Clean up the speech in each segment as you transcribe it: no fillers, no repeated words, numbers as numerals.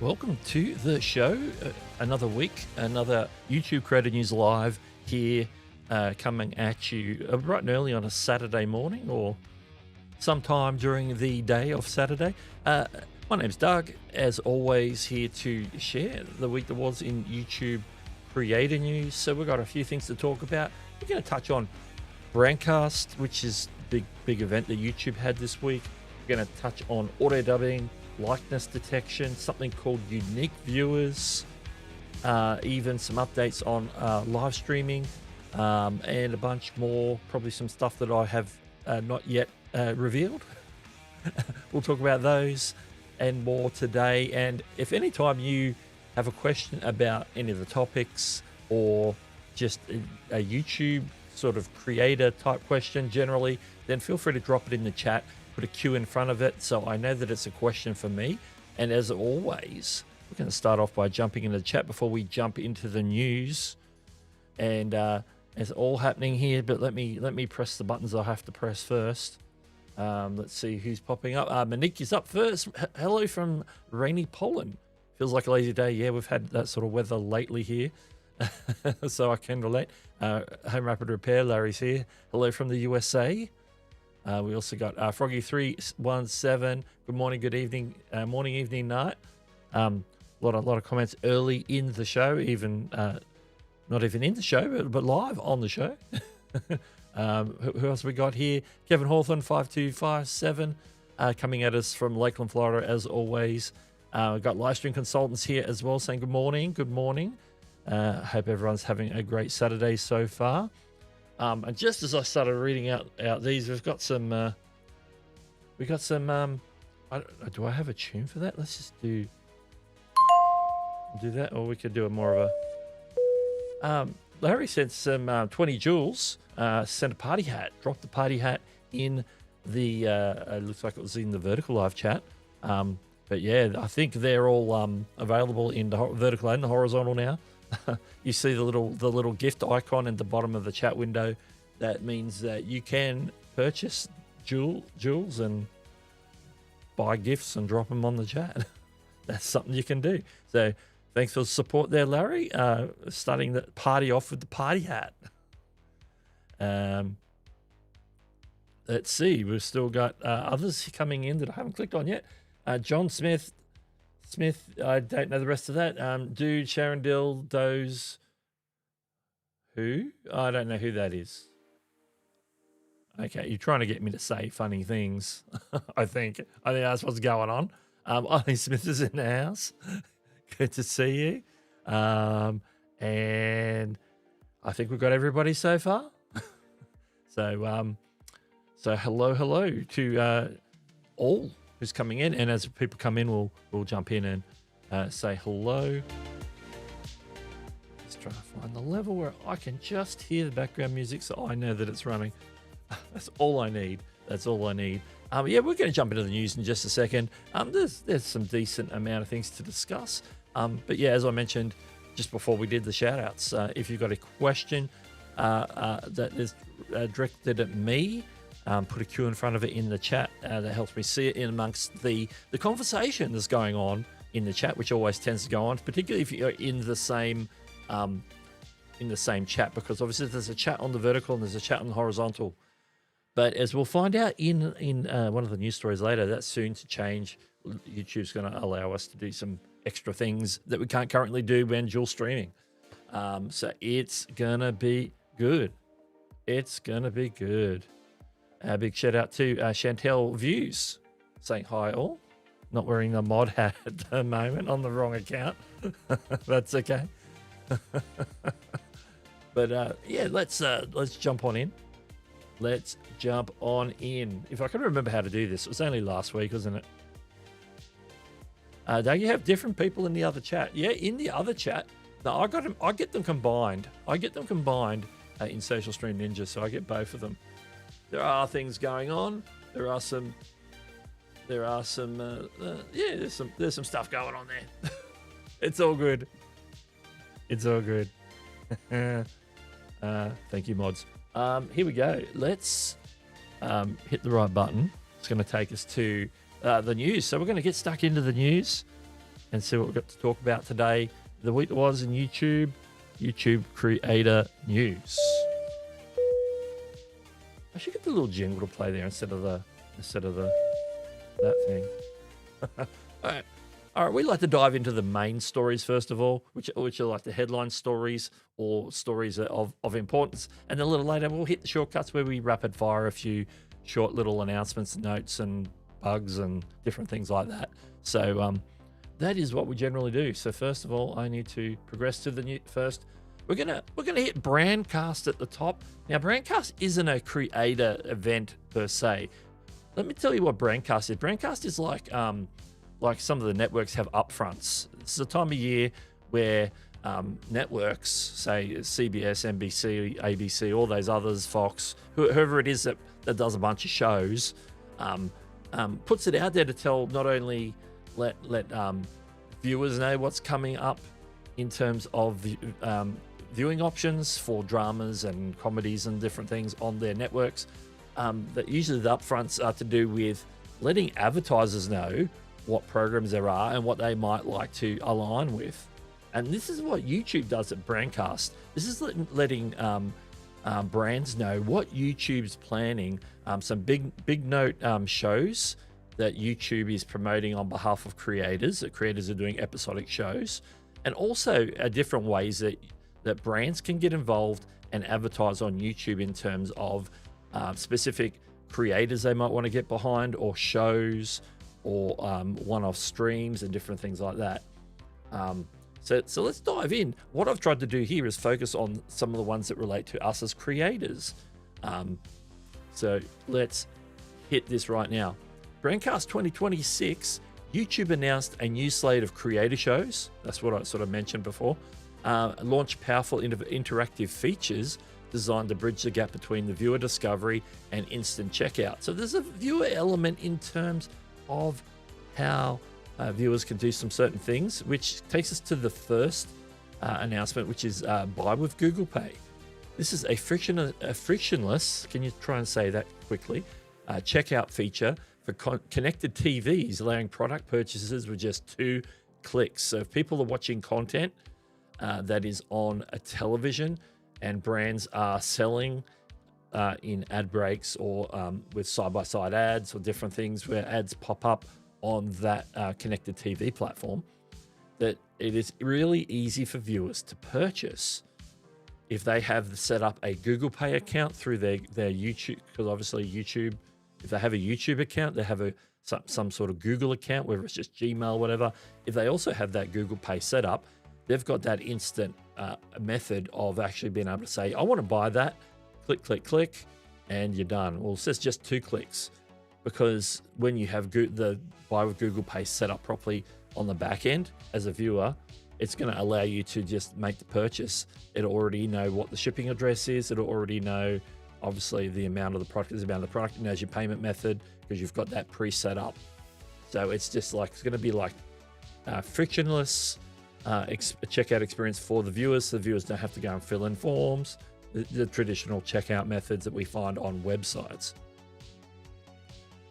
welcome to the show. Another week, another YouTube Creator News Live here, coming at you bright and early on a Saturday morning or sometime during the day of Saturday. My name's Doug, as always, here to share the week that was in YouTube Creator News. So we've got a few things to talk about. We're going to touch on BrandCast, which is the big event that YouTube had this week. We're going to touch on auto dubbing, likeness detection, something called unique viewers, even some updates on live streaming, and a bunch more, probably some stuff that I have not yet revealed. We'll talk about those and more today. And if any time you have a question about any of the topics or just a YouTube sort of creator type question generally, then feel free to drop it in the chat. Put a Q in front of it so I know that it's a question for me. And as always, we're going to start off by jumping into the chat before we jump into the news. And it's all happening here, but let me press the buttons I have to press first. Let's see who's popping up. Monique is up first. Hello from rainy Poland. Feels like a lazy day. Yeah, we've had that sort of weather lately here. So I can relate. Home Rapid Repair, Larry's here. Hello from the USA. We also got Froggy317. Good morning, good evening, morning, evening, night. A lot of comments early in the show, even not even in the show, but live on the show. Who else we got here? Kevin Hawthorne 5257 coming at us from Lakeland, Florida, as always. We've got live stream consultants here as well, saying good morning, good morning. Hope everyone's having a great Saturday so far. And just as I started reading out these, we've got some. Do I have a tune for that? Let's just do that, or we could do a more of a. Larry sent some 20 joules. Sent a party hat. Dropped the party hat in the. Looks like it was in the vertical live chat. But yeah, I think they're all available in the vertical and the horizontal now. You see the little gift icon in the bottom of the chat window. That means that you can purchase jewels and buy gifts and drop them on the chat. That's something you can do. So thanks for the support there, Larry. Starting the party off with the party hat. Let's see. We've still got others coming in that I haven't clicked on yet. John Smith, I don't know the rest of that. Dude, Sharon Dill, Doze. Who? I don't know who that is. Okay, you're trying to get me to say funny things. I think that's what's going on. Ollie Smith is in the house. Good to see you. And I think we've got everybody so far. So hello to all who's coming in, and as people come in, we'll jump in and say hello. Let's try to find the level where I can just hear the background music, so I know that it's running. That's all I need. Yeah, we're going to jump into the news in just a second. There's some decent amount of things to discuss. But yeah, as I mentioned just before we did the shout outs, if you've got a question that is directed at me, put a Q in front of it in the chat. That helps me see it in amongst the conversation that's going on in the chat, which always tends to go on, particularly if you're in the same chat, because obviously there's a chat on the vertical and there's a chat on the horizontal. But as we'll find out in one of the news stories later, that's soon to change. YouTube's going to allow us to do some extra things that we can't currently do when dual streaming. So it's going to be good. A big shout out to Chantel Views saying hi all. Not wearing the mod hat at the moment, on the wrong account. That's okay. But yeah, let's jump on in. If I can remember how to do this, it was only last week, wasn't it? Doug, you have different people in the other chat. Yeah, in the other chat. No, I get them combined. In Social Stream Ninja, so I get both of them. There are things going on. There's some stuff going on there. It's all good. Thank you, mods. Here we go. Let's hit the right button. It's going to take us to the news. So we're going to get stuck into the news. and see what we've got to talk about today. The week that was in YouTube creator news. I should get the little jingle to play there instead of that thing. All right. We like to dive into the main stories first of all, which are like the headline stories or stories of importance, and then a little later we'll hit the shortcuts where we rapid fire a few short little announcements, notes, and bugs and different things like that. So that is what we generally do. So first of all, I need to progress to the new first. We're gonna hit BrandCast at the top. Now, BrandCast isn't a creator event per se. Let me tell you what BrandCast is. BrandCast is like some of the networks have upfronts. This is a time of year where networks, say CBS, NBC, ABC, all those others, Fox, whoever it is that does a bunch of shows, puts it out there to tell not only let viewers know what's coming up in terms of viewing options for dramas and comedies and different things on their networks. That usually the upfronts are to do with letting advertisers know what programs there are and what they might like to align with. And this is what YouTube does at BrandCast. This is letting brands know what YouTube's planning, some big note shows that YouTube is promoting on behalf of creators, that creators are doing episodic shows, and also different ways that brands can get involved and advertise on YouTube in terms of specific creators they might want to get behind, or shows, or one-off streams and different things like that. So let's dive in. What I've tried to do here is focus on some of the ones that relate to us as creators. So let's hit this right now. BrandCast 2026, YouTube announced a new slate of creator shows. That's what I sort of mentioned before. Launched powerful interactive features designed to bridge the gap between the viewer discovery and instant checkout. So there's a viewer element in terms of how viewers can do some certain things, which takes us to the first announcement, which is buy with Google Pay. This is a frictionless, can you try and say that quickly, checkout feature for connected TVs, allowing product purchases with just 2 clicks. So if people are watching content that is on a television and brands are selling in ad breaks or with side-by-side ads or different things where ads pop up on that connected TV platform, that it is really easy for viewers to purchase if they have set up a Google Pay account through their YouTube, because obviously YouTube, if they have a YouTube account, they have some sort of Google account, whether it's just Gmail, whatever. If they also have that Google Pay set up, they've got that instant method of actually being able to say, I want to buy that, click, click, click, and you're done. Well, it says just 2 clicks, because when you have the buy with Google Pay set up properly on the back end as a viewer, it's going to allow you to just make the purchase. It'll already know what the shipping address is. It'll already know, obviously, the amount of the product, it knows your payment method because you've got that pre-set up. So it's just like, it's going to be like frictionless checkout experience for the viewers. So the viewers don't have to go and fill in forms, the traditional checkout methods that we find on websites.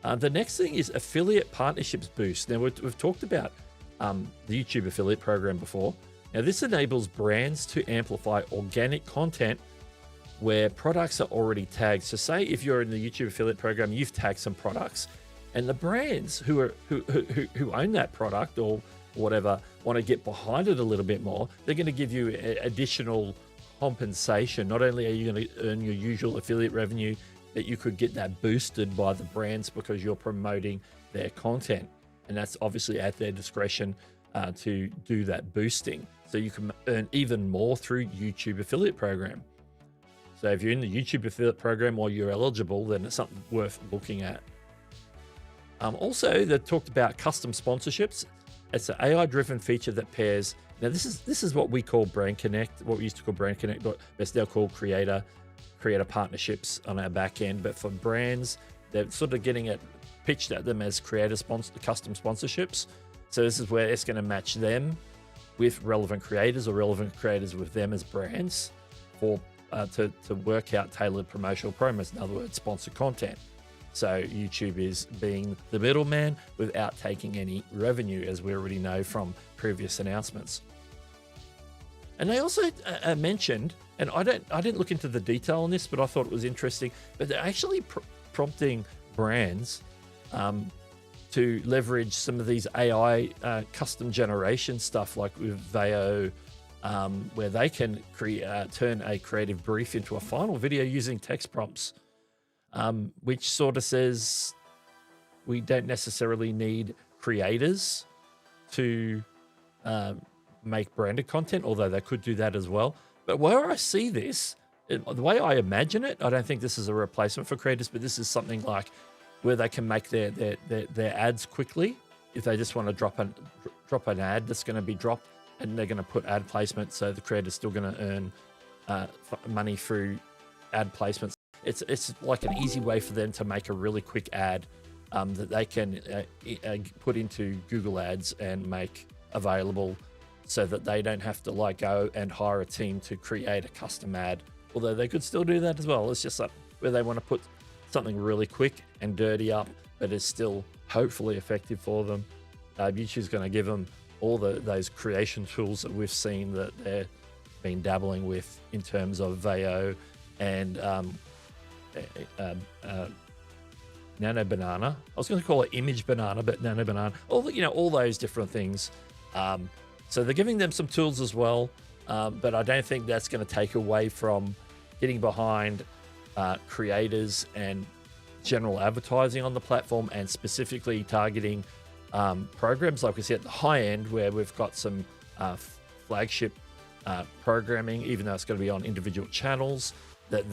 The next thing is affiliate partnerships boost. Now, we've talked about the YouTube affiliate program before. Now, this enables brands to amplify organic content where products are already tagged. So say if you're in the YouTube affiliate program, you've tagged some products, and the brands who own that product or whatever want to get behind it a little bit more, they're going to give you additional compensation. Not only are you going to earn your usual affiliate revenue, that you could get that boosted by the brands because you're promoting their content. And that's obviously at their discretion to do that boosting. So you can earn even more through YouTube affiliate program. So if you're in the YouTube affiliate program or you're eligible, then it's something worth looking at. Also, they talked about custom sponsorships. It's an AI-driven feature that pairs. Now, this is what we call Brand Connect, what we used to call Brand Connect, but it's now called creator partnerships on our back end. But for brands, they're sort of getting it pitched at them as custom sponsorships. So this is where it's going to match them with relevant creators, or relevant creators with them as brands, for to work out tailored promotional promos. In other words, sponsored content. So YouTube is being the middleman without taking any revenue, as we already know from previous announcements. And they also mentioned, and I didn't look into the detail on this, but I thought it was interesting, but they're actually prompting brands to leverage some of these AI custom generation stuff, like with Veo, where they can turn a creative brief into a final video using text prompts. Which sort of says we don't necessarily need creators to make branded content, although they could do that as well. But where I see this, the way I imagine it, I don't think this is a replacement for creators, but this is something like where they can make their ads quickly. If they just want to drop an ad that's going to be dropped, and they're going to put ad placement, so the creator's still going to earn money through ad placements. It's like an easy way for them to make a really quick ad that they can put into Google Ads and make available, so that they don't have to like go and hire a team to create a custom ad. Although they could still do that as well. It's just like where they want to put something really quick and dirty up, but is still hopefully effective for them. YouTube's going to give them all those creation tools that we've seen that they've been dabbling with in terms of Veo and Nano Banana. I was going to call it Image Banana, but Nano Banana. All those different things. So they're giving them some tools as well, but I don't think that's going to take away from getting behind creators and general advertising on the platform, and specifically targeting programs like we see at the high end, where we've got some flagship programming, even though it's going to be on individual channels, that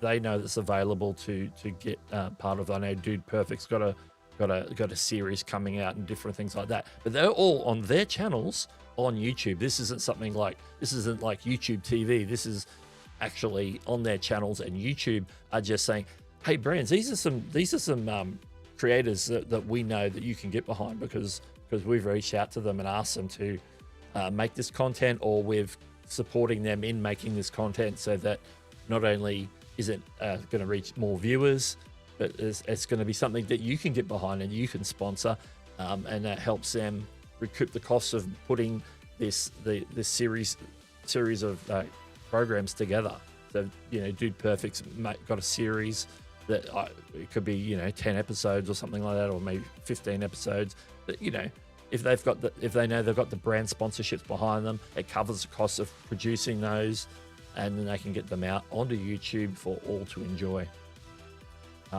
they know that's available to get part of. I know Dude Perfect's got a series coming out and different things like that, but they're all on their channels on YouTube. This isn't like YouTube TV. This is actually on their channels, and YouTube are just saying, hey brands, these are some creators that we know that you can get behind, because we've reached out to them and asked them to make this content, or we're supporting them in making this content, so that not only is it going to reach more viewers, but it's going to be something that you can get behind and you can sponsor, and that helps them recoup the costs of putting this series of programs together. So Dude Perfect's got a series that it could be 10 episodes or something like that, or maybe 15 episodes. But if they know they've got the brand sponsorships behind them, it covers the cost of producing those, and then they can get them out onto YouTube for all to enjoy.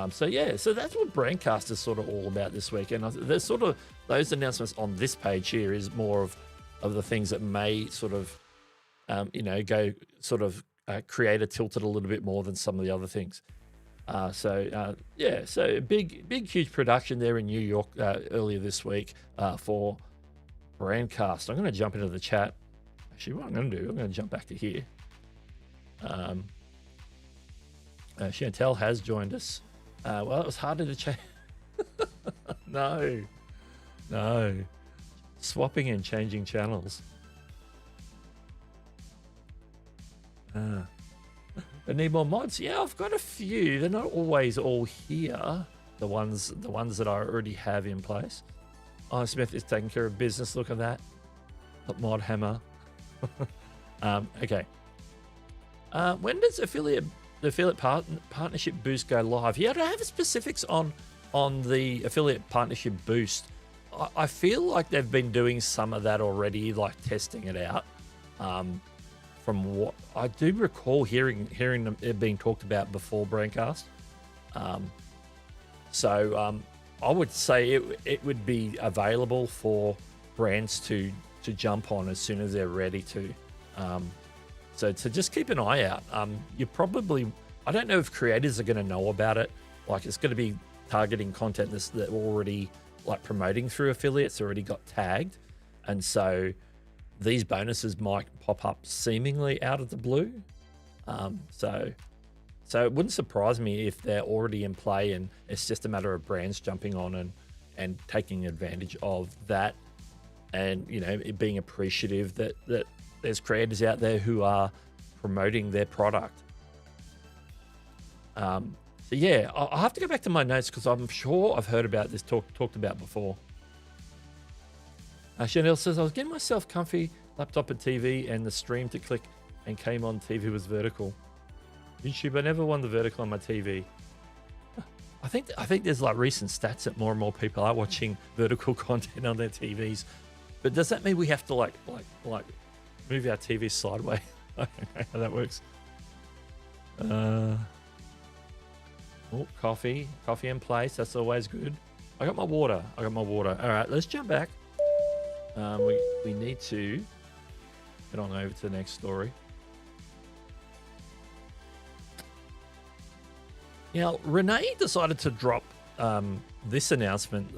So that's what BrandCast is sort of all about this week. And there's sort of those announcements on this page here is more of the things that may sort of go sort of creator tilted a little bit more than some of the other things. So big huge production there in New York earlier this week for BrandCast. I'm going to jump into the chat. Actually, what I'm going to do, I'm going to jump back to here. Chantel has joined us. Well, it was harder to change. No. Swapping and changing channels. But need more mods? Yeah, I've got a few. They're not always all here. The ones that I already have in place. Oh, Smith is taking care of business. Look at that. Mod Hammer. Okay. When does the affiliate partnership boost go live? Yeah, I don't have specifics on the affiliate partnership boost. I feel like they've been doing some of that already, like testing it out. From what I do recall hearing them it being talked about before BrandCast. So I would say it would be available for brands to jump on as soon as they're ready to. So just keep an eye out. You probably, I don't know if creators are going to know about it. Like it's going to be targeting content that already like promoting through affiliates already got tagged, and so these bonuses might pop up seemingly out of the blue. So it wouldn't surprise me if they're already in play and it's just a matter of brands jumping on and taking advantage of that, and it being appreciative that there's creators out there who are promoting their product. So yeah, I'll have to go back to my notes because I'm sure I've heard about this talked about before. Chanel says, I was getting myself comfy laptop and TV and the stream to click and came on TV was vertical. YouTube, I never won the vertical on my TV. I think there's like recent stats that more and more people are watching vertical content on their TVs. But does that mean we have to like move our TV sideways? I don't know how that works. Oh, coffee in place. That's always good. I got my water. All right, let's jump back. We need to get on over to the next story. Now, Renee decided to drop this announcement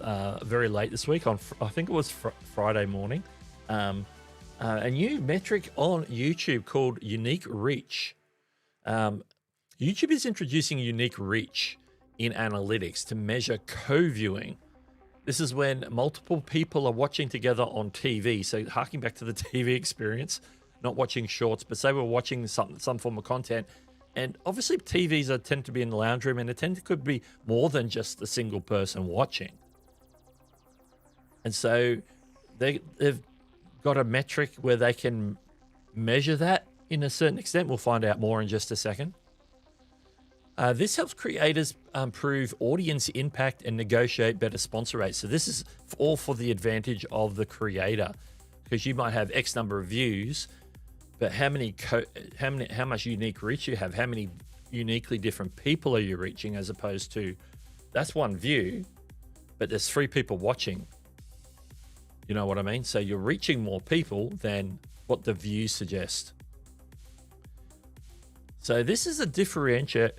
very late this week on, I think it was Friday morning. A new metric on YouTube called unique reach. YouTube is introducing unique reach in analytics to measure co-viewing. This is when multiple people are watching together on TV. So harking back to the TV experience, not watching shorts, but say we're watching some form of content. And obviously TVs tend to be in the lounge room and it could be more than just a single person watching. And so they've got a metric where they can measure that in a certain extent. We'll find out more in just a second. This helps creators improve audience impact and negotiate better sponsor rates. So this is all for the advantage of the creator, because you might have X number of views, but how much unique reach you have, how many uniquely different people are you reaching, as opposed to that's one view, but there's 3 people watching. You know what I mean? So you're reaching more people than what the views suggest. So this is a differentiation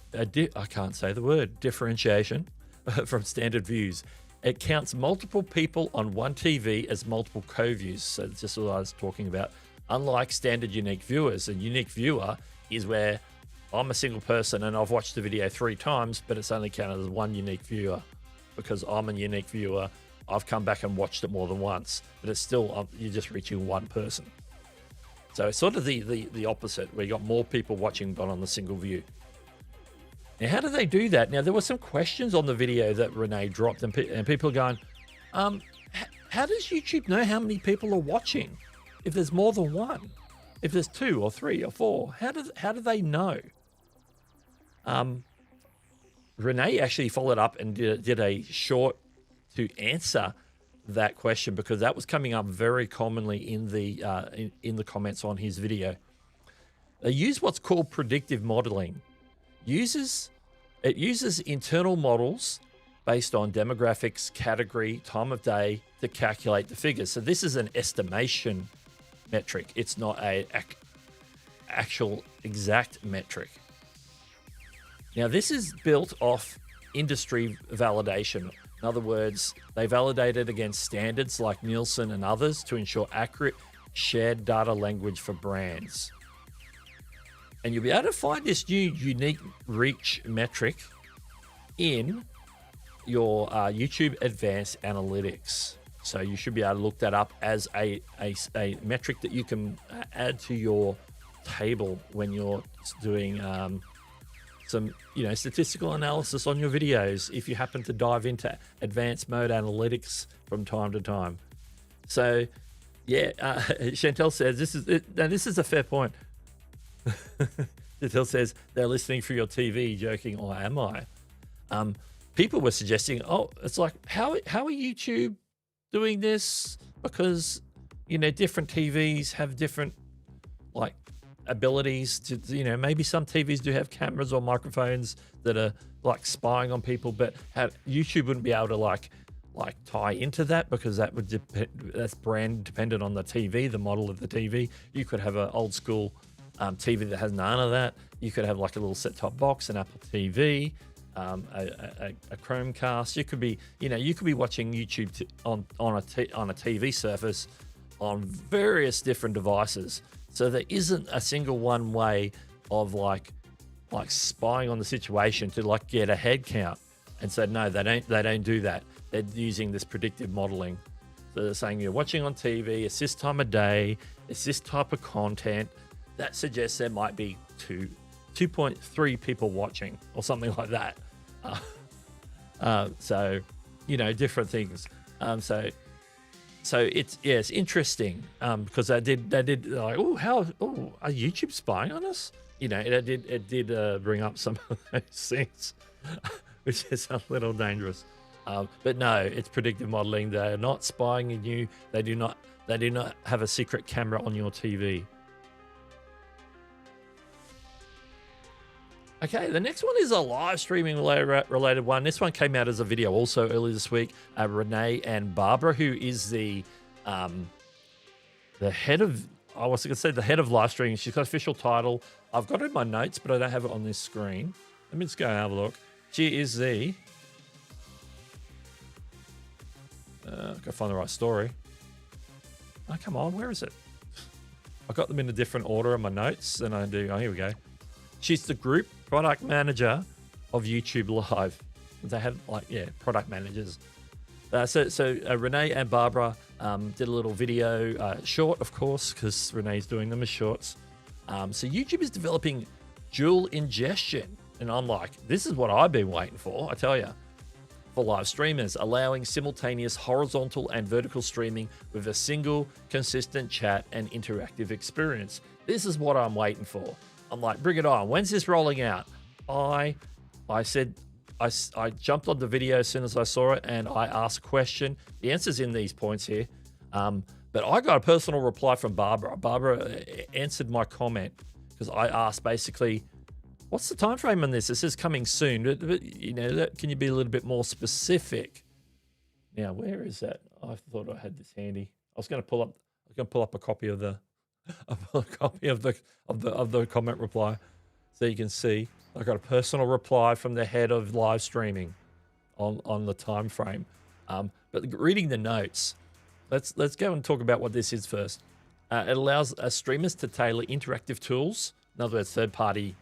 from standard views. It counts multiple people on one TV as multiple co-views. So that's just what I was talking about. Unlike standard unique viewers, a unique viewer is where I'm a single person and I've watched the video 3 times, but it's only counted as one unique viewer because I'm a unique viewer. I've come back and watched it more than once, but it's still, you're just reaching one person. So it's sort of the opposite, where you got more people watching but on the single view. Now, how do they do that? Now, there were some questions on the video that Renee dropped, and people are going, how does YouTube know how many people are watching? If there's more than one, if there's 2 or 3 or 4, how do they know? Renee actually followed up and did a short to answer that question, because that was coming up very commonly in the comments on his video. They use what's called predictive modeling. It uses internal models based on demographics, category, time of day to calculate the figures. So this is an estimation metric. It's not a actual exact metric. Now, this is built off industry validation. In other words, they validate it against standards like Nielsen and others to ensure accurate shared data language for brands. And you'll be able to find this new unique reach metric in your YouTube Advanced Analytics. So you should be able to look that up as a metric that you can add to your table when you're doing some statistical analysis on your videos, if you happen to dive into advanced mode analytics from time to time. So yeah, Chantel says this is a fair point. Chantel says they're listening through your TV, joking, or am I? People were suggesting, it's like, how are YouTube doing this? Because different TVs have different abilities to, maybe some TVs do have cameras or microphones that are like spying on people, but YouTube wouldn't be able to like tie into that, because that's brand dependent on the TV, the model of the TV. You could have an old school TV that has none of that. You could have like a little set-top box, an Apple TV, a Chromecast. You could be watching YouTube on a TV surface on various different devices. So there isn't a single one way of like spying on the situation to get a head count. And so no, they don't do that. They're using this predictive modeling. So they're saying you're watching on TV, it's this time of day, it's this type of content. That suggests there might be 2.3 people watching or something like that. So, different things. So it's interesting because they did like, are YouTube spying on us? It did bring up some of those things, which is a little dangerous. But no, it's predictive modeling. They are not spying on you. They do not have a secret camera on your TV. Okay, the next one is a live streaming related one. This one came out as a video also earlier this week. Renee and Barbara, who is the head of, I was going to say the head of live streaming. She's got an official title. I've got it in my notes, but I don't have it on this screen. Let me just go and have a look. She is the, go find the right story. Oh, come on, where is it? I got them in a different order in my notes than I do. Oh, here we go. She's the group product manager of YouTube Live. They have product managers. So Renee and Barbara did a little video, short, of course, because Renee's doing them as shorts. So YouTube is developing dual ingestion. And I'm like, this is what I've been waiting for, I tell you. For live streamers, allowing simultaneous horizontal and vertical streaming with a single, consistent chat and interactive experience. This is what I'm waiting for. I'm like, bring it on. When's this rolling out? I said, I jumped on the video as soon as I saw it and I asked a question. The answer's in these points here. But I got a personal reply from Barbara. Barbara answered my comment because I asked basically, what's the time frame on this? This is coming soon. But, can you be a little bit more specific? Now, where is that? I thought I had this handy. I was going to pull up a copy of the comment reply so you can see. I got a personal reply from the head of live streaming on the time frame. But reading the notes, let's go and talk about what this is first. It allows streamers to tailor interactive tools, in other words, third-party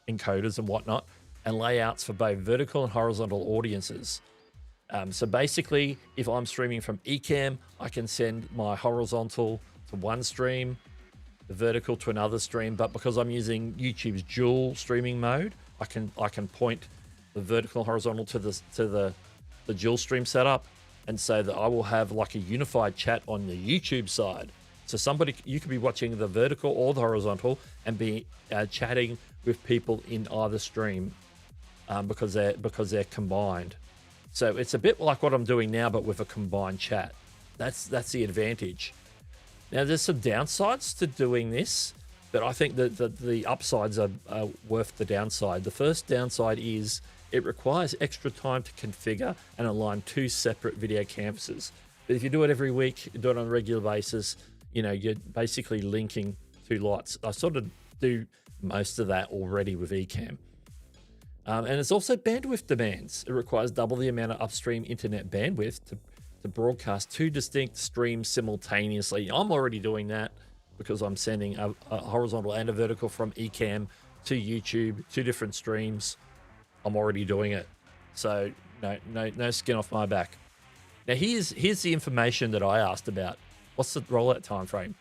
encoders and whatnot, and layouts for both vertical and horizontal audiences. So basically, if I'm streaming from Ecamm, I can send my horizontal to one stream, the vertical to another stream, but because I'm using YouTube's dual streaming mode, I can point the vertical and horizontal to the dual stream setup, and say that I will have like a unified chat on the YouTube side. So you could be watching the vertical or the horizontal and be chatting with people in either stream because they're combined. So it's a bit like what I'm doing now, but with a combined chat. That's the advantage. Now, there's some downsides to doing this, but I think that the upsides are worth the downside. The first downside is it requires extra time to configure and align two separate video campuses. But if you do it every week, you do it on a regular basis, you're basically linking two lots. I sort of do most of that already with Ecamm. And it's also bandwidth demands. It requires double the amount of upstream internet bandwidth to broadcast two distinct streams simultaneously. I'm already doing that because I'm sending a horizontal and a vertical from Ecamm to YouTube, two different streams. I'm already doing it. So no skin off my back. Now here's the information that I asked about. What's the rollout time frame?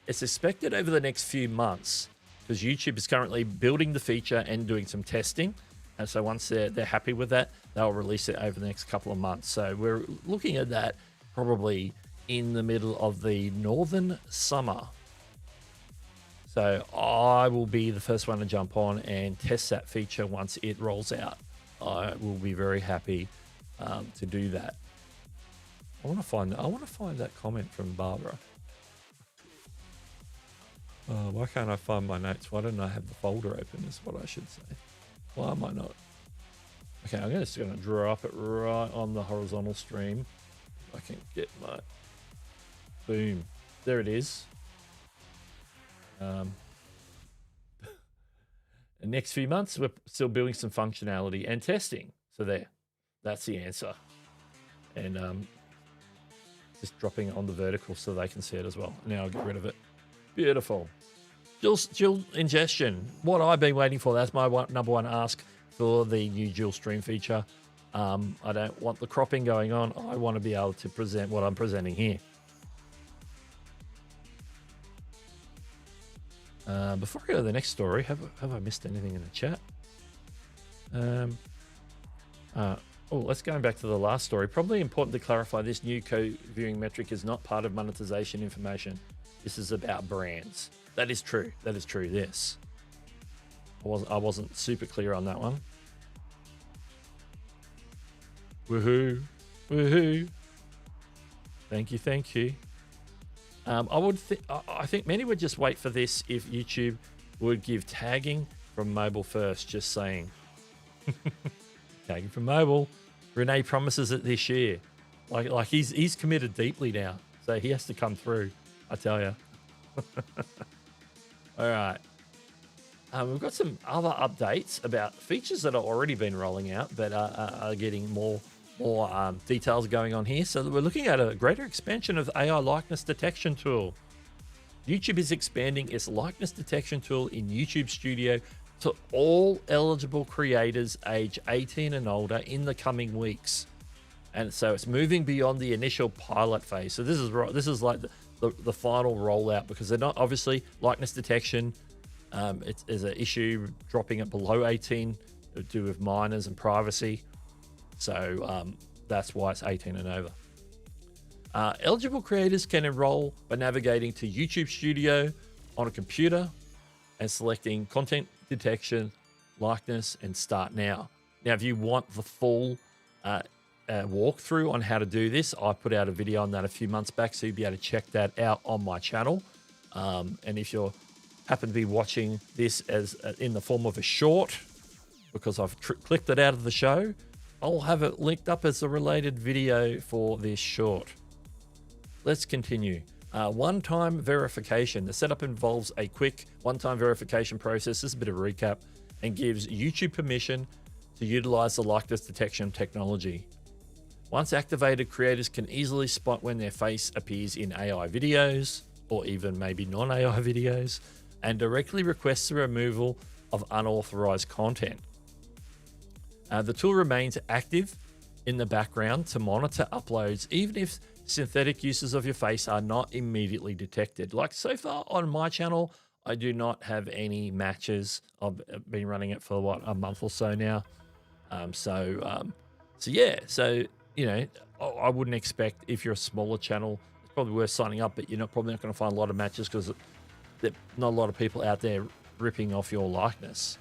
It's expected over the next few months because YouTube is currently building the feature and doing some testing. And so once they're happy with that, they'll release it over the next couple of months. So we're looking at that probably in the middle of the northern summer. So I will be the first one to jump on and test that feature once it rolls out. I will be very happy to do that. I want to find that comment from Barbara. Why can't I find my notes? Why don't I have the folder open is what I should say. Why am I not? Okay, I'm just going to drop it right on the horizontal stream. I can get my... Boom. There it is. The next few months, we're still building some functionality and testing. So that's the answer. And just dropping it on the vertical so they can see it as well. Now I'll get rid of it. Beautiful. Dual ingestion. What I've been waiting for. That's my number one ask for the new dual stream feature. I don't want the cropping going on. I want to be able to present what I'm presenting here. Before I go to the next story, have I missed anything in the chat? Let's go back to the last story. Probably important to clarify this new co-viewing metric is not part of monetization information. This is about brands. That is true. That is true. Yes. I wasn't super clear on that one. Woohoo. Woohoo. Thank you. Thank you. I think many would just wait for this if YouTube would give tagging from mobile first, just saying. Tagging from mobile. Renee promises it this year. Like he's committed deeply now. So he has to come through, I tell you. All right. We've got some other updates about features that have already been rolling out, but are getting more details going on here. So we're looking at a greater expansion of the AI likeness detection tool. YouTube is expanding its likeness detection tool in YouTube Studio to all eligible creators age 18 and older in the coming weeks. And so it's moving beyond the initial pilot phase. So this is like the final rollout, because they're not, obviously, likeness detection is an issue dropping it below 18 to do with minors and privacy. So that's why it's 18 and over. Eligible creators can enroll by navigating to YouTube Studio on a computer and selecting content detection, likeness, and start now. Now, if you want the full walkthrough on how to do this, I put out a video on that a few months back, so you'll be able to check that out on my channel. And if you happen to be watching this as in the form of a short, because I've clicked it out of the show, I'll have it linked up as a related video for this short. Let's continue. One-time verification. The setup involves a quick one-time verification process. This is a bit of a recap, and gives YouTube permission to utilize the likeness detection technology. Once activated, creators can easily spot when their face appears in AI videos, or even maybe non-AI videos, and directly request the removal of unauthorized content. The tool remains active in the background to monitor uploads, even if synthetic uses of your face are not immediately detected. Like so far on my channel, I do not have any matches. I've been running it for a month or so now. So yeah, so, you know, I wouldn't expect, if you're a smaller channel, it's probably worth signing up, but you're probably not going to find a lot of matches, because there's not a lot of people out there ripping off your likeness.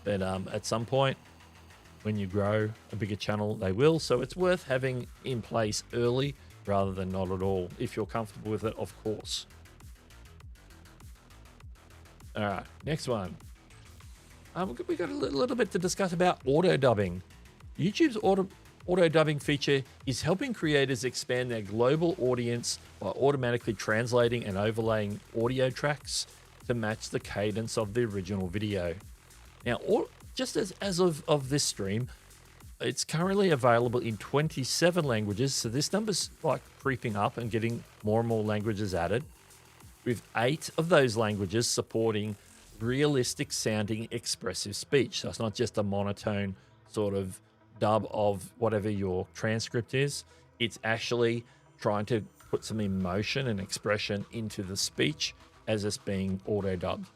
But at some point, when you grow a bigger channel, they will. So it's worth having in place early rather than not at all, if you're comfortable with it, of course. All right, next one. We got a little bit to discuss about auto dubbing. YouTube's auto dubbing feature is helping creators expand their global audience by automatically translating and overlaying audio tracks to match the cadence of the original video. Now, just as of this stream, it's currently available in 27 languages. So this number's like creeping up and getting more and more languages added, with 8 of those languages supporting realistic sounding expressive speech. So it's not just a monotone sort of dub of whatever your transcript is. It's actually trying to put some emotion and expression into the speech as it's being auto dubbed.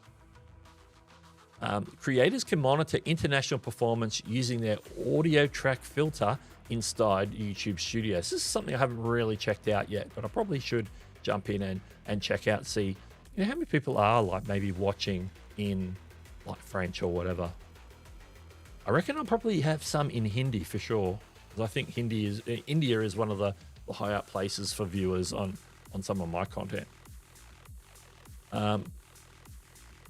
Creators can monitor international performance using their audio track filter inside YouTube Studio. This is something I haven't really checked out yet, but I probably should jump in and check out, see, you know, how many people are like maybe watching in like French or whatever. I reckon I'll probably have some in Hindi for sure, because I think India is one of the high up places for viewers on some of my content.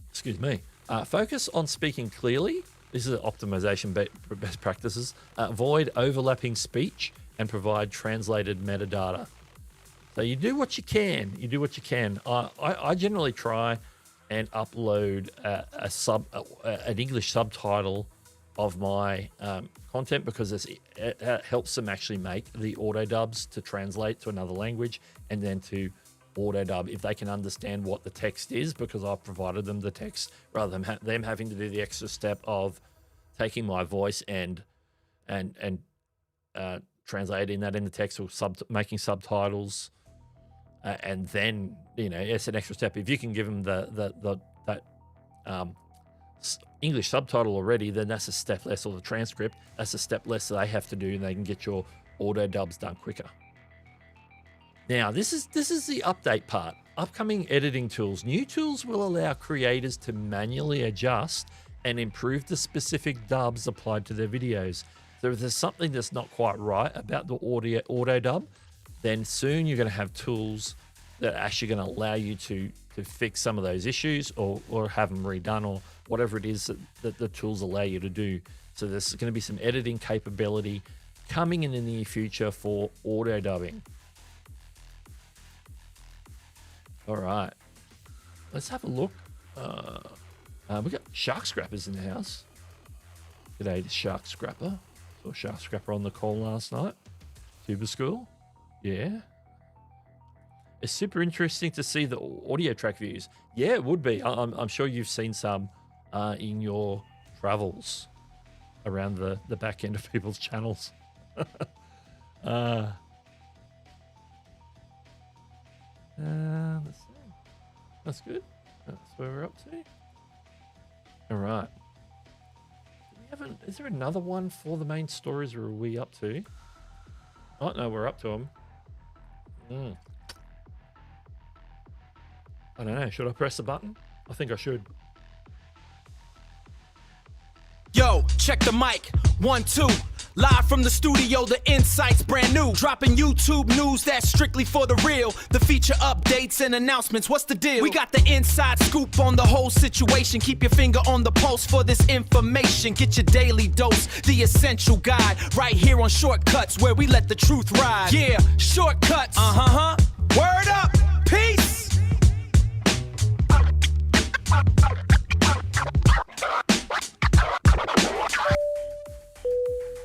Excuse me. Focus on speaking clearly. This is optimization best practices. Avoid overlapping speech and provide translated metadata. So you do what you can. You do what you can. I generally try and upload an English subtitle of my content, because it helps them actually make the auto dubs to translate to another language, and then to auto dub if they can understand what the text is, because I've provided them the text, rather than them having to do the extra step of taking my voice and translating that in the text, or making subtitles, and then, you know, it's an extra step. If you can give them that English subtitle already, then that's a step less, or the transcript, that's a step less that they have to do, and they can get your auto dubs done quicker. Now, this is the update part. Upcoming editing tools. New tools will allow creators to manually adjust and improve the specific dubs applied to their videos. So if there's something that's not quite right about the auto dub, then soon you're going to have tools that are actually going to allow you to fix some of those issues, or have them redone, or whatever it is that the tools allow you to do. So there's going to be some editing capability coming in the near future for auto dubbing. All right, let's have a look. We got Shark Scrappers in the house. G'day, Shark Scrapper. Saw Shark Scrapper on the call last night. Tuber School. Yeah. It's super interesting to see the audio track views. Yeah, it would be. I'm sure you've seen some in your travels around the back end of people's channels. Let's see. That's good. That's where we're up to. All right. Is there another one for the main stories, or are we up to? Oh, no, we're up to them. I don't know. Should I press the button? I think I should. Yo, check the mic. 1, 2. Live from the studio, the insight's brand new. Dropping YouTube news that's strictly for the real. The feature updates and announcements, what's the deal? We got the inside scoop on the whole situation. Keep your finger on the pulse for this information. Get your daily dose, the essential guide. Right here on Shortcuts, where we let the truth ride. Yeah, Shortcuts. Word up, peace.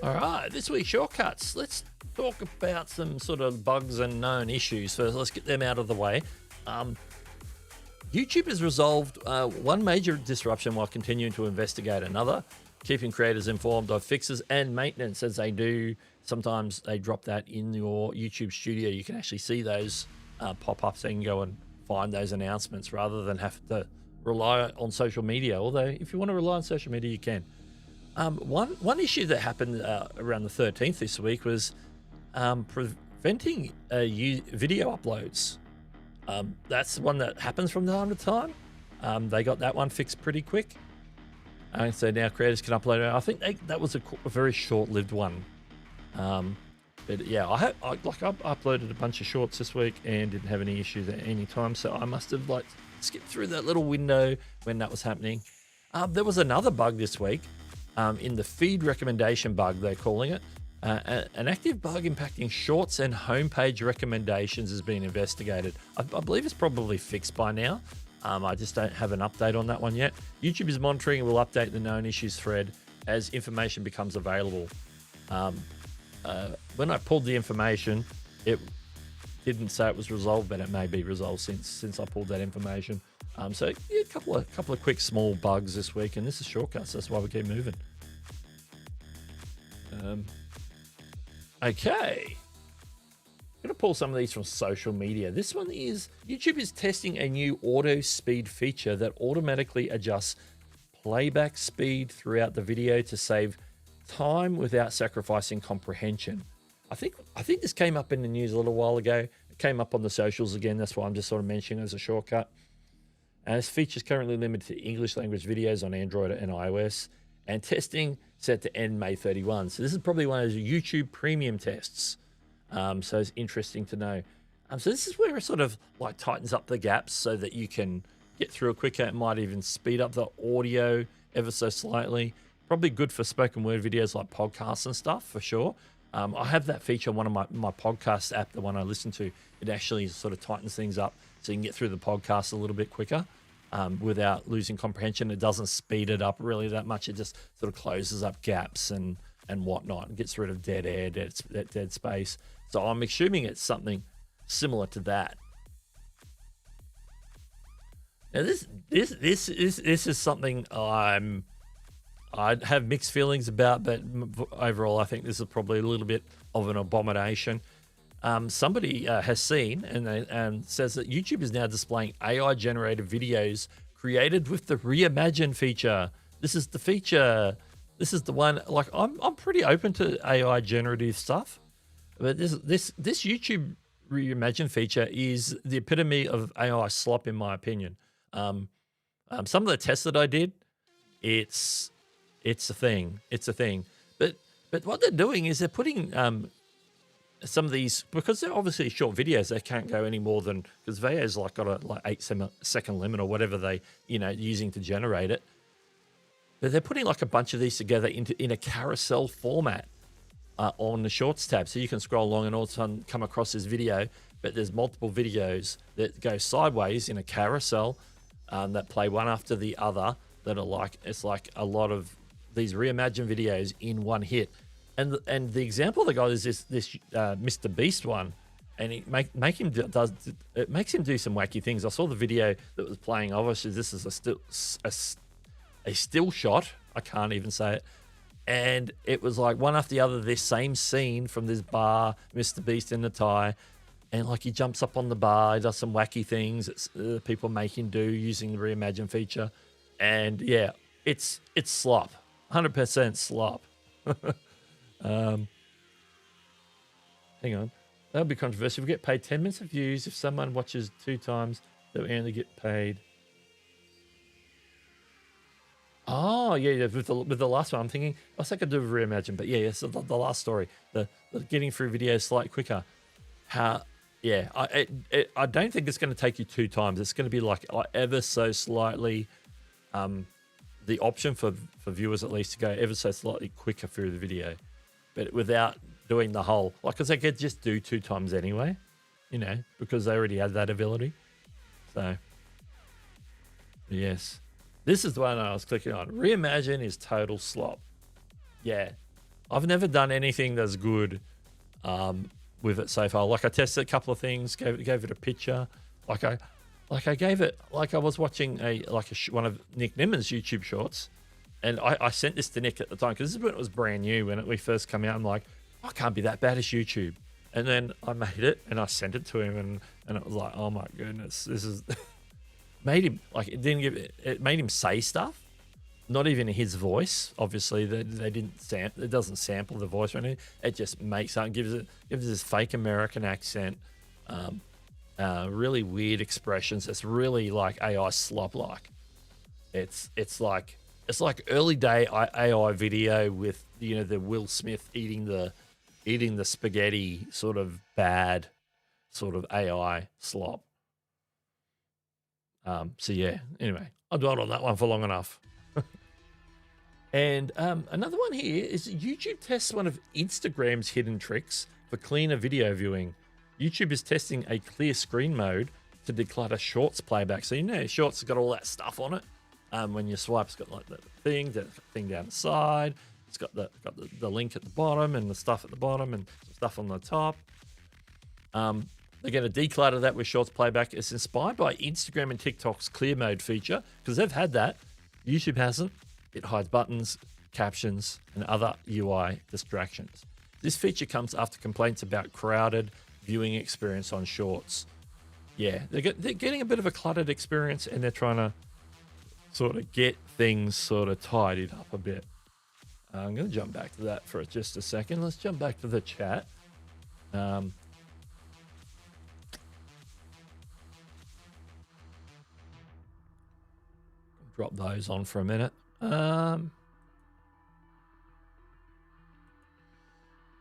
All right, this week's Shortcuts. Let's talk about some sort of bugs and known issues first. Let's get them out of the way. YouTube has resolved one major disruption while continuing to investigate another, keeping creators informed of fixes and maintenance as they do. Sometimes they drop that in your YouTube studio. You can actually see those pop up, so you can go and find those announcements rather than have to rely on social media. Although if you want to rely on social media, you can. One issue that happened around the 13th this week was preventing video uploads. That's the one that happens from time to time. They got that one fixed pretty quick. And so now creators can upload it. I think that was a very short-lived one. But yeah, I uploaded a bunch of shorts this week and didn't have any issues at any time. So I must have skipped through that little window when that was happening. There was another bug this week. In the feed recommendation bug, they're calling it. An active bug impacting shorts and homepage recommendations has been investigated. I believe it's probably fixed by now. I just don't have an update on that one yet. YouTube is monitoring and will update the known issues thread as information becomes available. When I pulled the information, it didn't say it was resolved, but it may be resolved since I pulled that information. So yeah, a couple of quick small bugs this week, and this is Shortcuts. That's why we keep moving. Okay. I'm going to pull some of these from social media. This one is YouTube is testing a new auto speed feature that automatically adjusts playback speed throughout the video to save time without sacrificing comprehension. I think this came up in the news a little while ago. It came up on the socials again. That's why I'm just sort of mentioning it as a shortcut. And this feature is currently limited to English language videos on Android and iOS, and testing set to end May 31. So this is probably one of those YouTube premium tests. So it's interesting to know. So this is where it sort of tightens up the gaps so that you can get through it quicker. It might even speed up the audio ever so slightly. Probably good for spoken word videos like podcasts and stuff for sure. I have that feature on one of my podcast app, the one I listen to. It actually sort of tightens things up so you can get through the podcast a little bit quicker without losing comprehension. It doesn't speed it up really that much. It just sort of closes up gaps and whatnot and gets rid of dead air, dead space. So I'm assuming it's something similar to that. Now this is something I have mixed feelings about, but overall I think this is probably a little bit of an abomination. Somebody has seen and says that YouTube is now displaying AI-generated videos created with the Reimagine feature This is the feature. This is the one. Like I'm pretty open to AI generative stuff, but this YouTube Reimagine feature is the epitome of AI slop, in my opinion. Some of the tests that I did, it's a thing. It's a thing. But what they're doing is they're putting some of these, because they're obviously short videos, they can't go any more than, because VA's like got a 8-second limit or whatever they using to generate it. But they're putting like a bunch of these together in a carousel format on the Shorts tab, so you can scroll along and all of a sudden come across this video. But there's multiple videos that go sideways in a carousel that play one after the other. That are like, it's like a lot of these reimagined videos in one hit. And the example they got is this Mr. Beast one, and it makes him do some wacky things. I saw the video that was playing. Obviously, this is a still shot. I can't even say it. And it was like one after the other, this same scene from this bar, Mr. Beast in the tie. And like he jumps up on the bar, he does some wacky things that people make him do using the Reimagine feature. And yeah, it's slop, 100% slop. Hang on. That would be controversial. We get paid 10 minutes of views if someone watches 2 times, they only get paid. Oh, yeah, with the last one, I'm thinking, I was like I do with Reimagine, but yeah, so the last story, the getting through videos slightly quicker. I don't think it's going to take you 2 times. It's going to be like ever so slightly, the option for viewers at least to go ever so slightly quicker through the video, but without doing the whole, like, because they could just do 2 times anyway, because they already had that ability. So, yes. This is the one I was clicking on. Reimagine is total slop. Yeah. I've never done anything that's good with it so far. Like I tested a couple of things, gave it a picture. Like I gave it, like I was watching one of Nick Nimmon's YouTube shorts, and I sent this to Nick at the time because this is when it was brand new, when we first come out. I'm like, I can't be that bad as YouTube. And then I made it and I sent it to him, and it was like, oh my goodness, this is... made him, like, it made him say stuff, not even his voice. Obviously, they didn't it doesn't sample the voice or anything. It just makes up, gives it this fake American accent, really weird expressions. It's really like AI slop like. It's like early day AI video with the Will Smith eating the spaghetti, sort of bad sort of AI slop. So yeah, anyway, I'll dwell on that one for long enough. And another one here is YouTube tests one of Instagram's hidden tricks for cleaner video viewing. YouTube is testing a clear screen mode to declutter Shorts playback. So Shorts has got all that stuff on it. When you swipe, it's got like the thing down the side. It's got the link at the bottom and the stuff at the bottom and stuff on the top. They're going to declutter that with Shorts playback. It's inspired by Instagram and TikTok's clear mode feature, because they've had that. YouTube hasn't. It hides buttons, captions, and other UI distractions. This feature comes after complaints about crowded viewing experience on Shorts. Yeah, they're getting a bit of a cluttered experience, and they're trying to sort of get things sort of tidied up a bit. I'm going to jump back to that for just a second. Let's jump back to the chat. Drop those on for a minute.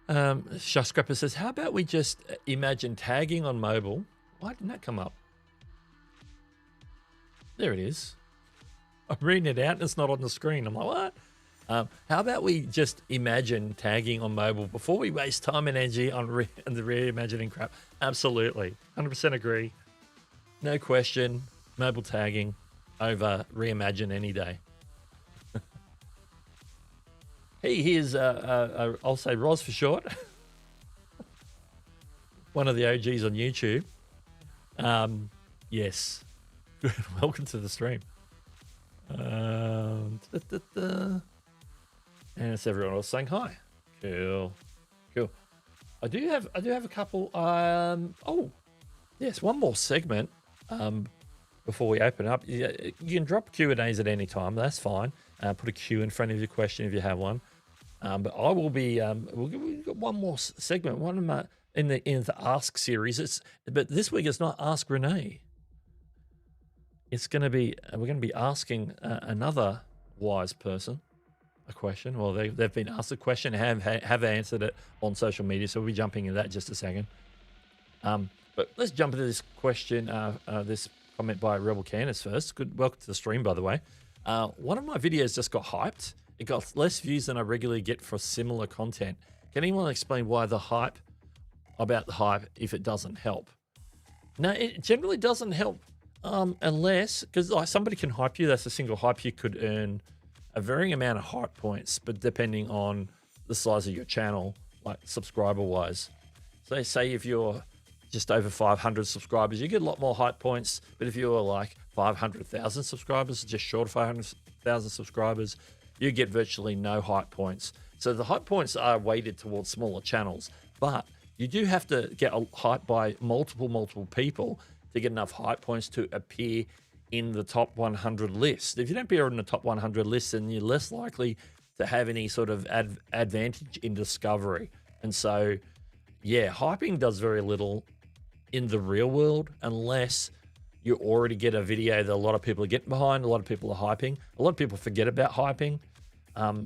Shascrapper says, how about we just imagine tagging on mobile? Why didn't that come up? There it is. I'm reading it out and it's not on the screen. I'm like, what? How about we just imagine tagging on mobile before we waste time and energy on the reimagining crap? Absolutely. 100% agree. No question. Mobile tagging over Reimagine any day. Here's I'll say Roz for short. One of the OGs on YouTube. Yes. Good. Welcome to the stream. And it's everyone else saying hi. Cool. I do have a couple. Oh, yes, one more segment. before we open up, you can drop Q&As at any time. That's fine. Put a Q in front of your question if you have one. But I will be. We've got one more segment. One of them in the Ask series. But this week it's not Ask Renee. It's going to be. We're going to be asking another wise person a question. Well, they've been asked a question, have answered it on social media. So we'll be jumping into that in just a second. But let's jump into this question. This comment by Rebel Candace first. Good, welcome to the stream, by the way. One of my videos just got hyped. It got less views than I regularly get for similar content. Can anyone explain why the hype about the hype if it doesn't help? No, it generally doesn't help unless, because like somebody can hype you. That's a single hype. You could earn a varying amount of hype points, but depending on the size of your channel, like subscriber wise. So say if you're just over 500 subscribers, you get a lot more hype points. But if you're like 500,000 subscribers, just short of 500,000 subscribers, you get virtually no hype points. So the hype points are weighted towards smaller channels, but you do have to get a hype by multiple people to get enough hype points to appear in the top 100 list. If you don't appear in the top 100 list, then you're less likely to have any sort of advantage in discovery. And so, yeah, hyping does very little in the real world unless you already get a video that a lot of people are getting behind, a lot of people are hyping. A lot of people forget about hyping.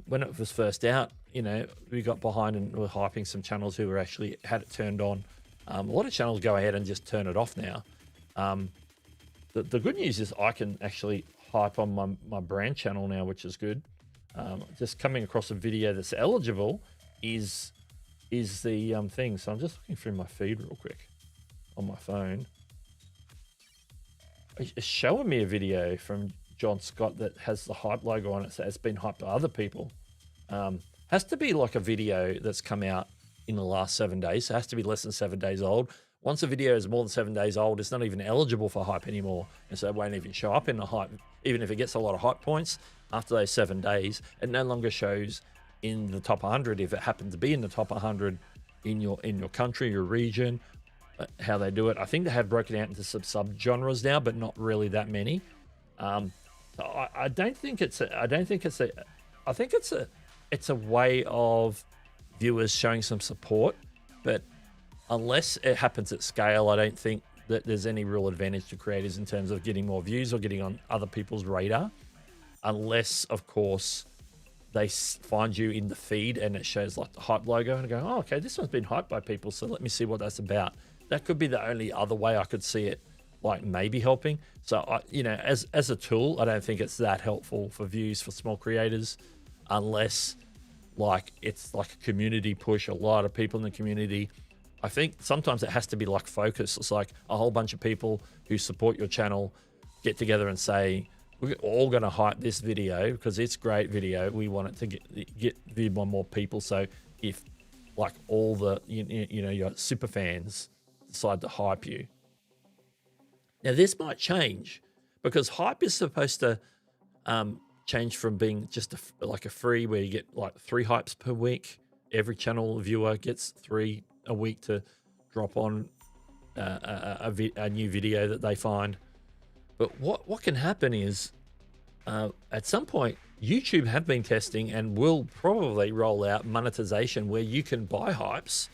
When it was first out, you know, we got behind and were hyping some channels who were actually had it turned on. A lot of channels go ahead and just turn it off now. The good news is I can actually hype on my brand channel now, which is good. Just coming across a video that's eligible is the thing. So I'm just looking through my feed real quick on my phone. It's showing me a video from John Scott that has the hype logo on it, so it's been hyped by other people. Has to be like a video that's come out in the last 7 days. So it has to be less than 7 days old. Once a video is more than 7 days old, it's not even eligible for hype anymore. And so it won't even show up in the hype. Even if it gets a lot of hype points after those 7 days, it no longer shows in the top 100 if it happens to be in the top 100 in your country, your region. How they do it, I think they have broken out into some sub-genres now, but not really that many. So I don't think it's I think it's a way of viewers showing some support, but unless it happens at scale, I don't think that there's any real advantage to creators in terms of getting more views or getting on other people's radar, unless of course they find you in the feed and it shows like the hype logo and go, oh, okay, this one's been hyped by people, so let me see what that's about. That could be the only other way I could see it, like maybe helping. So, you know, as a tool, I don't think it's that helpful for views for small creators, unless like it's like a community push, a lot of people in the community. I think sometimes it has to be like focus. It's like a whole bunch of people who support your channel get together and say, we're all going to hype this video because it's a great video. We want it to get viewed by more people. So if like all the, you know, your super fans decide to hype you. Now this might change because hype is supposed to change from being just like a free where you get like 3 hypes per week. Every channel viewer gets 3 a week to drop on a new video that they find. But what can happen is at some point YouTube have been testing and will probably roll out monetization where you can buy hypes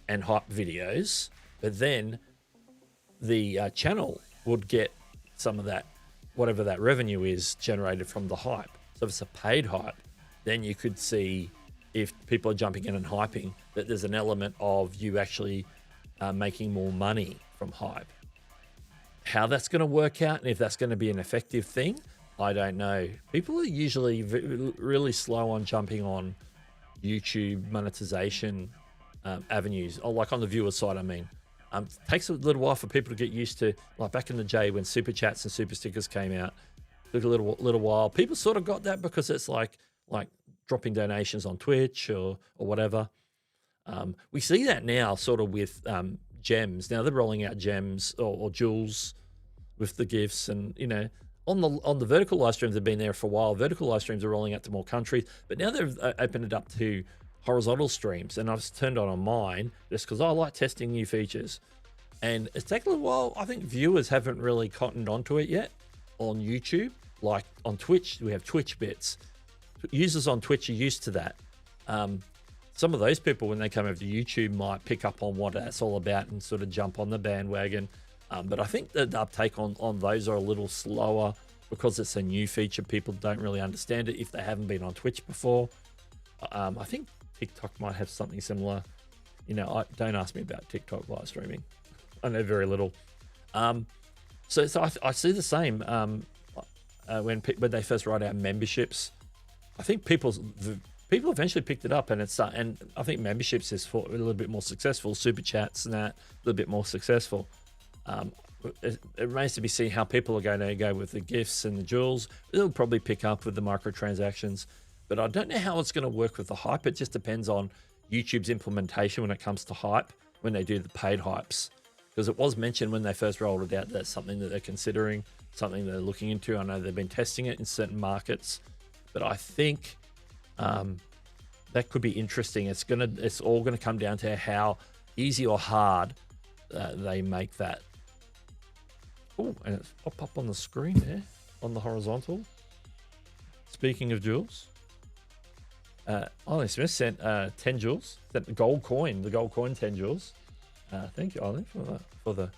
and hype videos, but then the channel would get some of that, whatever that revenue is generated from the hype. So if it's a paid hype, then you could see if people are jumping in and hyping that there's an element of you actually making more money from hype. How that's going to work out and if that's going to be an effective thing, I don't know. People are usually really slow on jumping on YouTube monetization avenues, or like on the viewer side, I mean. Takes a little while for people to get used to, like back in the day when super chats and super stickers came out, took a little while. People sort of got that because it's like dropping donations on Twitch or whatever. We see that now sort of with gems. Now they're rolling out gems or jewels with the gifts, and you know, on the vertical live streams, they've been there for a while. Vertical live streams are rolling out to more countries, but now they've opened it up to horizontal streams, and I've turned on mine just because I like testing new features. And it's taken a while. I think viewers haven't really cottoned onto it yet on YouTube. Like on Twitch, we have Twitch bits. Users on Twitch are used to that. Some of those people, when they come over to YouTube, might pick up on what that's all about and sort of jump on the bandwagon. But I think the uptake on those are a little slower because it's a new feature. People don't really understand it if they haven't been on Twitch before. I think TikTok might have something similar. You know, don't ask me about TikTok live streaming. I know very little. So I see the same when they first write out memberships. I think people eventually picked it up, and and I think memberships is a little bit more successful. Super chats and that a little bit more successful. It remains to be seen how people are going to go with the gifts and the jewels. It'll probably pick up with the microtransactions, but I don't know how it's going to work with the hype. It just depends on YouTube's implementation when it comes to hype, when they do the paid hypes. Because it was mentioned when they first rolled it out, that's something that they're considering, something they're looking into. I know they've been testing it in certain markets, but I think that could be interesting. It's all gonna come down to how easy or hard they make that. Oh, and it's pop up on the screen there, on the horizontal. Speaking of jewels, Ollie Smith sent 10 jewels, sent the gold coin 10 jewels. Thank you, Ollie, for the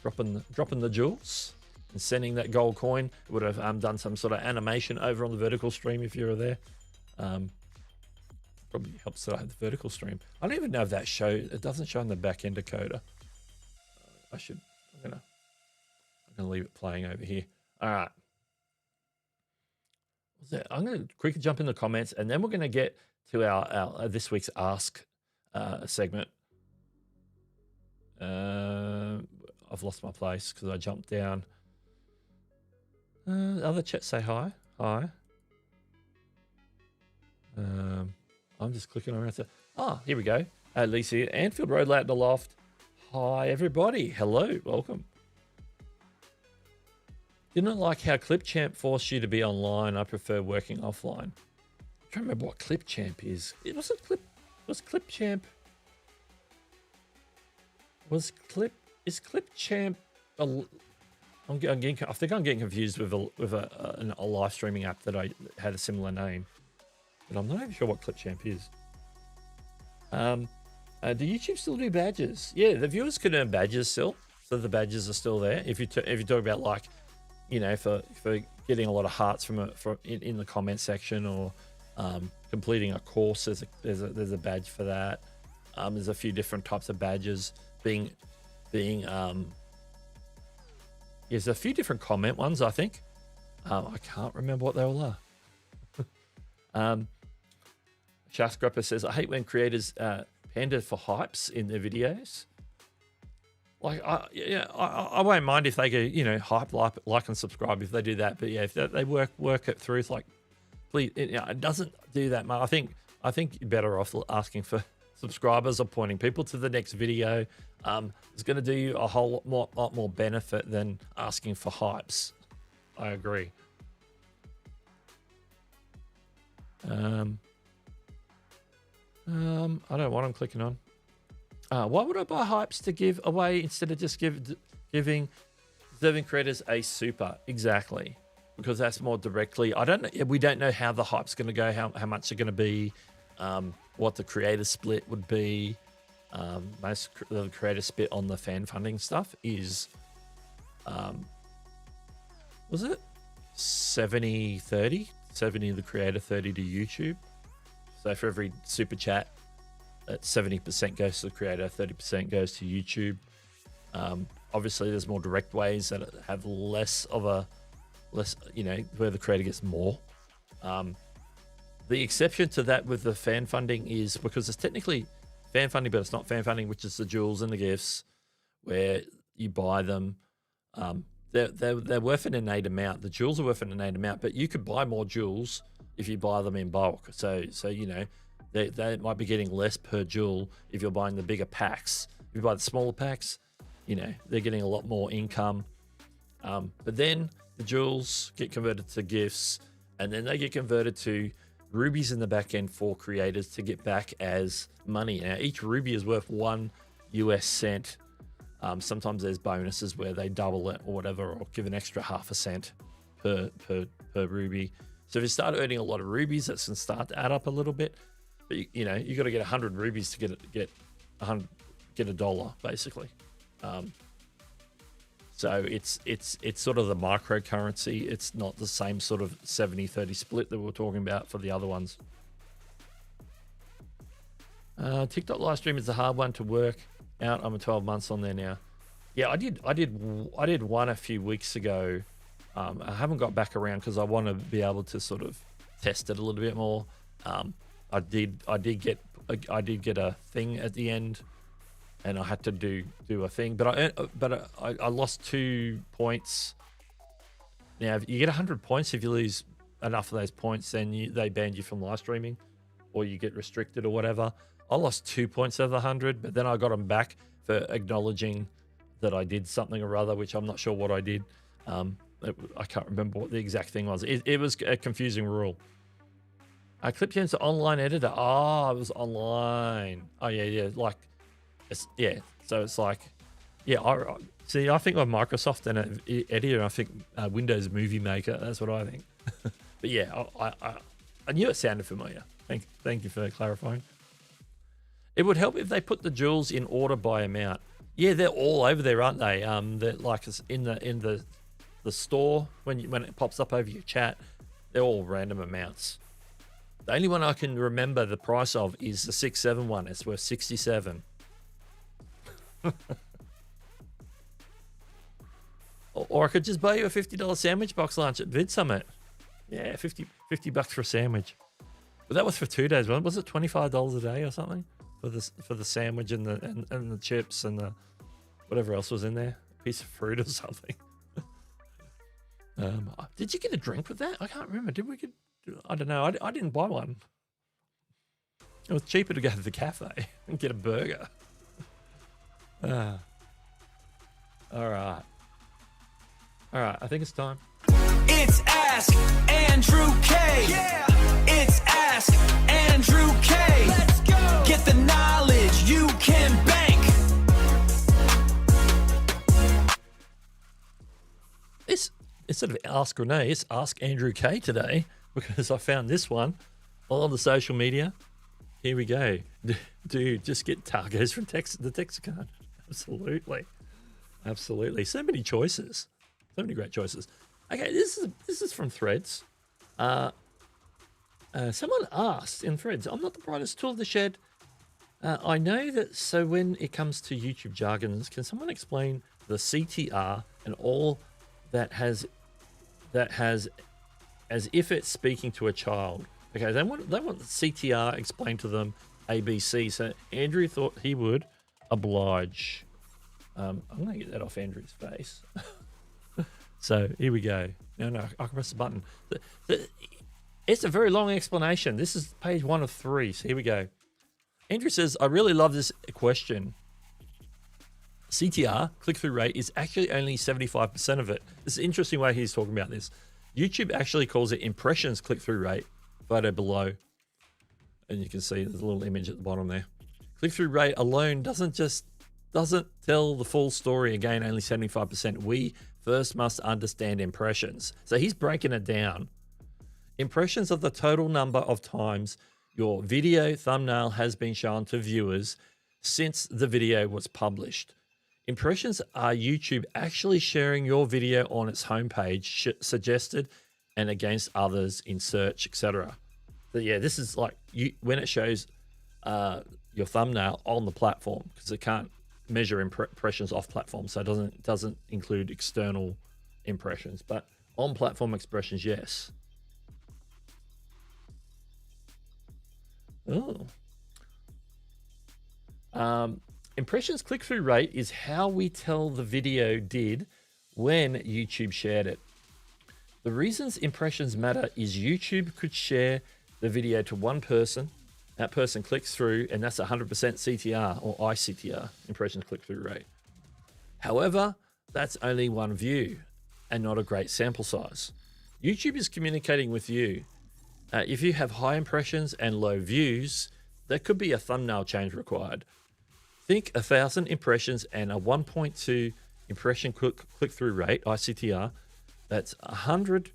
dropping the jewels and sending that gold coin. It would have done some sort of animation over on the vertical stream if you were there. Probably helps that I have the vertical stream. I don't even know if that it doesn't show in the back end decoder. I'm gonna leave it playing over here. All right. I'm gonna quickly jump in the comments, and then we're gonna get to our this week's Ask segment. I've lost my place because I jumped down. Other chat say hi. Hi. I'm just clicking around. Here we go. Lisa, Anfield Road Late in the Loft. Hi, everybody. Hello. Welcome. Didn't like how ClipChamp forced you to be online. I prefer working offline. I'm trying to remember what ClipChamp is. Was ClipChamp? Is ClipChamp? I think I'm getting confused with a live streaming app that I had a similar name, but I'm not even sure what ClipChamp is. Do YouTube still do badges? Yeah, the viewers can earn badges still, so the badges are still there. If you talk about, like, you know, for getting a lot of hearts in the comment section, or completing a course, there's a badge for that. There's a few different types of badges. There's a few different comment ones, I think. I can't remember what they all are. Shaftscrapper says, I hate when creators pander for hypes in their videos. Like, I won't mind if they go, you know, hype, like and subscribe if they do that. But yeah, if they work it through, it's like, please, it doesn't do that much. I think you're better off asking for subscribers or pointing people to the next video. It's going to do you a whole lot more benefit than asking for hypes. I agree. I don't know what I'm clicking on. Why would I buy hypes to give away instead of just giving deserving creators a super? Exactly, because that's more directly. We don't know how the hype's going to go, how much it's going to be, what the creator split would be. Most of the creator split on the fan funding stuff is, was it 70-30? 70 the creator, 30 to YouTube. So for every super chat, 70% goes to the creator, 30% goes to YouTube. Obviously, there's more direct ways that have less, you know, where the creator gets more. The exception to that with the fan funding is because it's technically fan funding, but it's not fan funding, which is the jewels and the gifts, where you buy them. They're worth an innate amount. The jewels are worth an innate amount, but you could buy more jewels if you buy them in bulk. So you know, they might be getting less per jewel if you're buying the bigger packs. If you buy the smaller packs, you know, they're getting a lot more income. But then the jewels get converted to gifts, and then they get converted to rubies in the back end for creators to get back as money. Now, each ruby is worth 1 US cent. Sometimes there's bonuses where they double it or whatever, or give an extra 0.5 cent per ruby. So if you start earning a lot of rubies, that's going to start to add up a little bit. But you got to get 100 rubies to get $1 basically. So it's sort of the microcurrency. It's not the same sort of 70-30 split that we were talking about for the other ones. TikTok live stream is a hard one to work out. I'm 12 months on there now. Yeah, I did one a few weeks ago. I haven't got back around because I want to be able to sort of test it a little bit more. I did get a thing at the end, and I had to do a thing, but I lost 2 points. Now, if you get 100 points, if you lose enough of those points, then they ban you from live streaming, or you get restricted or whatever. I lost 2 points out of the 100, but then I got them back for acknowledging that I did something or other, which I'm not sure what I did. I can't remember what the exact thing was. It was a confusing rule. ClipGen's an online editor. Oh, it was online. Oh, yeah. So it's like, yeah, I think of Microsoft and an editor, I think Windows Movie Maker. That's what I think. But yeah, I knew it sounded familiar. Thank you for clarifying. It would help if they put the jewels in order by amount. Yeah, they're all over there, aren't they? They're like in the store when it pops up over your chat. They're all random amounts. The only one I can remember the price of is the 6.7 one. It's worth 67. or I could just buy you a $50 sandwich box lunch at Vid Summit. Yeah, $50 for a sandwich. But that was for 2 days. Was it $25 a day or something for the sandwich and the chips and the whatever else was in there? A piece of fruit or something. Did you get a drink with that? I can't remember. Did we get? I don't know. I didn't buy one. It was cheaper to go to the cafe and get a burger. All right. I think it's time. It's Ask Andrew K. Yeah. It's Ask Andrew K. Let's go. Get the knowledge you can bank. This instead of Ask Renee, it's Ask Andrew K today because I found this one on the social media. Here we go. Dude, just get tacos from the Texacan. Absolutely. So many choices. So many great choices. Okay, this is from Threads. Someone asked in Threads, I'm not the brightest tool of the shed. I know that, so when it comes to YouTube jargons, can someone explain the CTR and all that has as if it's speaking to a child? Okay, they want the CTR explained to them, ABC. So Andrew thought he would oblige. I'm going to get that off Andrew's face. So here we go. No, I can press the button. It's a very long explanation. This is page 1 of 3. So here we go. Andrew says, I really love this question. CTR, click-through rate, is actually only 75% of it. This is an interesting way he's talking about this. YouTube actually calls it impressions click-through rate. Photo below. And you can see there's a little image at the bottom there. Click-through rate alone doesn't tell the full story. Again, only 75%. We first must understand impressions. So he's breaking it down. Impressions are the total number of times your video thumbnail has been shown to viewers since the video was published. Impressions are YouTube actually sharing your video on its homepage, suggested and against others in search, etc. So yeah, this is like when it shows your thumbnail on the platform, because it can't measure impressions off platform, so it doesn't include external impressions, but on platform expressions, yes. Impressions click-through rate is how we tell the video did when YouTube shared it. The reasons impressions matter is YouTube could share the video to one person, that person clicks through, and that's 100% CTR or ICTR, impressions click-through rate. However, that's only one view and not a great sample size. YouTube is communicating with you. If you have high impressions and low views, there could be a thumbnail change required. think 1,000 impressions and a 1.2 impression click-through rate, ICTR, that's 100.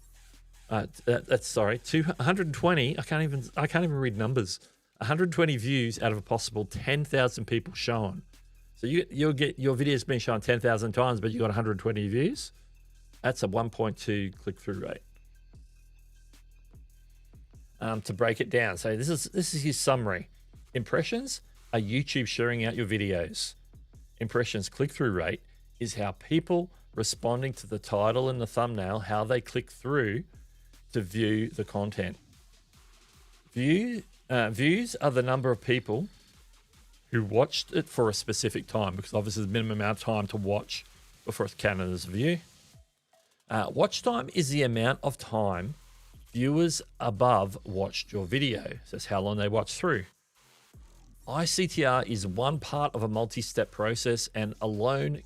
That's 220. I can't even read numbers. 120 views out of a possible 10,000 people shown. So you'll get your video's been shown 10,000 times, but you got 120 views. That's a 1.2 click-through rate. To break it down, so this is his summary. Impressions are YouTube sharing out your videos. Impressions click-through rate is how people responding to the title and the thumbnail, how they click through to view the content. Views are the number of people who watched it for a specific time, because obviously the minimum amount of time to watch before it's counted as a view. Watch time is the amount of time viewers above watched your video. So that's how long they watched through. ICTR is one part of a multi-step process and alone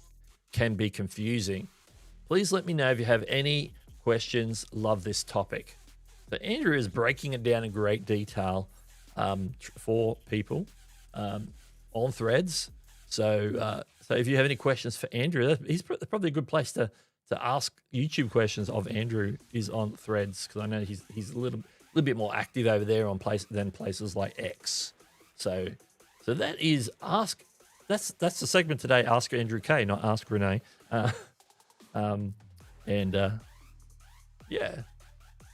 can be confusing. Please let me know if you have any questions. Love this topic. So Andrew is breaking it down in great detail for people on Threads. So if you have any questions for Andrew, he's probably a good place to ask YouTube questions of Andrew is on Threads, because I know he's a little bit more active over there than places like X. So that is ask. That's the segment today. Ask Andrew K, not Ask Renee. Yeah,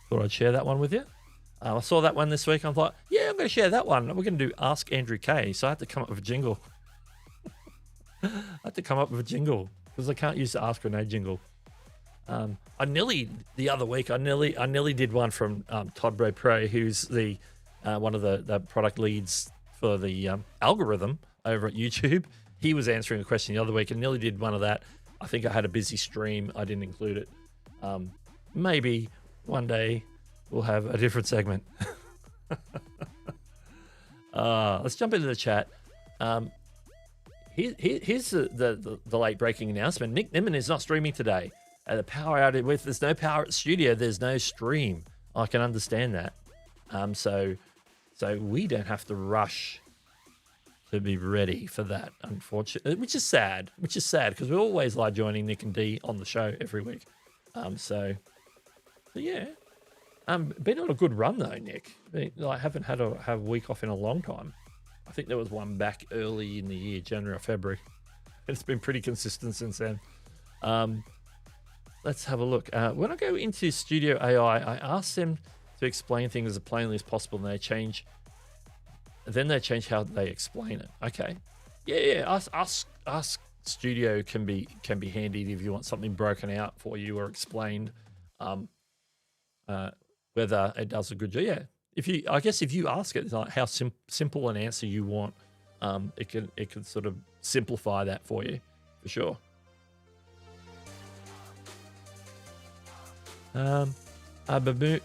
thought I'd share that one with you. I saw that one this week. I thought, yeah, I'm going to share that one. We're going to do Ask Andrew K. So I had to come up with a jingle. Because I can't use the Ask Renee jingle. The other week, I nearly did one from Todd Bray Pro, who's the one of the product leads for the algorithm over at YouTube. He was answering a question the other week and nearly did one of that. I think I had a busy stream. I didn't include it. Maybe one day we'll have a different segment. Let's jump into the chat. Here's the late breaking announcement. Nick Nimmin is not streaming today. The power outage, there's no power at the studio, there's no stream. I can understand that. So we don't have to rush to be ready for that, unfortunately, which is sad because we always like joining Nick and Dee on the show every week. So yeah. Been on a good run though, Nick. I haven't had a week off in a long time. I think there was one back early in the year, January or February. It's been pretty consistent since then. Let's have a look. When I go into Studio AI, I ask them to explain things as plainly as possible, and they change how they explain it. Okay. Yeah. Ask Studio can be handy if you want something broken out for you or explained. Whether it does a good job. Yeah. If you ask it like how simple an answer you want, it can sort of simplify that for you, for sure. A baboon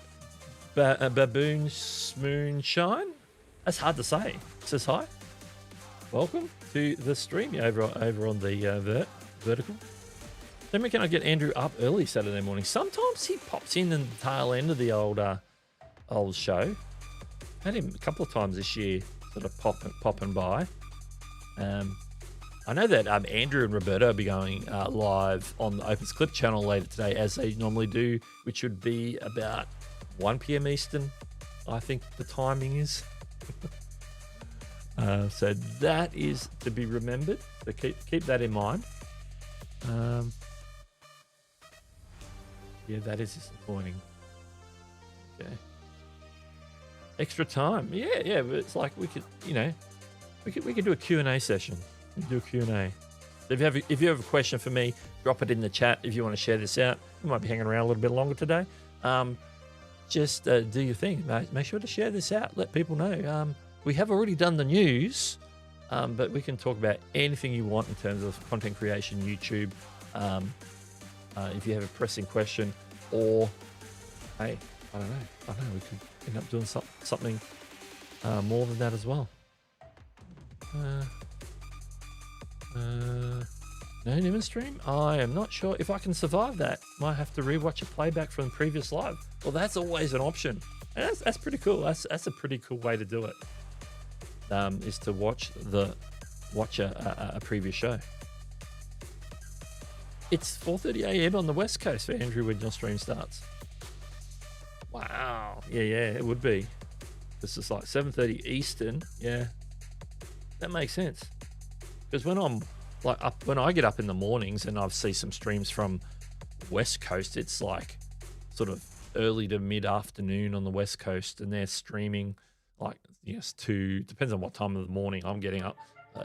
moonshine. That's hard to say. It says hi. Welcome to the stream over on the vertical. Then can I get Andrew up early Saturday morning? Sometimes he pops in the tail end of the old show. Had him a couple of times this year, sort of popping by. I know that Andrew and Roberto will be going live on the Opens Clip channel later today, as they normally do, which would be about 1 p.m. Eastern, I think the timing is. So that is to be remembered. So keep that in mind. Yeah, that is disappointing. Okay. Extra time. Yeah, but it's like we could do a Q&A session. We could do a Q&A. So if you have a question for me, drop it in the chat if you want to share this out. We might be hanging around a little bit longer today. Just do your thing. Make sure to share this out. Let people know. We have already done the news, but we can talk about anything you want in terms of content creation, YouTube. If you have a pressing question, or hey, I don't know, we could end up doing something more than that as well. No Nimmin stream? I am not sure if I can survive that. Might have to rewatch a playback from the previous live. Well, that's always an option. And that's pretty cool. That's a pretty cool way to do it. Is to watch the watch a previous show. It's 4:30 a.m. on the West Coast for Andrew when your stream starts. Wow. Yeah, it would be. This is like 7:30 Eastern. Yeah, that makes sense. Because when I'm like when I get up in the mornings and I see some streams from West Coast, it's like sort of early to mid afternoon on the West Coast, and they're streaming like depends on what time of the morning I'm getting up.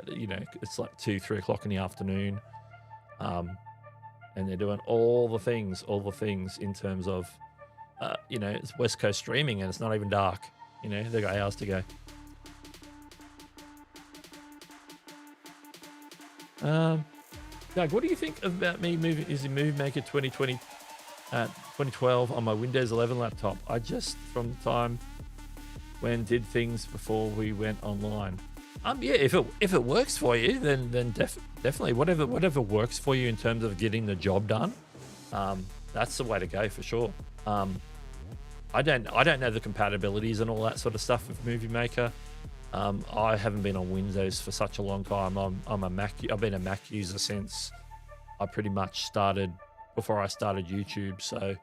It's like 2-3 o'clock in the afternoon, and they're doing all the things in terms of it's West Coast streaming, and it's not even dark. They've got hours to go. Doug, what do you think about me moving Movie Maker 2012 on my Windows 11 laptop? I just, from time when, did things before we went online. Yeah, if it works for you, then definitely whatever works for you in terms of getting the job done, that's the way to go for sure. I don't know the compatibilities and all that sort of stuff with Movie Maker. I haven't been on Windows for such a long time. I'm a Mac. I've been a Mac user since I pretty much before I started YouTube. So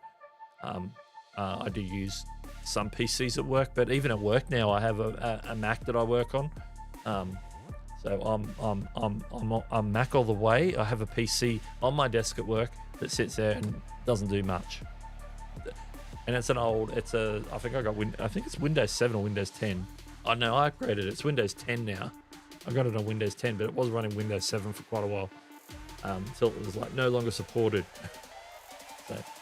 I do use some PCs at work, but even at work now, I have a Mac that I work on. So I'm Mac all the way. I have a PC on my desk at work that sits there and doesn't do much. And I think it's Windows 7 or Windows 10. Oh no, I upgraded it. It's Windows 10 now. I got it on Windows 10, but it was running Windows 7 for quite a while, until it was like no longer supported.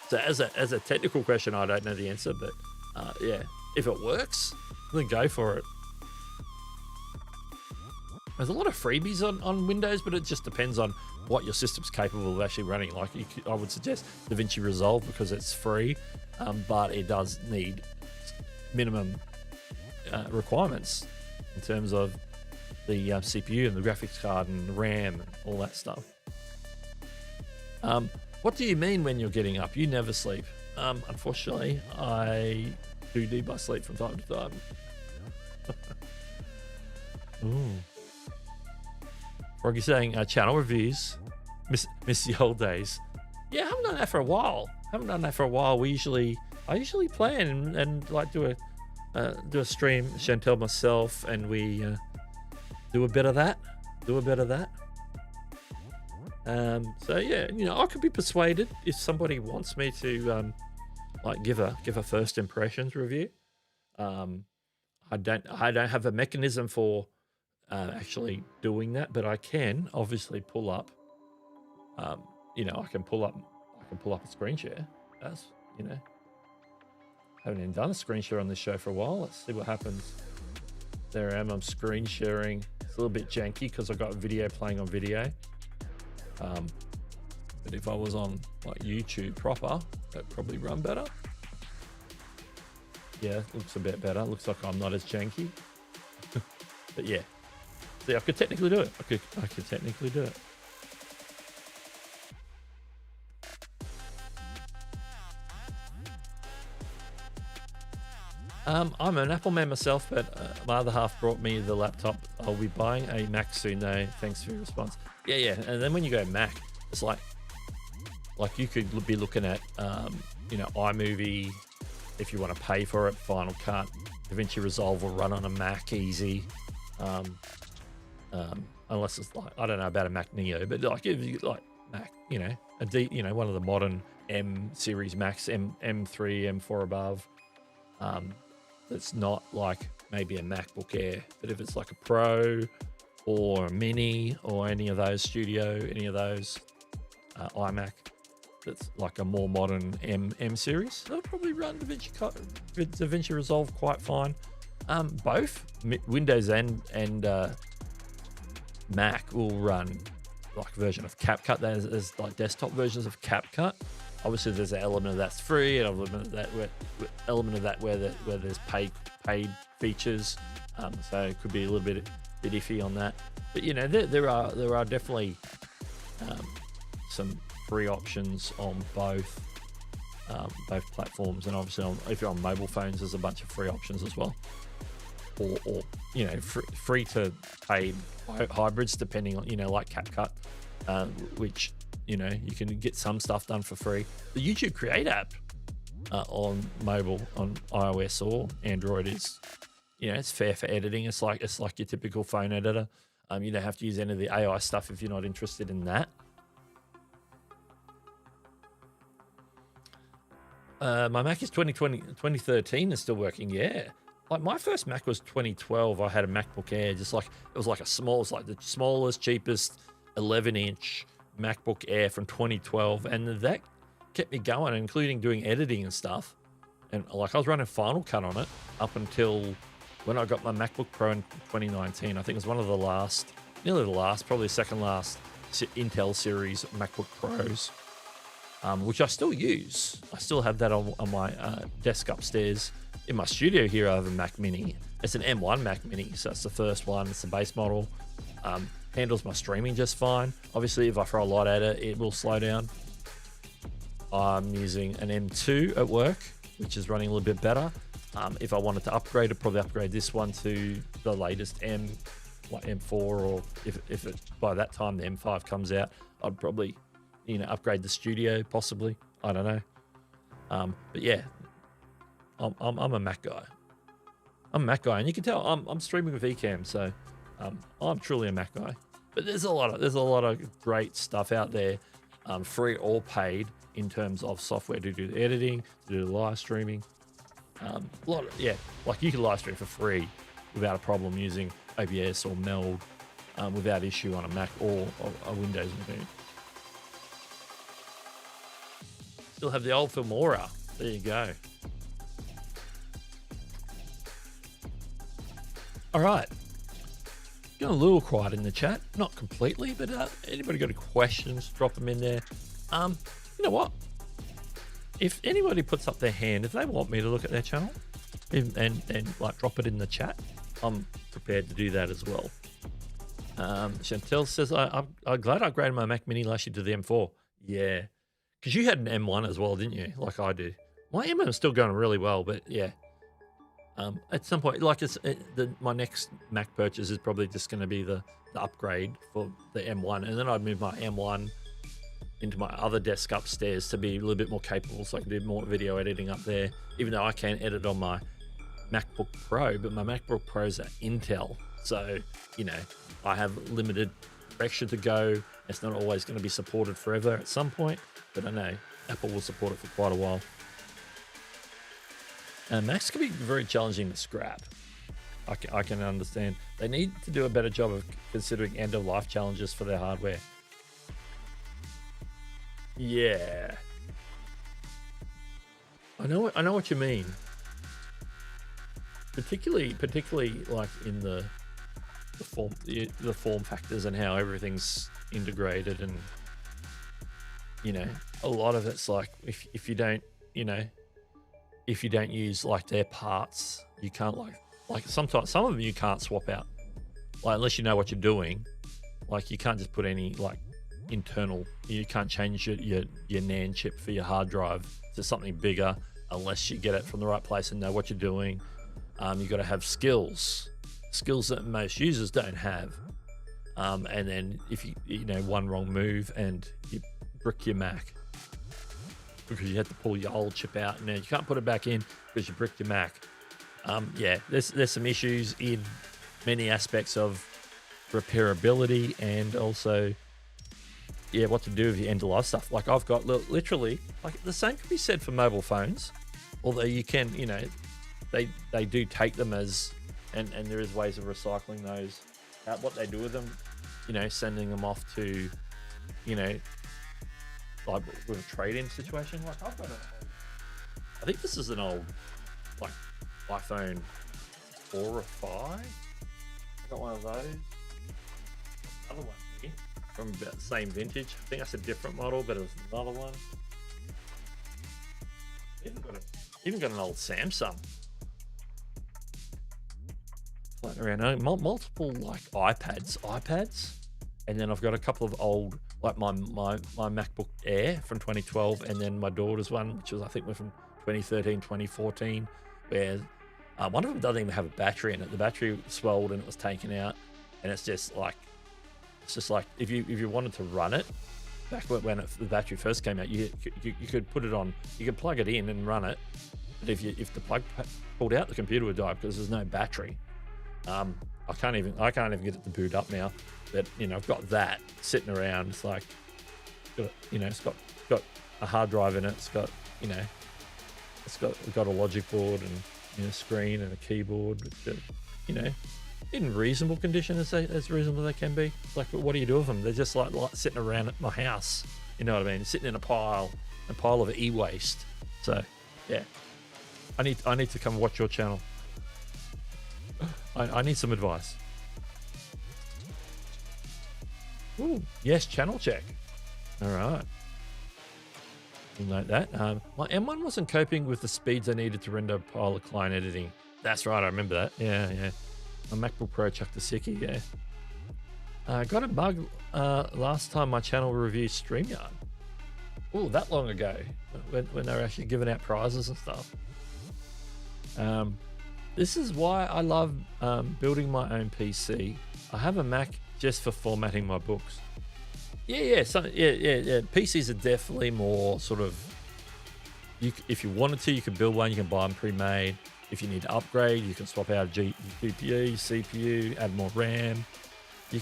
So as a technical question, I don't know the answer, but yeah, if it works, then go for it. There's a lot of freebies on Windows, but it just depends on what your system's capable of actually running. Like I would suggest DaVinci Resolve because it's free, but it does need minimum requirements in terms of the CPU and the graphics card and the RAM and all that stuff. What do you mean when you're getting up? You never sleep. Unfortunately, I do need my sleep from time to time. Ooh. Froggy saying channel reviews. Miss the old days. Yeah, I haven't done that for a while. I usually plan and like do a stream, Chantel, myself, and we do a bit of that. So yeah, I could be persuaded if somebody wants me to like give a first impressions review. I don't have a mechanism for actually doing that, but I can obviously pull up. I can pull up a screen share. That's haven't even done a screen share on this show for a while. Let's see what happens. There I am. I'm screen sharing. It's a little bit janky because I've got video playing on video. But if I was on like YouTube proper, that'd probably run better. Yeah, looks a bit better. Looks like I'm not as janky. But yeah, see, I could technically do it. I could technically do it. I'm an Apple man myself, but my other half brought me the laptop. I'll be buying a Mac soon though. Thanks for your response. Yeah. And then when you go Mac, it's like you could be looking at, iMovie if you want to pay for it, Final Cut, DaVinci Resolve will run on a Mac easy. Unless it's like, I don't know about a Mac Neo, but like if you like Mac, one of the modern M series Macs, M3, M4 above. That's not like maybe a MacBook Air, but if it's like a Pro or a Mini or any of those Studio, any of those iMac, that's like a more modern M series, they'll probably run DaVinci Resolve quite fine. Both Windows and Mac will run like a version of CapCut. There's like desktop versions of CapCut. Obviously, there's an element of that's free, and an element of that where there's paid features. So it could be a little bit iffy on that. But there are definitely some free options on both platforms, and obviously if you're on mobile phones, there's a bunch of free options as well. or you know, free to pay hybrids, depending on, you know, like CapCut, which, you know, you can get some stuff done for free. The YouTube Create app on mobile, on iOS or Android, is, you know, it's fair for editing. It's like your typical phone editor. You don't have to use any of the AI stuff if you're not interested in that. My Mac is 2013 is still working. Yeah. Like my first Mac was 2012. I had a MacBook Air, just like, it was like the smallest, cheapest 11-inch MacBook Air from 2012. And that kept me going, including doing editing and stuff. And like I was running Final Cut on it up until when I got my MacBook Pro in 2019. I think it was one of the last, nearly the last, probably the second last Intel series MacBook Pros, which I still use. I still have that on my desk upstairs. In my studio here, I have a Mac Mini. It's an M1 Mac Mini, so it's the first one. It's the base model. Handles my streaming just fine. Obviously, if I throw a lot at it, it will slow down. I'm using an M2 at work, which is running a little bit better. If I wanted to upgrade, I'd probably upgrade this one to the latest M4, or if it, by that time the M5 comes out, I'd probably, you know, upgrade the studio possibly. I don't know. But yeah, I'm a Mac guy. I'm a Mac guy, and you can tell I'm streaming with Ecamm, so I'm truly a Mac guy. But there's a lot of great stuff out there, free or paid, in terms of software to do the editing, to do the live streaming. Like you can live stream for free without a problem using OBS or Meld, without issue on a Mac or a Windows machine. Still have the old Filmora. There you go. All right. Getting a little quiet in the chat. Not completely, but anybody got any questions, drop them in there. You know what? If anybody puts up their hand, if they want me to look at their channel and like drop it in the chat, I'm prepared to do that as well. Chantel says, I'm glad I upgraded my Mac Mini last year to the M4. Yeah. Because you had an M1 as well, didn't you? Like I do. My M1 is still going really well, but yeah. At some point, like my next Mac purchase is probably just going to be the upgrade for the M1. And then I'd move my M1 into my other desk upstairs to be a little bit more capable, so I can do more video editing up there, even though I can edit on my MacBook Pro, but my MacBook Pros are Intel. So, you know, I have limited direction to go. It's not always going to be supported forever at some point, but I know Apple will support it for quite a while. Macs can be very challenging to scrap. I can understand. They need to do a better job of considering end-of-life challenges for their hardware. Yeah, I know what you mean. Particularly like in the form factors and how everything's integrated, and you know, a lot of it's like if you don't use like their parts, you can't like sometimes some of them you can't swap out, like unless you know what you're doing. Like you can't just put any like internal, you can't change your NAND chip for your hard drive to something bigger unless you get it from the right place and know what you're doing. You've got to have skills that most users don't have, and then if you know one wrong move and you brick your Mac because you had to pull your old chip out and now you can't put it back in because you bricked your Mac. Yeah, there's some issues in many aspects of repairability, and also what to do with your end-of-life stuff. Like I've got literally, like the same can be said for mobile phones, although you can, you know, they do take them as, and there is ways of recycling those. What they do with them, you know, sending them off to, you know, like with a trade-in situation. Like I've got I think this is an old, like iPhone 4 or 5. I got one of those. Another one here from about the same vintage. I think that's a different model, but it was another one. Even got an old Samsung. Floating around, multiple like iPads, and then I've got a couple of old, like my MacBook Air from 2012, and then my daughter's one, which was I think from 2013, 2014, where One of them doesn't even have a battery in it. The battery swelled and it was taken out, and it's just like if you wanted to run it back when the battery first came out, you could put it on, you could plug it in and run it. But if the plug pulled out, the computer would die because there's no battery. I can't even get it to boot up now. But I've got that sitting around. It's like, it's got a hard drive in it. It's got got a logic board and screen and a keyboard, in reasonable condition as reasonable as they can be. It's like, what do you do with them? They're just like sitting around at my house. You know what I mean? Sitting in a pile of e-waste. So yeah, I need to come watch your channel. I need some advice. Ooh, yes, channel check. All right. Like that. My M1 wasn't coping with the speeds I needed to render a pile of client editing. That's right, I remember that. Yeah. My MacBook Pro chucked a sickie, yeah. Got a bug last time my channel reviewed StreamYard. Oh, that long ago, when they were actually giving out prizes and stuff. This is why I love building my own PC. I have a Mac just for formatting my books. Yeah. PCs are definitely more sort of. If you wanted to, you can build one. You can buy them pre-made. If you need to upgrade, you can swap out a GPU, CPU, add more RAM. You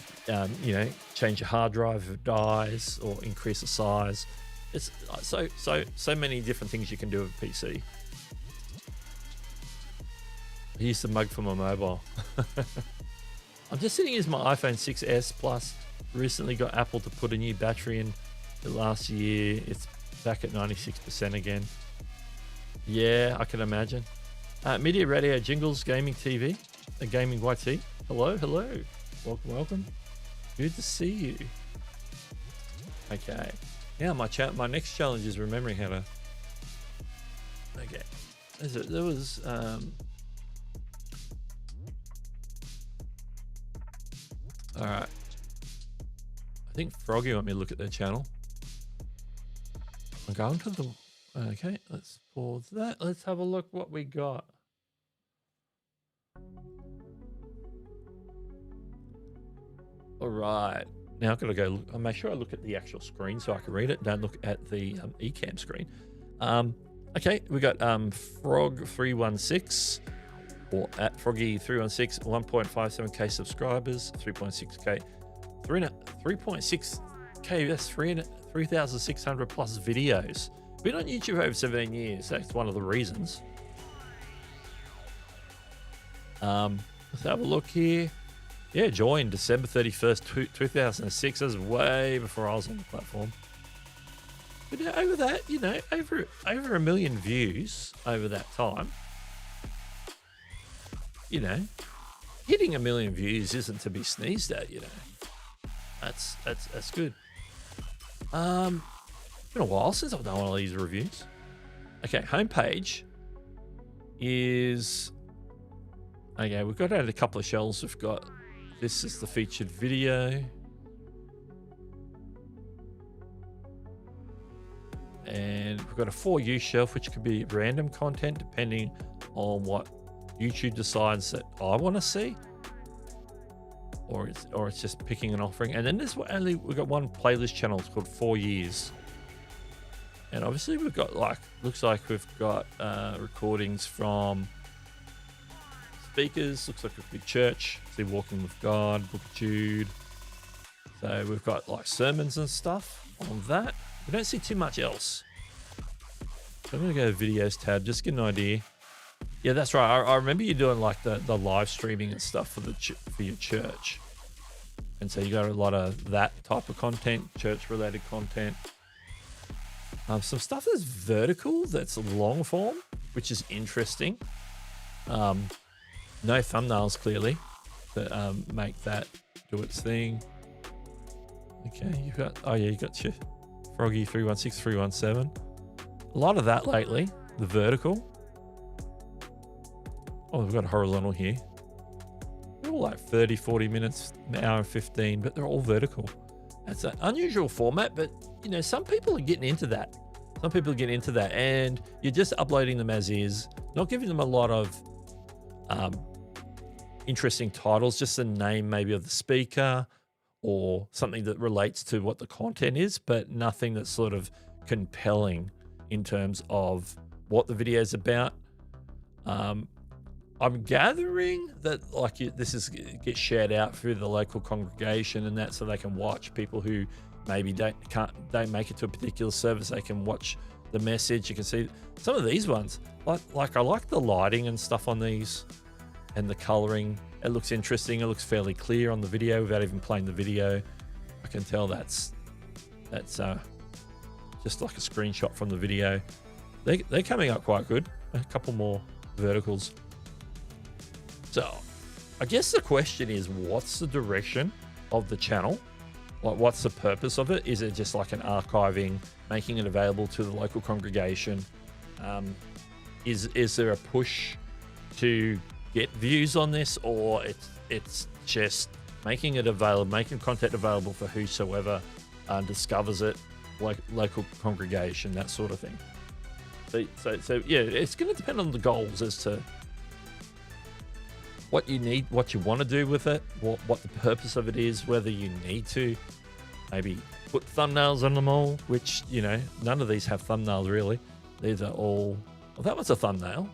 change your hard drive if it dies, or increase the size. It's so many different things you can do with a PC. I used the mug for my mobile. I'm just sitting as my iPhone 6s Plus. Recently got Apple to put a new battery in the last year. It's back at 96% again. Yeah, I can imagine. Media Radio Jingles Gaming TV, Gaming YT. Hello. Welcome. Good to see you. Okay. Now my next challenge is remembering how to. Okay. There was. All right. I think Froggy want me to look at their channel. I'm going to the. Okay, let's pause that. Let's have a look what we got. All right. Now I've got to go. I'll make sure I look at the actual screen so I can read it. Don't look at the eCam screen. Okay, we got Frog316 or at Froggy316, 1.57k subscribers, 3.6k, 3.6k. That's 3,600 plus videos. Been on YouTube over 17 years. That's one of the reasons. Let's have a look here. Yeah, joined December 31st, 2006. That was way before I was on the platform. But over that, over 1 million views over that time. Hitting 1 million views isn't to be sneezed at. That's good. Been a while since I've done one of these reviews. Okay, homepage is. Okay, we've got out a couple of shells. We've got. This is the featured video. And we've got a For You shelf, which could be random content depending on what YouTube decides that I want to see. Or it's just picking an offering. And then we've got one playlist channel. It's called 4 Years. And obviously we've got looks like we've got recordings from speakers. Looks like a big church. See Walking with God, Book of Jude. So we've got sermons and stuff on that. We don't see too much else. So I'm going to go to videos tab, just get an idea. Yeah, that's right. I remember you doing the live streaming and stuff for your church. And so you got a lot of that type of content, church related content. Some stuff that's vertical, that's long form, which is interesting. No thumbnails clearly, but make that do its thing. Okay, you got your Froggy 316, 317. A lot of that lately, the vertical. Oh, we've got a horizontal here. They're all 30, 40 minutes, an hour and 15, but they're all vertical. That's an unusual format, but some people are getting into that. And you're just uploading them as is, not giving them a lot of interesting titles, just the name maybe of the speaker or something that relates to what the content is, but nothing that's sort of compelling in terms of what the video is about. I'm gathering that this is gets shared out through the local congregation and that, so they can watch people who maybe don't make it to a particular service. They can watch the message. You can see some of these ones. Like I like the lighting and stuff on these, and the coloring. It looks interesting. It looks fairly clear on the video without even playing the video. I can tell that's just like a screenshot from the video. They're coming up quite good. A couple more verticals. So I guess the question is, what's the direction of the channel? Like, what's the purpose of it? Is it just like an archiving, making it available to the local congregation? Is there a push to get views on this, or it's just making it available, making content available for whosoever discovers it, like local congregation, that sort of thing. So yeah, it's going to depend on the goals as to what you need, what you want to do with it, what the purpose of it is, whether you need to maybe put thumbnails on them all, which, you know, none of these have thumbnails really. These are all, well, that one's a thumbnail.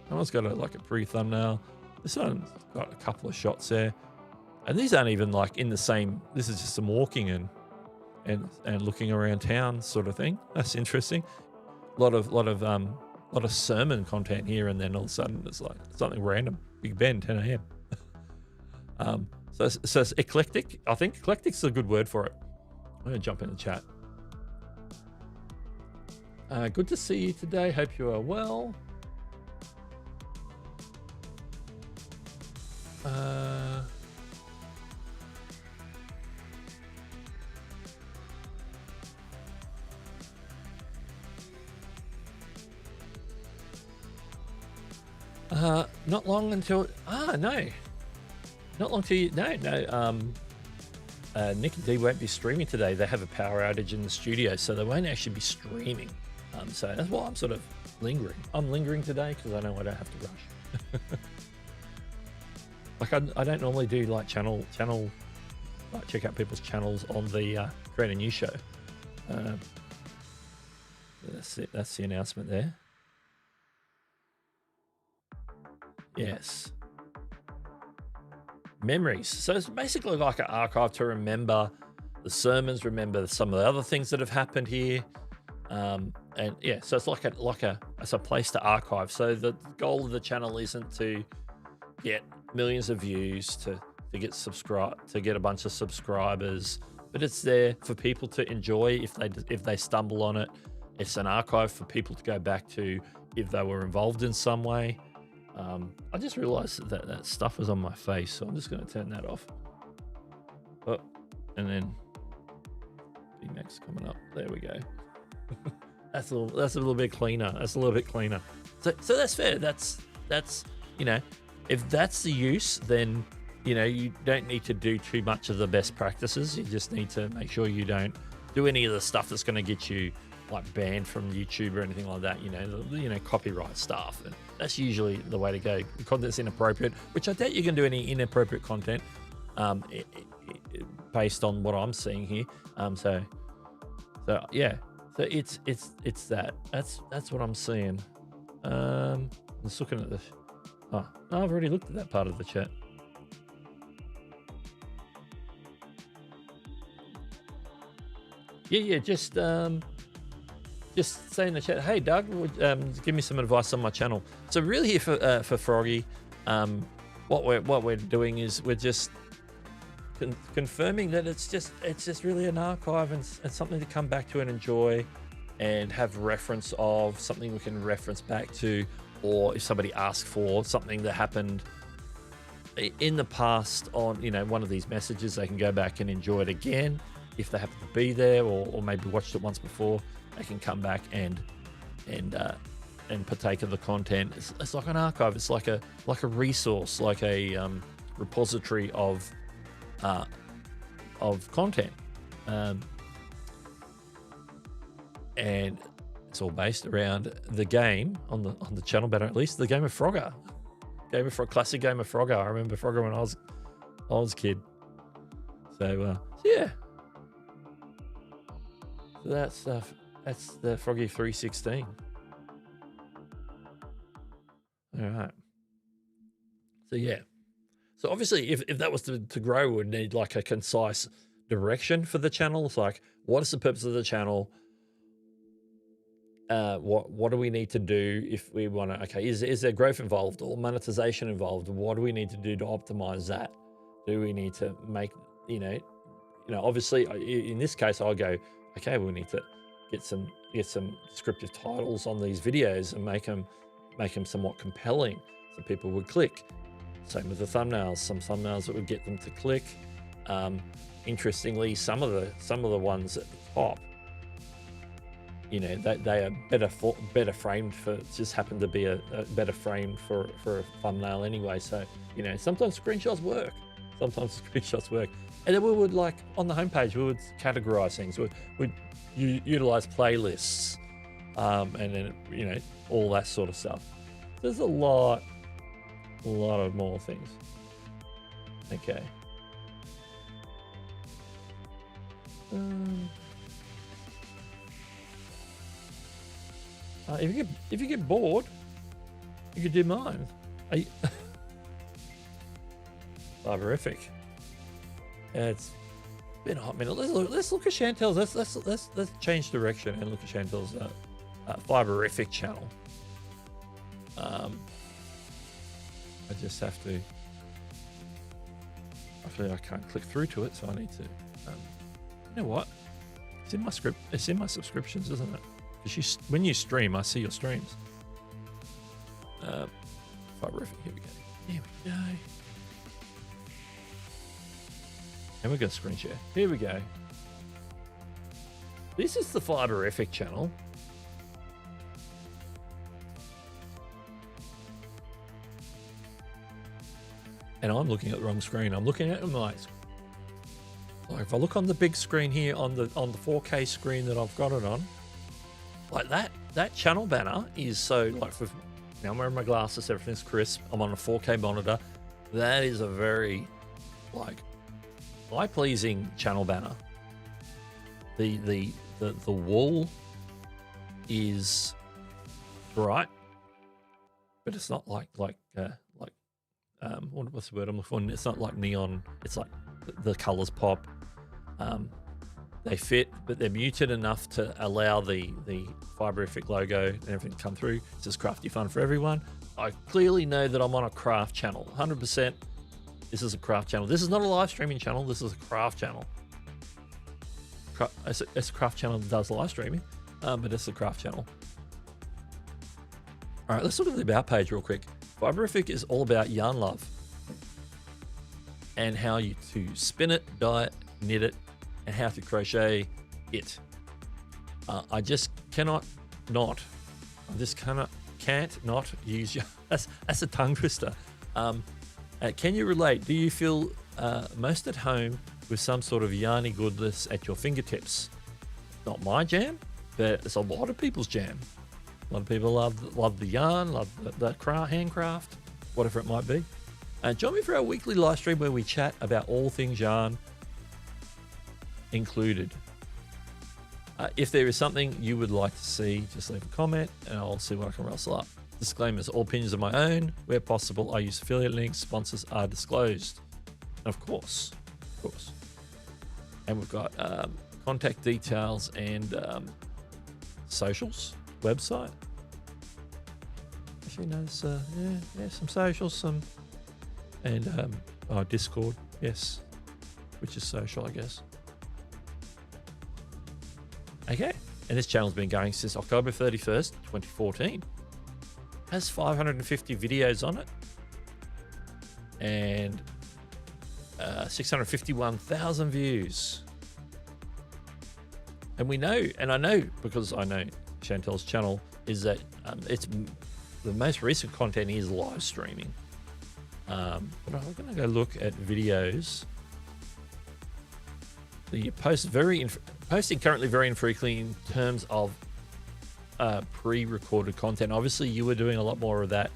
That one's got like a pre-thumbnail. This one's got a couple of shots there. And these aren't even like in the same, this is just some walking and looking around town sort of thing. That's interesting. A lot of sermon content here, and then all of a sudden it's like something random. Big Ben, 10 a.m. So it's eclectic. I think eclectic's a good word for it. I'm going to jump in the chat. Good to see you today. Hope you are well. Not long until not long till Nick and Dee won't be streaming today. They have a power outage in the studio, so they won't actually be streaming. So that's why I'm sort of lingering. I'm lingering today because I know I don't have to rush. Like I don't normally do like channel like check out people's channels on the Create a New Show. That's it. That's the announcement there. Yes. Memories. So it's basically like an archive to remember the sermons, remember some of the other things that have happened here. And yeah, so it's like a place to archive. So the goal of the channel isn't to get millions of views, to get a bunch of subscribers, but it's there for people to enjoy if they stumble on it. It's an archive for people to go back to if they were involved in some way. I just realized that stuff was on my face, so I'm just going to turn that off. Oh, and then B-Max coming up. There we go. That's a little bit cleaner. That's a little bit cleaner. So that's fair. That's you know, if that's the use, then you know you don't need to do too much of the best practices. You just need to make sure you don't do any of the stuff that's going to get you like banned from YouTube or anything like that. You know, copyright stuff. And that's usually the way to go. The content's inappropriate, which I doubt you can do any inappropriate content based on what I'm seeing here. So yeah. So it's that. That's what I'm seeing. I'm just looking at this. Oh, I've already looked at that part of the chat. Yeah. Just say in the chat, hey Doug, give me some advice on my channel. So really here for Froggy, what we're doing is we're just confirming that it's just really an archive and something to come back to and enjoy, and have reference of something we can reference back to, or if somebody asks for something that happened in the past on one of these messages, they can go back and enjoy it again if they happen to be there, or maybe watched it once before. They can come back and partake of the content. It's like an archive. It's like a resource, like a repository of content, and it's all based around the game on the channel, but at least the game of Frogger. classic game of Frogger. I remember Frogger when I was a kid. So yeah. So that's the Froggy 316. All right. So yeah. So obviously, if that was to grow, we would need like a concise direction for the channel. It's like, what is the purpose of the channel? What do we need to do if we want to? Okay, is there growth involved or monetization involved? What do we need to do to optimize that? Do we need to make obviously in this case I'll go, okay, we need to get some descriptive titles on these videos and make them somewhat compelling so people would click. Same with the thumbnails. Some thumbnails that would get them to click. Interestingly, some of the ones at the top, they are better framed for, just happen to be a better framed for a thumbnail anyway. So sometimes screenshots work. And then we would, like, on the homepage, we would categorize things. We'd utilize playlists, and then all that sort of stuff. There's a lot of more things. Okay. If you get bored, you could do mine. Fiberific. It's been a hot minute. Let's look at Chantel's. Let's change direction and look at Chantel's Fiberific channel. I just have to. Actually, I can't click through to it, so I need to. You know what? It's in my script. It's in my subscriptions, isn't it? Because when you stream, I see your streams. Fiberific. Here we go. Here we go. And we're going to screen share. Here we go. This is the Fiberific channel. And I'm looking at the wrong screen. I'm looking at my, like, if I look on the big screen here on the 4K screen that I've got it on, like that channel banner is so, like, now I'm wearing my glasses, everything's crisp. I'm on a 4K monitor. That is a very, like, eye-pleasing channel banner. The wall is bright, but it's not like what's the word I'm looking for? It's not like neon. It's like the colors pop. They fit, but they're muted enough to allow the Fiberific logo and everything to come through. It's just crafty fun for everyone. I clearly know that I'm on a craft channel, 100%. This is a craft channel. This is not a live streaming channel. This is a craft channel. It's a craft channel that does live streaming, but it's a craft channel. All right, let's look at the About page real quick. Fiberific is all about yarn love and how to spin it, dye it, knit it, and how to crochet it. I just can't not use your, that's a tongue twister. Can you relate? Do you feel most at home with some sort of yarny goodness at your fingertips? Not my jam, but it's a lot of people's jam. A lot of people love the yarn, love the handcraft, whatever it might be. Join me for our weekly live stream where we chat about all things yarn included. If there is something you would like to see, just leave a comment and I'll see what I can rustle up. Disclaimers, all opinions are my own. Where possible, I use affiliate links. Sponsors are disclosed. And of course. And we've got contact details and socials, website. Actually, no, there's some socials, and Discord, yes, which is social, I guess. Okay, and this channel's been going since October 31st, 2014. Has 550 videos on it and 651,000 views. And we know, and I know because I know Chantel's channel, is that it's the most recent content is live streaming. But I'm going to go look at videos. You post posting currently very infrequently in terms of pre-recorded content. Obviously, you were doing a lot more of that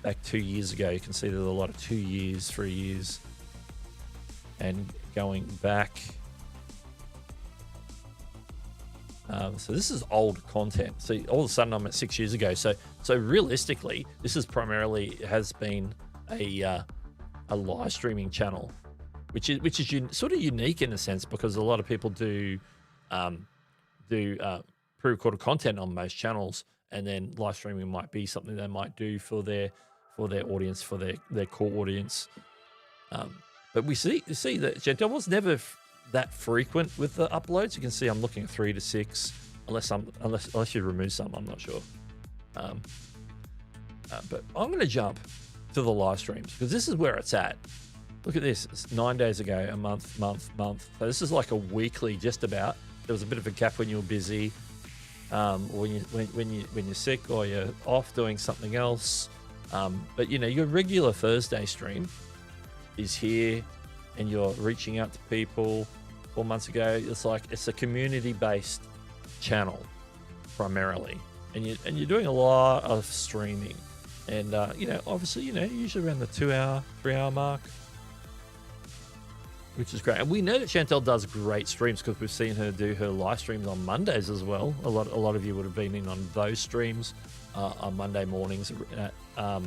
back 2 years ago. You can see there's a lot of 2 years, 3 years, and going back. So this is old content. So all of a sudden I'm at 6 years ago. So realistically, this is primarily has been a live streaming channel, which is sort of unique in a sense, because a lot of people do pre-recorded content on most channels, and then live streaming might be something they might do for their audience, for their core audience. But we see that Chantel was never that frequent with the uploads. You can see I'm looking at 3 to 6, unless you remove some, I'm not sure. But I'm going to jump to the live streams, because this is where it's at. Look at this. It's 9 days ago, a month. So this is like a weekly, just about. There was a bit of a gap when you were busy, when you're sick or you're off doing something else. But your regular Thursday stream is here, and you're reaching out to people. 4 months ago, it's a community-based channel primarily, and you're doing a lot of streaming, and obviously usually around the 2 hour, 3 hour mark, which is great. And we know that Chantel does great streams, because we've seen her do her live streams on Mondays as well. A lot of you would have been in on those streams on Monday mornings. My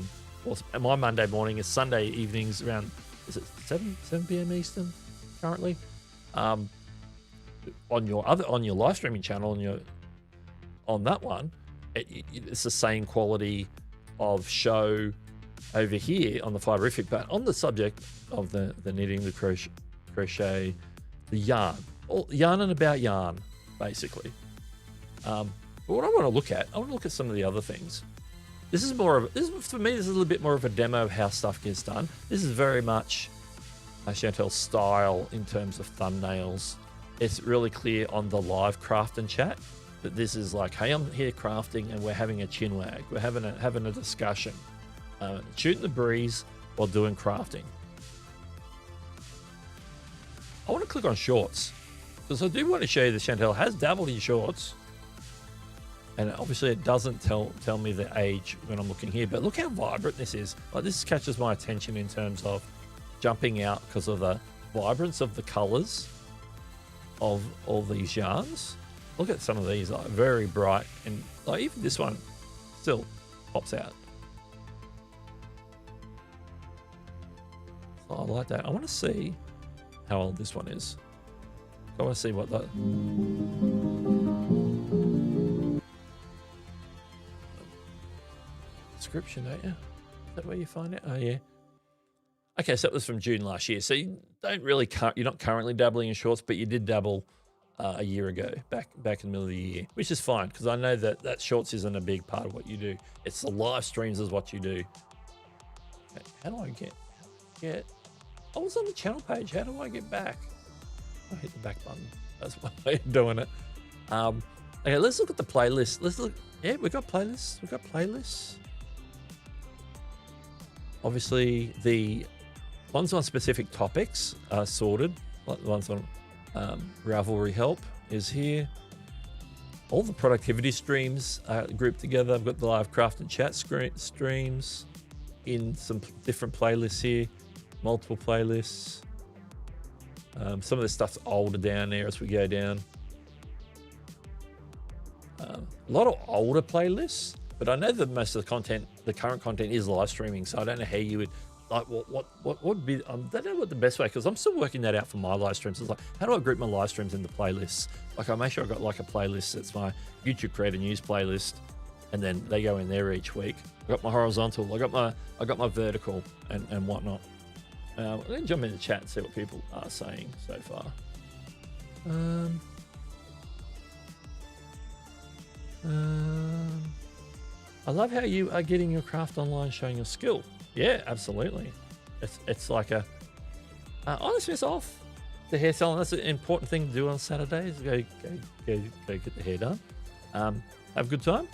Monday morning is Sunday evenings around, is it 7 p.m. Eastern currently? On your live streaming channel, on that one, it's the same quality of show over here on the Fiberific. But on the subject of the knitting, the crochet, the yarn, and about yarn, basically. But what I want to look at some of the other things. For me, this is a little bit more of a demo of how stuff gets done. This is very much Chantel's style in terms of thumbnails. It's really clear on the live craft and chat that this is like, hey, I'm here crafting and we're having a chin wag. We're having a discussion, shooting the breeze while doing crafting. I want to click on shorts, because I do want to show you that Chantel has dabbled in shorts, and obviously it doesn't tell me the age when I'm looking here, but look how vibrant this is. Like, this catches my attention in terms of jumping out because of the vibrance of the colors of all these yarns. Look at some of these, like very bright, and like even this one still pops out. So I like that. I want to see how old this one is. I want to see what that description, don't you? Is that where you find it? Oh yeah. Okay, so it was from June last year. So you don't really, you're not currently dabbling in shorts, but you did dabble a year ago, back in the middle of the year, which is fine, because I know that shorts isn't a big part of what you do. It's the live streams is what you do. Okay, how do I get? I was on the channel page. How do I get back? I hit the back button. That's one way of doing it. Okay, let's look at the playlist. Let's look. Yeah, we got playlists. Obviously, the ones on specific topics are sorted. Like the ones on Ravelry Help is here. All the productivity streams are grouped together. I've got the live craft and chat streams in some different playlists here. Multiple playlists. Some of the stuff's older down there as we go down. A lot of older playlists, but I know that most of the content, the current content, is live streaming. So I don't know how you would like what would be. I don't know what the best way, because I'm still working that out for my live streams. It's like, how do I group my live streams into playlists? Like, I make sure I've got like a playlist that's my YouTube Creator News playlist, and then they go in there each week. I got my horizontal, I got my vertical, and whatnot. Let me jump in the chat and see what people are saying so far. I love how you are getting your craft online, showing your skill. Yeah, absolutely. It's like a let's miss off the hair salon. That's an important thing to do on Saturdays. Go get the hair done. Have a good time.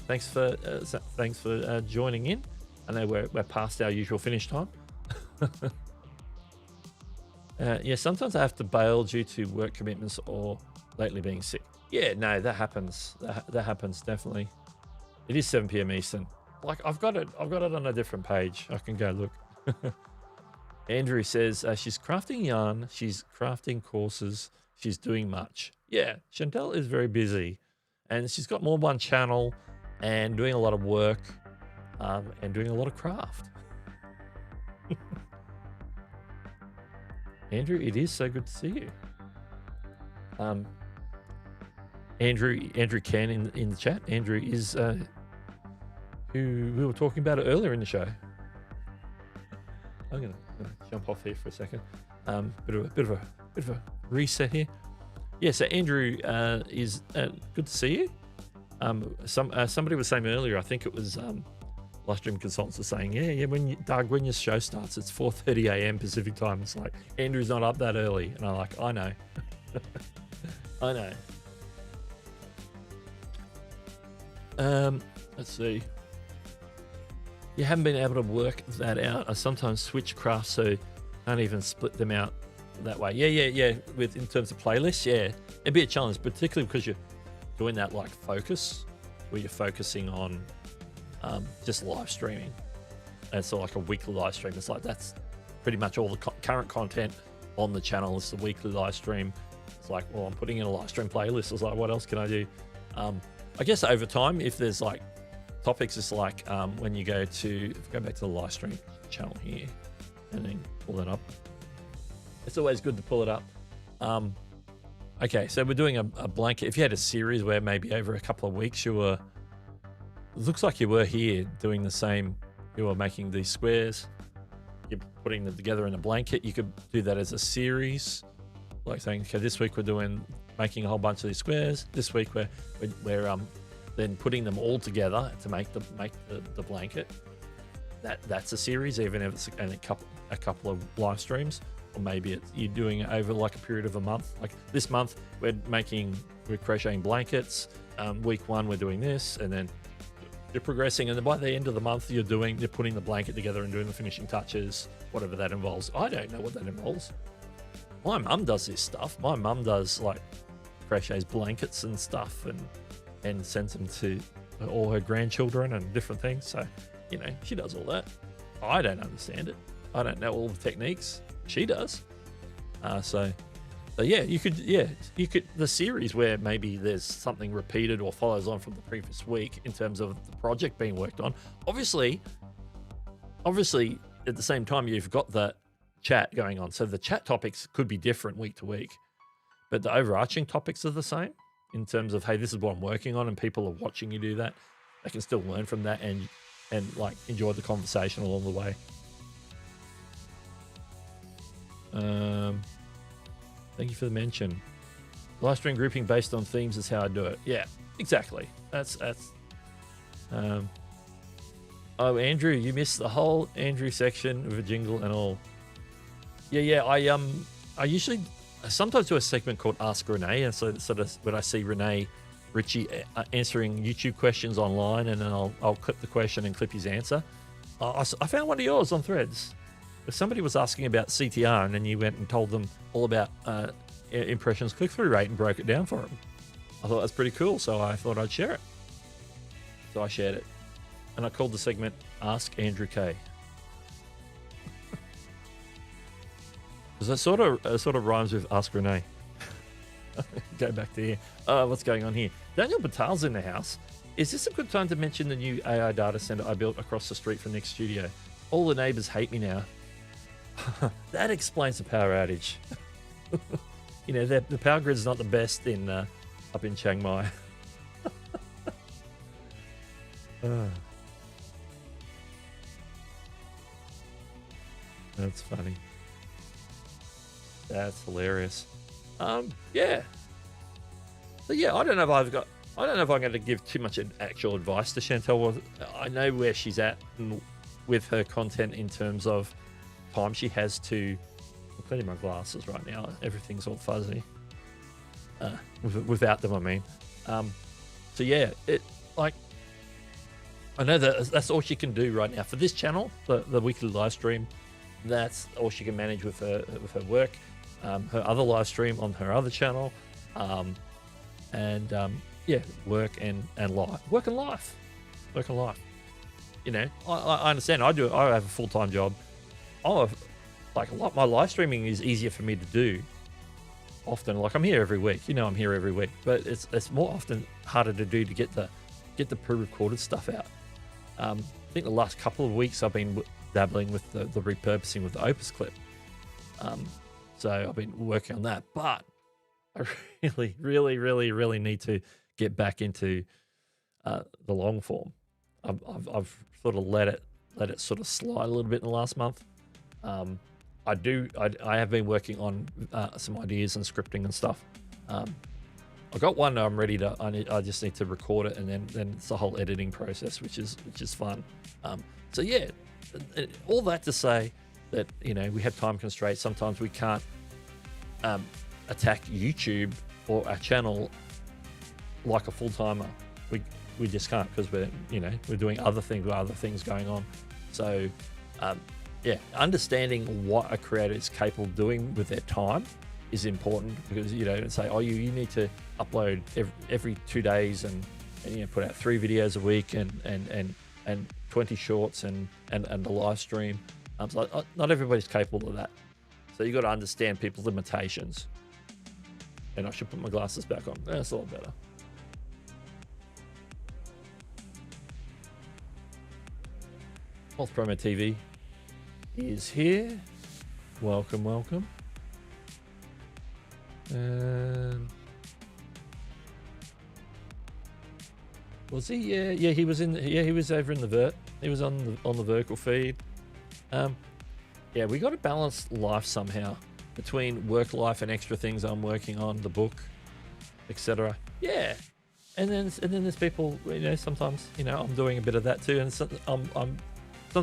Thanks for joining in. I know we're past our usual finish time. Yeah, sometimes I have to bail due to work commitments or lately being sick. Yeah, no, that happens. That happens definitely. It is 7 p.m. Eastern, like I've got it on a different page. I can go look. Andrew says she's crafting yarn, she's crafting courses, she's doing much. Yeah, Chantel is very busy, and she's got more than one channel, and doing a lot of work, and doing a lot of craft. Andrew, it is so good to see you. Andrew Ken in the chat. Andrew is who we were talking about it earlier in the show. I'm gonna jump off here for a second. Bit of a reset here. Yeah, so Andrew is good to see you. Somebody was saying earlier, I think it was live stream consultants were saying, yeah, Doug, when your show starts, it's 4:30 a.m. Pacific time. It's like Andrew's not up that early, and I'm like, I know, I know. Let's see. You haven't been able to work that out. I sometimes switch crafts, so can't even split them out that way. Yeah. With in terms of playlists, yeah, it'd be a challenge, particularly because you're doing that like focus, where you're focusing on just live streaming, and so like a weekly live stream. It's like that's pretty much all the current content on the channel is the weekly live stream. It's like, well, I'm putting in a live stream playlist. It's like, what else can I do? I guess over time, if there's like topics, it's like when you go back to the live stream channel here and then pull that up. It's always good to pull it up. Okay, so we're doing a blanket. If you had a series where maybe over a couple of weeks it looks like you were here doing the same, you were making these squares, you're putting them together in a blanket. You could do that as a series, like saying, okay, this week we're making a whole bunch of these squares. This week we're then putting them all together to make the blanket. That's a series, even if it's only a couple of live streams, or maybe you're doing it over like a period of a month. Like this month we're crocheting blankets. Week 1 we're doing this, and then you're progressing, and then by the end of the month you're putting the blanket together and doing the finishing touches, whatever that involves. I don't know what that involves. My mum does this stuff. My mum does like crochets blankets and stuff, and sends them to all her grandchildren and different things. So, she does all that. I don't understand it. I don't know all the techniques. She does. So yeah, you could, the series where maybe there's something repeated or follows on from the previous week in terms of the project being worked on. Obviously, at the same time, you've got the chat going on. So the chat topics could be different week to week, but the overarching topics are the same in terms of, hey, this is what I'm working on, and people are watching you do that. They can still learn from that and like enjoy the conversation along the way. Thank you for the mention. Live stream grouping based on themes is how I do it. Yeah, exactly. That's oh, Andrew, you missed the whole Andrew section with a jingle and all. Yeah. I usually sometimes do a segment called Ask Renee, and so sort of when I see Renee Ritchie answering YouTube questions online, and then I'll clip the question and clip his answer. I found one of yours on Threads. Somebody was asking about CTR, and then you went and told them all about impressions click-through rate and broke it down for them. I thought that's pretty cool, so I thought I'd share it. So I shared it, and I called the segment Ask Andrew K. Because that sort of rhymes with Ask Renee. Go back to here. What's going on here? Daniel Batal's in the house. Is this a good time to mention the new AI data center I built across the street from Nick's studio? All the neighbors hate me now. That explains the power outage. The power grid's not the best up in Chiang Mai. That's funny. That's hilarious. Yeah. So yeah, I don't know if I'm going to give too much actual advice to Chantel. I know where she's at with her content in terms of time she has to. I'm cleaning my glasses right now. Everything's all fuzzy. Without them, I mean. So yeah, I know that's all she can do right now for this channel, the weekly live stream. That's all she can manage with her work. Her other live stream on her other channel, work and life. Work and life. I understand. I have a full-time job. Like a lot, my live streaming is easier for me to do often. Like I'm here every week, I'm here every week, but it's more often harder to do to get the pre-recorded stuff out. I think the last couple of weeks I've been dabbling with the repurposing with the Opus clip. So I've been working on that, but I really, really, really, really need to get back into the long form. I've sort of let it sort of slide a little bit in the last month. I have been working on some ideas and scripting and stuff. I got one I'm ready to. I just need to record it, and then it's the whole editing process, which is fun. So yeah, all that to say that we have time constraints. Sometimes we can't attack YouTube or our channel like a full timer. We just can't, because we're doing other things with other things going on. So yeah, understanding what a creator is capable of doing with their time is important, because say, oh, you need to upload every 2 days and put out 3 videos a week and 20 shorts and the live stream. So not everybody's capable of that. So you got to understand people's limitations. And I should put my glasses back on. That's a lot better. Health Promo TV is here. Welcome. Was he? Yeah. He was in. Yeah, he was over in the vert. He was on the vertical feed. Yeah, we got to balance life somehow between work life and extra things I'm working on, the book, etc. Yeah, and then there's people. Sometimes I'm doing a bit of that too, and sometimes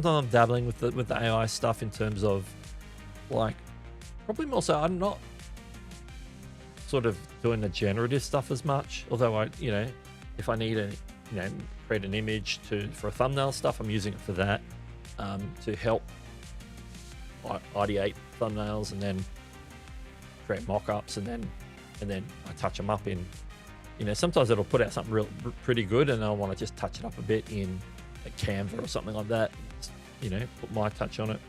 I'm dabbling with the AI stuff in terms of, like, probably more so I'm not sort of doing the generative stuff as much. Although if I need create an image for a thumbnail stuff, I'm using it for that, to help ideate thumbnails and then create mock-ups, and then I touch them up in, sometimes it'll put out something pretty good, and I want to just touch it up a bit in Canva or something like that. Put my touch on it.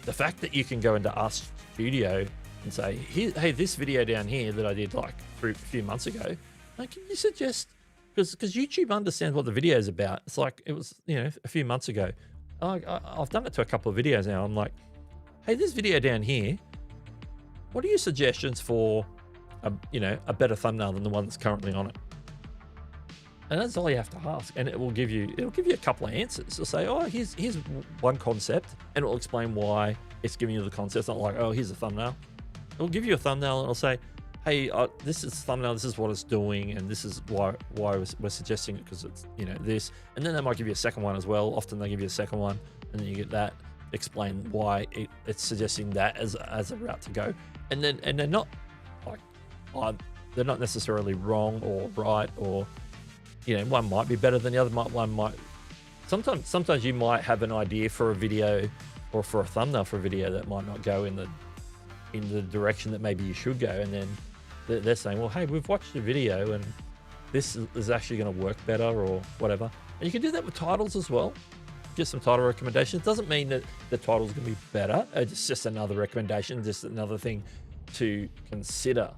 The fact that you can go into our studio and say, hey, this video down here that I did like a few months ago, can you suggest, because YouTube understands what the video is about. It's like, it was a few months ago. I've done it to a couple of videos now. I'm like, hey, this video down here, what are your suggestions for a better thumbnail than the one that's currently on it? And that's all you have to ask, and it'll give you a couple of answers. It'll say, oh, here's one concept, and it'll explain why it's giving you the concept. It's not like, oh, here's a thumbnail. It'll give you a thumbnail, and it'll say, hey, this is thumbnail, this is what it's doing, and this is why we're suggesting it, because it's this. And then they might give you a second one as well. Often they give you a second one, and then you get that, explain why it's suggesting that as a route to go. And they're not like, they're not necessarily wrong or right, or one might be better than the other. One might. Sometimes you might have an idea for a video or for a thumbnail for a video that might not go in the direction that maybe you should go, and then they're saying, well, hey, we've watched the video and this is actually going to work better or whatever. And you can do that with titles as well. Get some title recommendations. It doesn't mean that the title's going to be better. It's just another recommendation, just another thing to consider.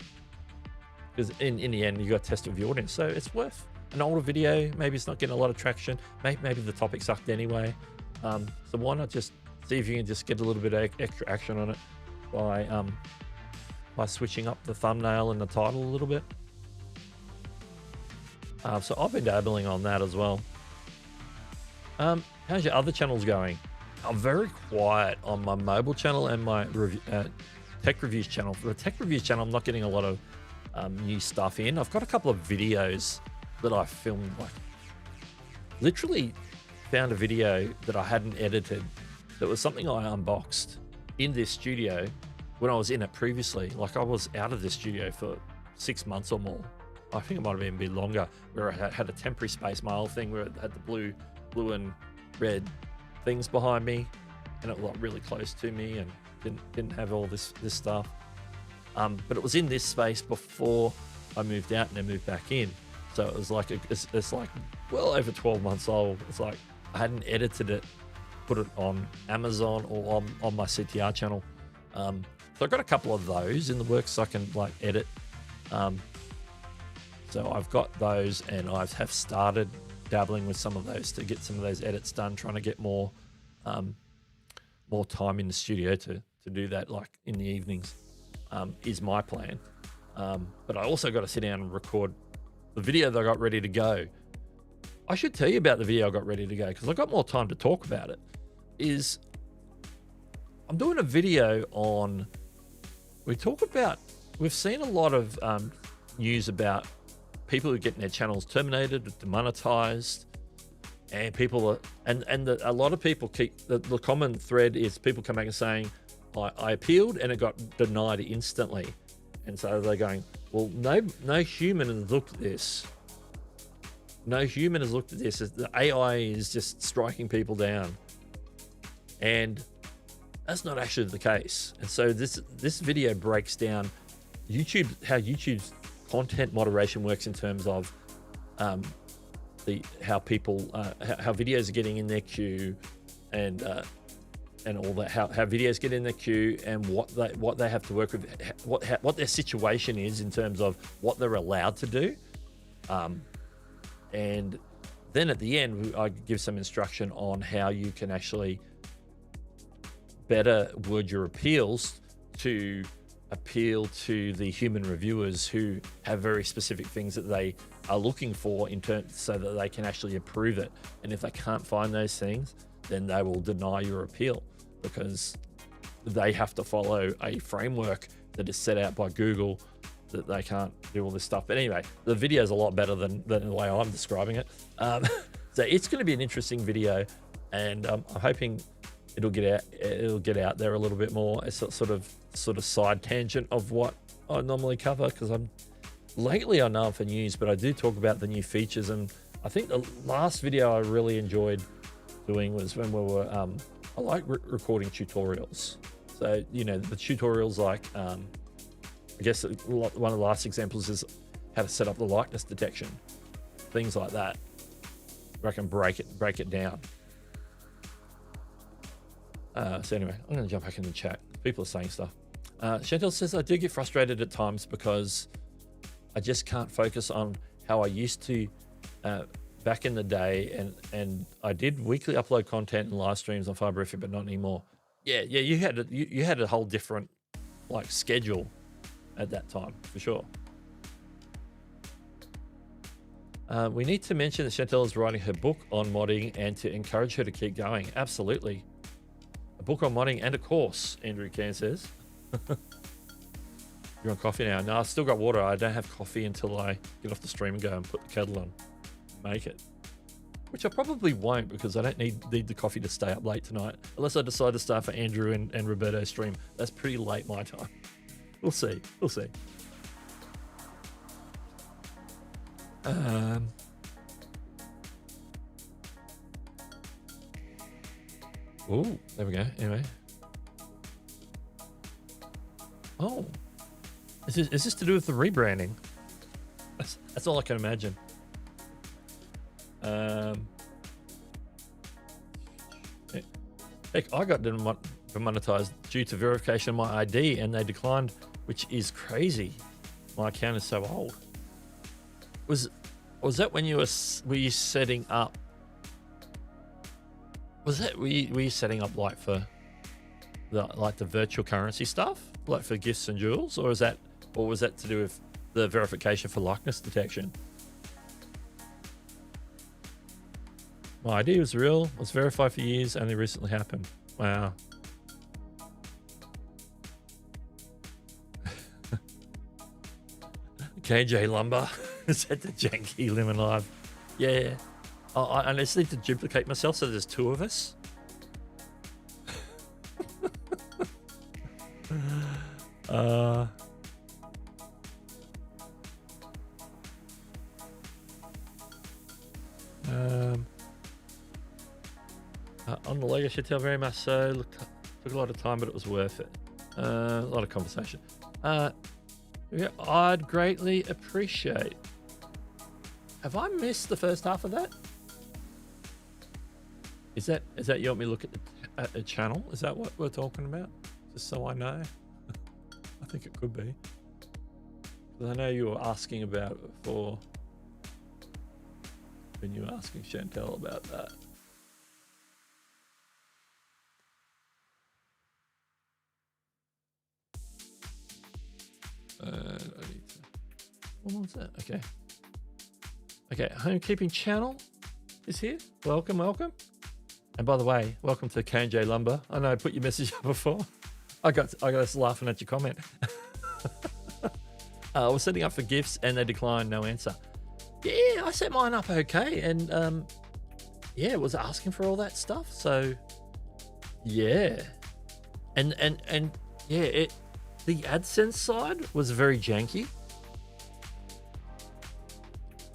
Because in the end, you got to test with your audience. So it's worth an older video. Maybe it's not getting a lot of traction. Maybe the topic sucked anyway. So why not just see if you can just get a little bit of extra action on it by switching up the thumbnail and the title a little bit. So I've been dabbling on that as well. How's your other channels going? I'm very quiet on my mobile channel and my tech reviews channel. For the tech reviews channel, I'm not getting a lot of new stuff in. I've got a couple of videos that I filmed, like literally found a video that I hadn't edited that was something I unboxed in this studio when I was in it previously. Like, I was out of this studio for 6 months or more. I think it might have been a bit longer, where I had a temporary space, my old thing, where it had the blue and red things behind me, and it was like really close to me and didn't have all this stuff. But it was in this space before I moved out and then moved back in. So it was like it's like well over 12 months old. It's like I hadn't edited it, put it on Amazon or on my CTR channel. So I've got a couple of those in the works I can like edit. So I've got those, and I have started dabbling with some of those to get some of those edits done, trying to get more time in the studio to do that, like in the evenings, is my plan. But I also got to sit down and record the video that I got ready to go. I should tell you about the video I got ready to go because I got more time to talk about it. I'm doing a video on, we've seen a lot of news about people who are getting their channels terminated, demonetized, and a lot of people keep, the common thread is people come back and saying, I appealed and it got denied instantly. And so they're going, well, no human has looked at this. No human has looked at this. The AI is just striking people down. And that's not actually the case. And so this video breaks down how YouTube's content moderation works in terms of how videos are getting in their queue and all that, how videos get in their queue and what they have to work with, what their situation is in terms of what they're allowed to do. And then at the end, I give some instruction on how you can actually better word your appeals to appeal to the human reviewers who have very specific things that they are looking for so that they can actually approve it. And if they can't find those things, then they will deny your appeal because they have to follow a framework that is set out by Google that they can't do all this stuff. But anyway, the video is a lot better than the way I'm describing it. So it's going to be an interesting video, and I'm hoping it'll get out there a little bit more. It's a sort of side tangent of what I normally cover, because lately I know I'm for news, but I do talk about the new features. And I think the last video I really enjoyed doing was when we were, I like recording tutorials. So, the tutorials like, I guess one of the last examples is how to set up the likeness detection, things like that, where I can break it down. So anyway, I'm going to jump back in the chat. People are saying stuff. Chantel says, I do get frustrated at times because I just can't focus on how I used to back in the day. And I did weekly upload content and live streams on Fiberific, but not anymore. Yeah, you had a whole different like schedule at that time, for sure. We need to mention that Chantel is writing her book on modding and to encourage her to keep going. Absolutely. A book on modding and a course, Andrew Can says. You're on coffee now. No, I've still got water. I don't have coffee until I get off the stream and go and put the kettle on. Make it. Which I probably won't, because I don't need the coffee to stay up late tonight. Unless I decide to start for Andrew and Roberto's stream. That's pretty late my time. We'll see. Oh, there we go. Anyway. Oh, is this to do with the rebranding? That's all I can imagine. Heck, I got demonetized due to verification of my ID, and they declined, which is crazy. My account is so old. Was that when were you setting up? Were you setting up like for the virtual currency stuff, like for gifts and jewels, or was that to do with the verification for likeness detection? My ID was real, was verified for years, only recently happened. Wow. KJ Lumber is at the janky lemon live. Yeah. I just need to duplicate myself so there's two of us. On the Lego should tell very much so. Look, took a lot of time, but it was worth it. A lot of conversation. Yeah, I'd greatly appreciate. Have I missed the first half of that? Is that you want me to look at the channel? Is that what we're talking about? Just so I know. I think it could be. Because I know you were asking about it before. When you were asking Chantel about that. I need to. What was that? Okay. Okay, Homekeeping Channel is here. Welcome, welcome. And by the way, welcome to KJ Lumber. I know I put your message up before. I got us laughing at your comment. I was setting up for gifts and they declined, no answer. Yeah, I set mine up okay, and yeah, it was asking for all that stuff. So yeah, and yeah, the AdSense side was very janky.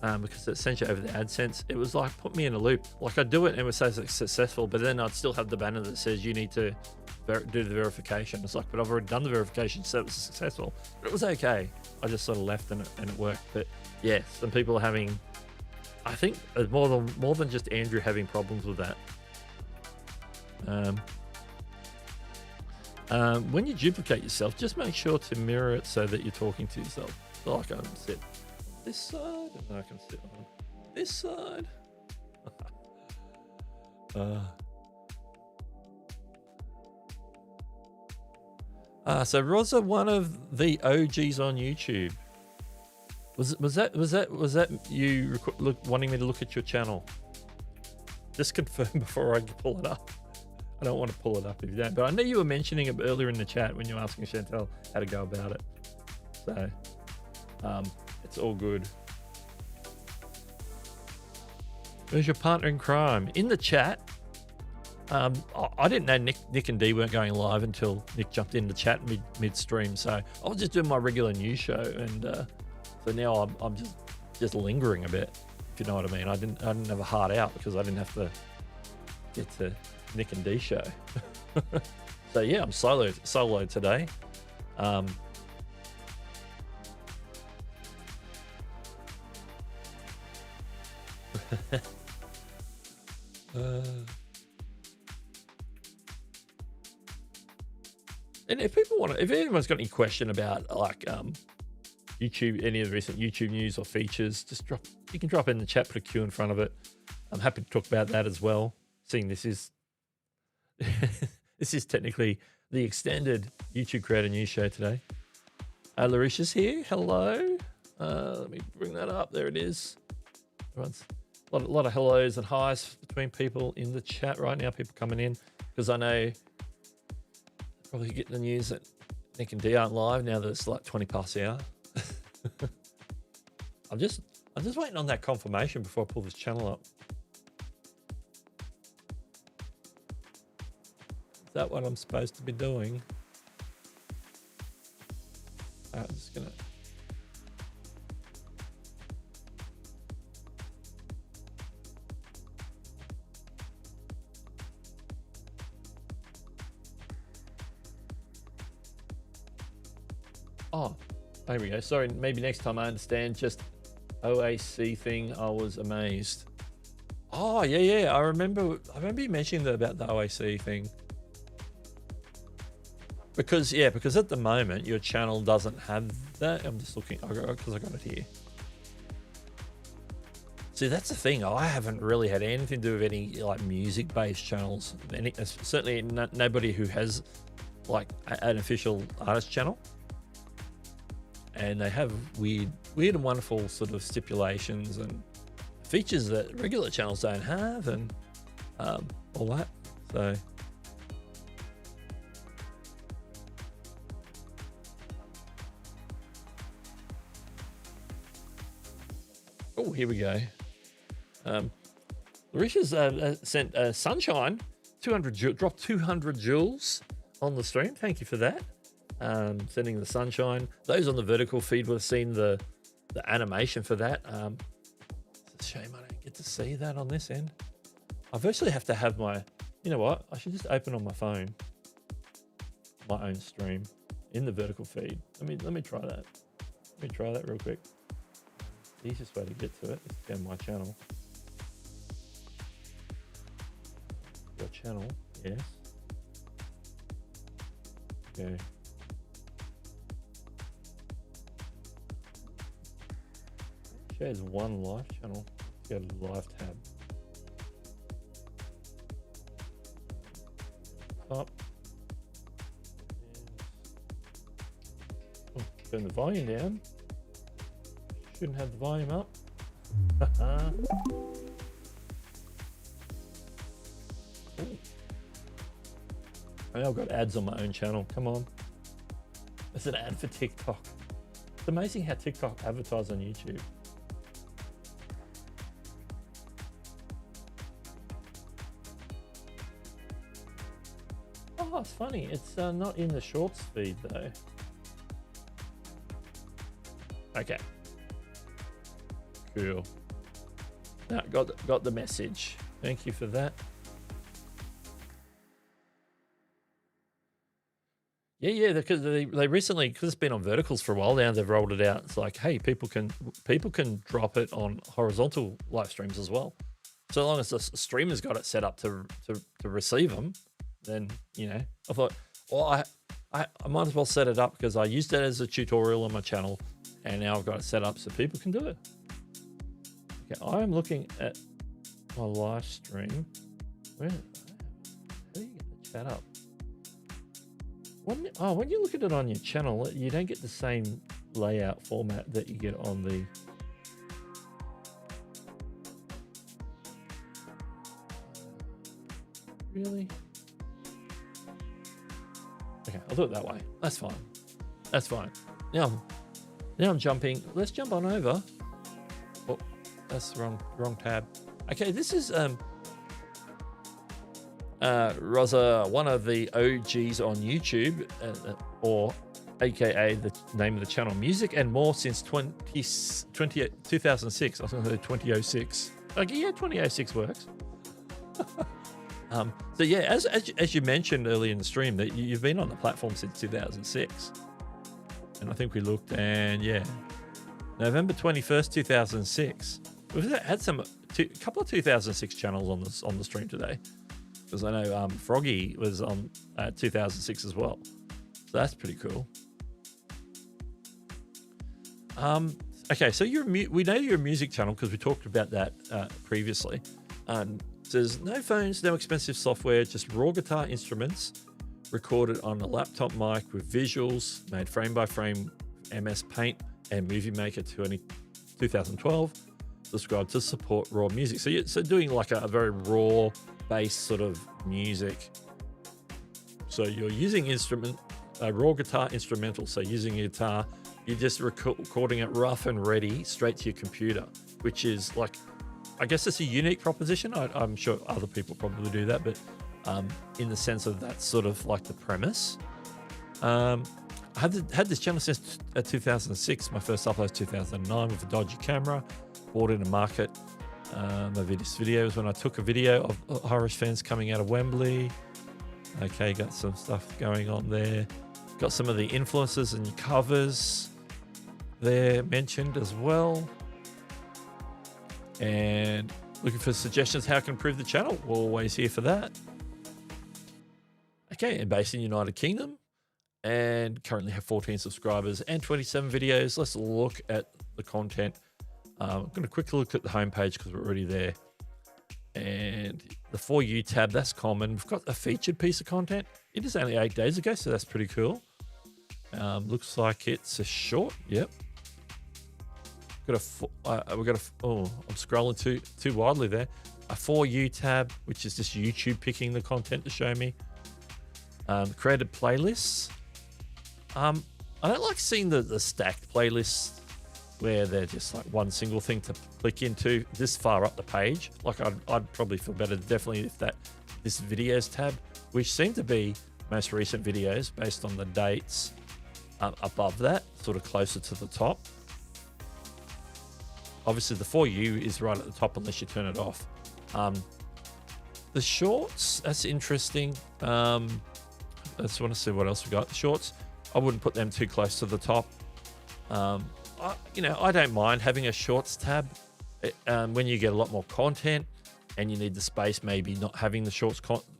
Because it sent you over the AdSense, it was like put me in a loop. Like I'd do it and it was so successful, but then I'd still have the banner that says you need to do the verification. It's like, but I've already done the verification, so it was successful. But it was okay. I just sort of left and it worked. But yeah, some people are having, I think more than just Andrew having problems with that. When you duplicate yourself, just make sure to mirror it so that you're talking to yourself. So like I'm sit this side, and I can sit on this side. So Rosa, one of the OGs on YouTube. Was that you wanting me to look at your channel? Just confirm before I pull it up. I don't want to pull it up if you don't. But I know you were mentioning it earlier in the chat when you were asking Chantel how to go about it. So it's all good. Where's your partner in crime? In the chat. I didn't know Nick and Dee weren't going live until Nick jumped in the chat midstream. So I was just doing my regular news show, and so now I'm just lingering a bit, if you know what I mean. I didn't have a heart out because I didn't have to get to Nick and Dee show. So yeah, I'm solo today. And if anyone's got any question about like YouTube, any of the recent YouTube news or features, you can drop in the chat, put a Q in front of it. I'm happy to talk about that as well. Seeing this is this is technically the extended YouTube Creator News Show today. Larisha's here. Hello. Let me bring that up. There it is. Everyone's a lot of hellos and highs between people in the chat right now. People coming in because I know probably getting the news that Nick and Dee aren't live now that it's like 20 past the hour. I'm just waiting on that confirmation before I pull this channel up. Is that what I'm supposed to be doing? I'm just gonna. Oh, there we go. Sorry, maybe next time I understand. Just OAC thing. I was amazed. Oh yeah. I remember you mentioning about the OAC thing. Because at the moment your channel doesn't have that. I'm just looking because I got it here. See, that's the thing. I haven't really had anything to do with any like music-based channels. Certainly nobody who has like an official artist channel. And they have weird and wonderful sort of stipulations and features that regular channels don't have, and all that. So oh, here we go. Larisha's sent Sunshine 200 dropped 200 joules on the stream. Thank you for that. Sending the Sunshine. Those on the vertical feed would have seen the animation for that. It's a shame I don't get to see that on this end. I virtually have to have my, you know what? I should just open on my phone my own stream in the vertical feed. Let me try that. Let me try that real quick. The easiest way to get to it is to go to my channel. channel. Yes. Okay. Shows one live channel. Go to the live tab. Up. And, turn the volume down. Shouldn't have the volume up. I've got ads on my own channel. Come on. It's an ad for TikTok. It's amazing how TikTok advertise on YouTube. Oh, it's funny. It's not in the shorts feed though. Okay. Cool. Now, got the message. Thank you for that. Yeah, because they recently, because it's been on verticals for a while now, they've rolled it out. It's like, hey, people can drop it on horizontal live streams as well. So long as the streamer's got it set up to receive them, then, you know, I thought, well, I might as well set it up because I used it as a tutorial on my channel, and now I've got it set up so people can do it. Okay, I'm looking at my live stream. How do you get the chat up? When you look at it on your channel, you don't get the same layout format that you get on the... Really? Okay, I'll do it that way. That's fine. That's fine. Now I'm jumping. Let's jump on over. Oh, that's the wrong tab. Okay, this is Rosa, one of the OGs on YouTube, or aka the name of the channel, Music and More, since 2006. I was going to say 2006. Okay, yeah, 2006 works. So yeah, as you mentioned earlier in the stream, that you've been on the platform since 2006, and I think we looked, and yeah, November 21st, 2006. We've had a couple of 2006 channels on the stream today. Because I know Froggy was on 2006 as well. So that's pretty cool. Okay, so we know you're a music channel because we talked about that previously. It says, no phones, no expensive software, just raw guitar instruments recorded on a laptop mic with visuals made frame by frame, MS Paint and Movie Maker 2012. Subscribe to support raw music. So doing like a very raw bass sort of music. So you're using raw guitar instrumental. So using a guitar, you're just recording it rough and ready straight to your computer, which is like, I guess it's a unique proposition. I'm sure other people probably do that, but in the sense of that's sort of like the premise. I had this channel since 2006. My first upload was 2009 with a dodgy camera. Bought in a market. My video was when I took a video of Irish fans coming out of Wembley. Okay, got some stuff going on there. Got some of the influences and covers there mentioned as well. And looking for suggestions how I can improve the channel. We're always here for that. Okay, and based in the United Kingdom, and currently have 14 subscribers and 27 videos. Let's look at the content. I'm going to quickly look at the homepage because we're already there. And the For You tab, that's common. We've got a featured piece of content. It is only 8 days ago, so that's pretty cool. Looks like it's a short. Yep. I'm scrolling too widely there. A For You tab, which is just YouTube picking the content to show me. Created playlists. I don't like seeing the stacked playlists where they're just like one single thing to click into this far up the page. Like I'd probably feel better definitely if this videos tab, which seem to be most recent videos based on the dates, above that, sort of closer to the top. Obviously the For You is right at the top unless you turn it off. The shorts, that's interesting. I just want to see what else we got. The shorts, I wouldn't put them too close to the top. I don't mind having a shorts tab when you get a lot more content and you need the space, maybe not having the shorts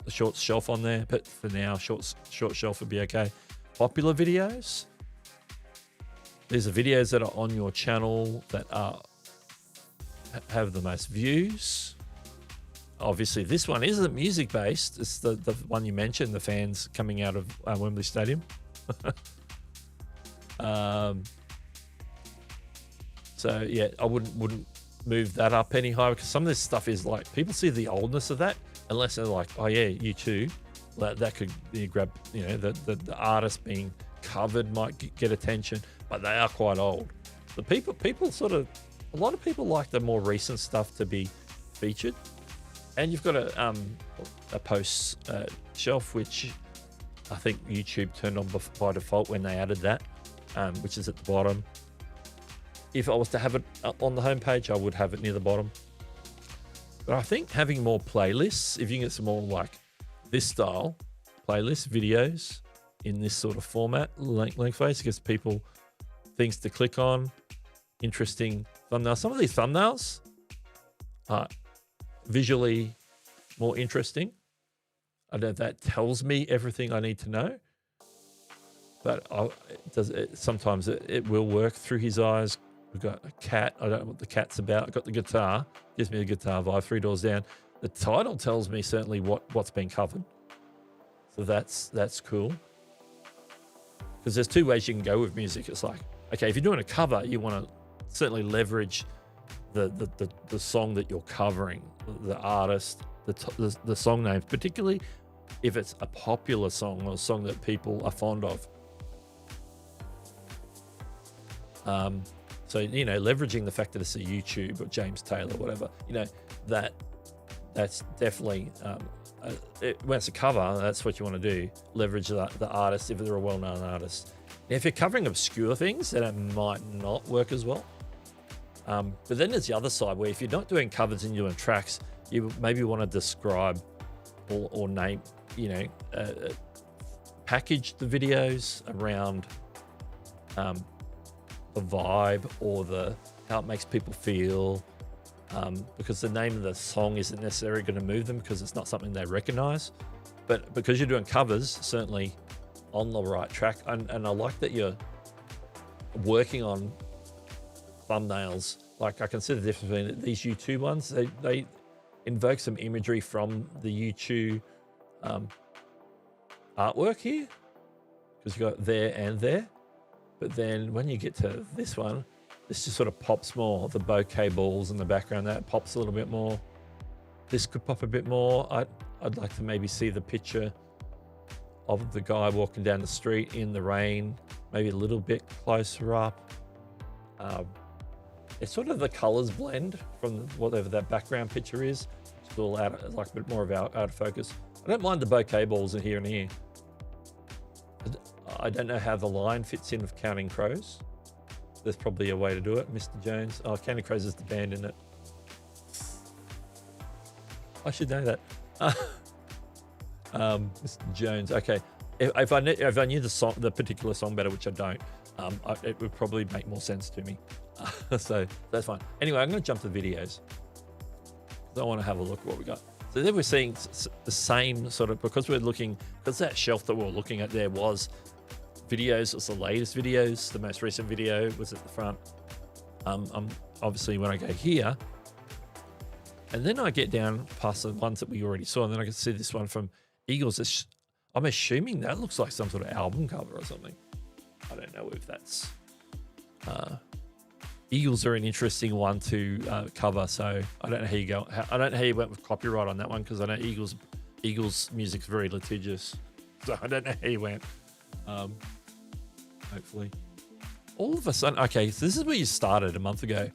short shelf on there, but for now, short shelf would be okay. Popular videos. These are videos that are on your channel that have the most views. Obviously, this one isn't music based. It's the one you mentioned, the fans coming out of Wembley Stadium. So yeah, I wouldn't move that up any higher, because some of this stuff is like, people see the oldness of that, unless they're like, oh yeah, U2, that could grab, the artist being covered might get attention, but they are quite old. The people sort of, a lot of people like the more recent stuff to be featured. And you've got a post shelf, which I think YouTube turned on by default when they added that, which is at the bottom. If I was to have it on the homepage, I would have it near the bottom. But I think having more playlists, if you can get some more like this style playlist videos in this sort of format, lengthways, gives people things to click on, interesting thumbnails. Some of these thumbnails are visually more interesting. I don't know if that tells me everything I need to know, but sometimes it will work through his eyes. We've got a cat. I don't know what the cat's about. I've got the guitar. Gives me the guitar vibe. 3 doors down. The title tells me certainly what's been covered. So that's cool. Because there's 2 ways you can go with music. It's like, okay, if you're doing a cover, you want to certainly leverage the song that you're covering, the artist, the song names, particularly if it's a popular song or a song that people are fond of. So, leveraging the fact that it's a YouTube or James Taylor, whatever, that's definitely, when it's a cover, that's what you want to do. Leverage the artist if they're a well-known artist. Now, if you're covering obscure things, then it might not work as well. But then there's the other side, where if you're not doing covers and you're doing tracks, you maybe want to describe or name, package the videos around the vibe or how it makes people feel, because the name of the song isn't necessarily going to move them because it's not something they recognize. But because you're doing covers, certainly on the right track. And I like that you're working on thumbnails. Like, I can see the difference between these U2 ones. They invoke some imagery from the U2 artwork here, because you got there and there. But then when you get to this one, this just sort of pops more. The bouquet balls in the background, that pops a little bit more. This could pop a bit more. I'd like to maybe see the picture of the guy walking down the street in the rain, maybe a little bit closer up. It's sort of the colors blend from whatever that background picture is. It's all out, like a bit more of out of focus. I don't mind the bouquet balls in here and here. I don't know how the line fits in with Counting Crows. There's probably a way to do it, Mr. Jones. Oh, Counting Crows is the band, isn't it? I should know that. Mr. Jones. Okay, if I knew the particular song better, which I don't, it would probably make more sense to me. So that's fine. Anyway, I'm going to jump to the videos. I want to have a look at what we got. So then we're seeing the same sort of, because that shelf that we were looking at there was videos. It's the latest videos. The most recent video was at the front. Obviously when I go here, and then I get down past the ones that we already saw, and then I can see this one from Eagles. I'm assuming that looks like some sort of album cover or something. I don't know if that's... Eagles are an interesting one to cover, so I don't know how you go. I don't know how you went with copyright on that one, because I know Eagles music's very litigious, so I don't know how you went. Hopefully, all of a sudden, okay. So this is where you started a month ago.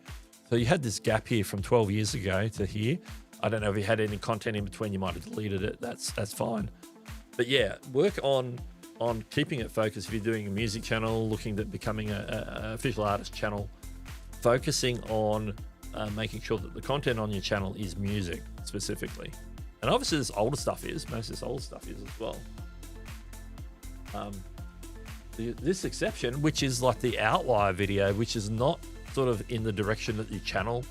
So you had this gap here from 12 years ago to here. I don't know if you had any content in between. You might have deleted it. That's fine. But yeah, work on keeping it focused. If you're doing a music channel, looking at becoming a official artist channel. Focusing on making sure that the content on your channel is music specifically. And obviously this older stuff is, most of this old stuff is as well. This exception, which is like the outlier video, which is not sort of in the direction that your channel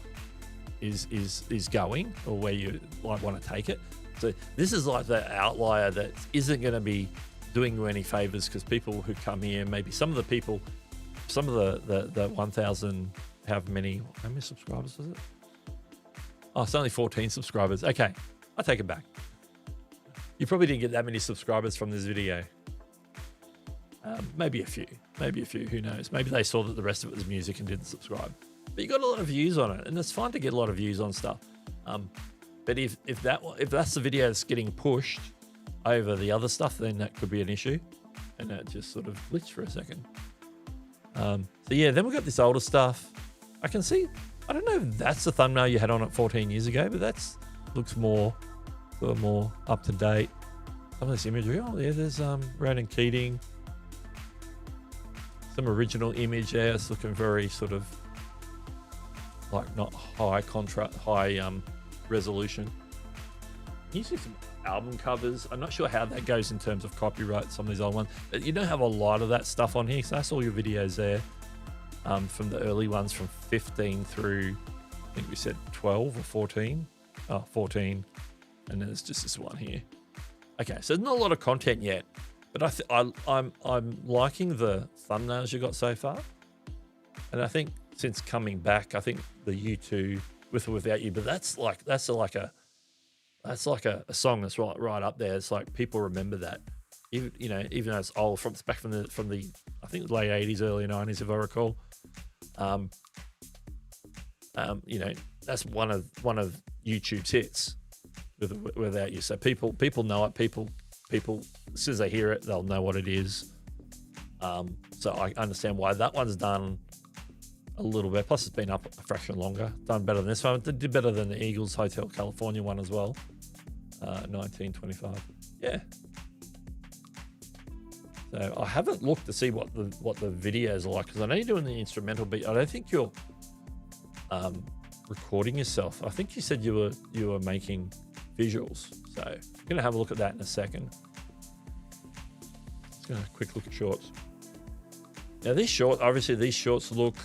is going or where you might want to take it. So this is like the outlier that isn't going to be doing you any favors, because people who come here, maybe some of the 1,000, how many subscribers was it? Oh, it's only 14 subscribers. Okay, I take it back. You probably didn't get that many subscribers from this video. Maybe a few, who knows? Maybe they saw that the rest of it was music and didn't subscribe. But you got a lot of views on it, and it's fine to get a lot of views on stuff. But if that's the video that's getting pushed over the other stuff, then that could be an issue. And that just sort of glitched for a second. So yeah, then we've got this older stuff. I can see, I don't know if that's the thumbnail you had on it 14 years ago, but that's looks more up to date. Some of this imagery, oh yeah, there's Ronan Keating. Some original image there. It's looking very sort of like not high contrast, high resolution. You see some album covers. I'm not sure how that goes in terms of copyright, some of these old ones, but you don't have a lot of that stuff on here. So that's all your videos there, from the early ones from 15 through, I think we said 12 or 14. Oh, 14. And then there's just this one here. Okay, so there's not a lot of content yet, but I'm liking the thumbnails you got so far. And I think since coming back, I think the U2 with or without you, but that's like a song that's right up there. It's like people remember that, even though it's old, from back from the I think late 80s, early 90s, if I recall. That's one of YouTube's hits, without you. So people know it. People as soon as they hear it, they'll know what it is. So I understand why that one's done a little bit. Plus, it's been up a fraction longer. Done better than this one. It did better than the Eagles Hotel California one as well. 1925. Yeah. So I haven't looked to see what the videos are like, because I know you're doing the instrumental, but I don't think you're recording yourself. I think you said you were making visuals. So I'm gonna have a look at that in a second. Let's go a quick look at shorts. Now these shorts look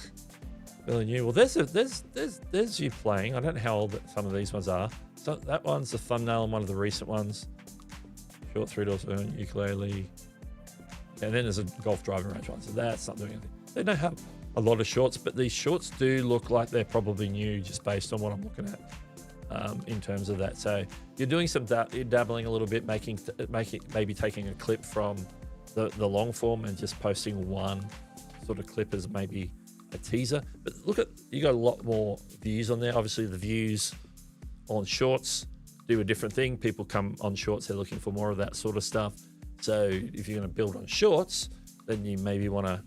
really new. Well, there's you playing. I don't know how old some of these ones are. So that one's the thumbnail on one of the recent ones. Short 3 doors ukulele. And then there's a golf driving range one. So that's not doing anything. They don't have a lot of shorts, but these shorts do look like they're probably new, just based on what I'm looking at in terms of that. So you're doing some you're dabbling a little bit, maybe taking a clip from the long form and just posting one sort of clip as maybe a teaser. But look at, you got a lot more views on there. Obviously the views on shorts do a different thing. People come on shorts, they're looking for more of that sort of stuff. So if you're going to build on shorts, then you maybe want to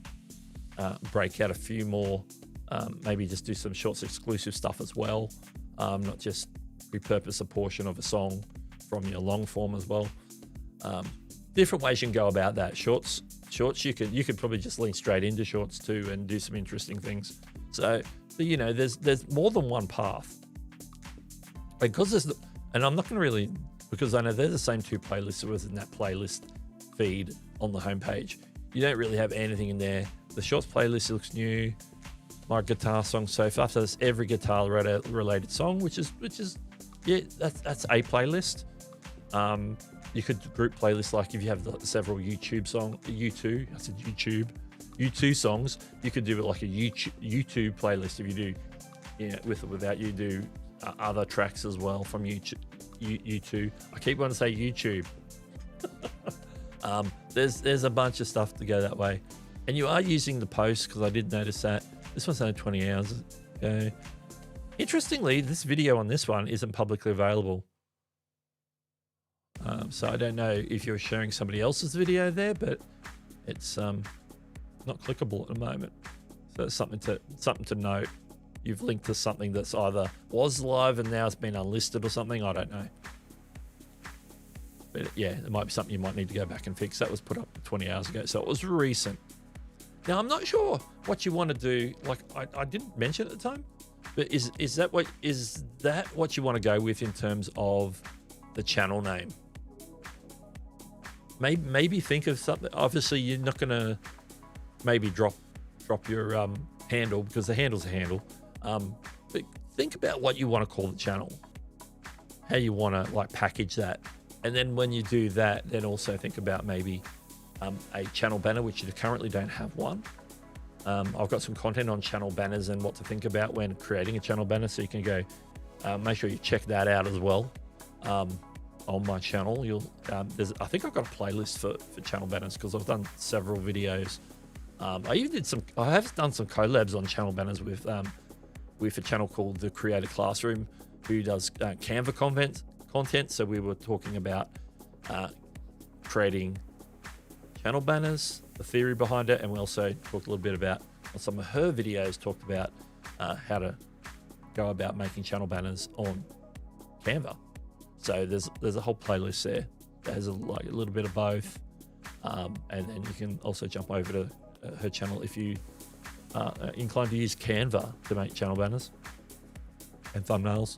break out a few more, maybe just do some shorts exclusive stuff as well, not just repurpose a portion of a song from your long form as well. Different ways you can go about that. Shorts you could probably just lean straight into shorts too and do some interesting things. So there's more than one path, because and I'm not going to really, because I know they're the same two playlists that was in that playlist feed on the homepage. You don't really have anything in there. The shorts playlist looks new. My guitar song so far, so that's every guitar related song, which is yeah, that's a playlist. You could group playlists, like if you have several YouTube songs, you could do it like a YouTube playlist. If you do, with or without you, do other tracks as well from YouTube. I keep wanting to say YouTube. There's a bunch of stuff to go that way, and you are using the post, because I did notice that this one's only 20 hours ago. Interestingly, this video on this one isn't publicly available. So I don't know if you're sharing somebody else's video there, but it's not clickable at the moment. So it's something to note. You've linked to something that's either was live and now it's been unlisted or something. I don't know. But yeah, it might be something you might need to go back and fix. That was put up 20 hours ago, so it was recent. Now, I'm not sure what you want to do. Like I didn't mention at the time, but is that what you want to go with in terms of the channel name? Maybe think of something. Obviously, you're not going to maybe drop your handle, because the handle's a handle. But think about what you want to call the channel. how you want to like package that. And then when you do that, then also think about maybe a channel banner, which you currently don't have one. I've got some content on channel banners and what to think about when creating a channel banner, so you can go make sure you check that out as well on my channel. I think I've got a playlist for channel banners because I've done several videos. I have done some collabs on channel banners with a channel called The Creator Classroom, who does Canva content. So we were talking about creating channel banners, the theory behind it, and we also talked a little bit about, on some of her videos, talked about how to go about making channel banners on Canva. So there's a whole playlist there that has a little bit of both, and then you can also jump over to her channel if you are inclined to use Canva to make channel banners and thumbnails.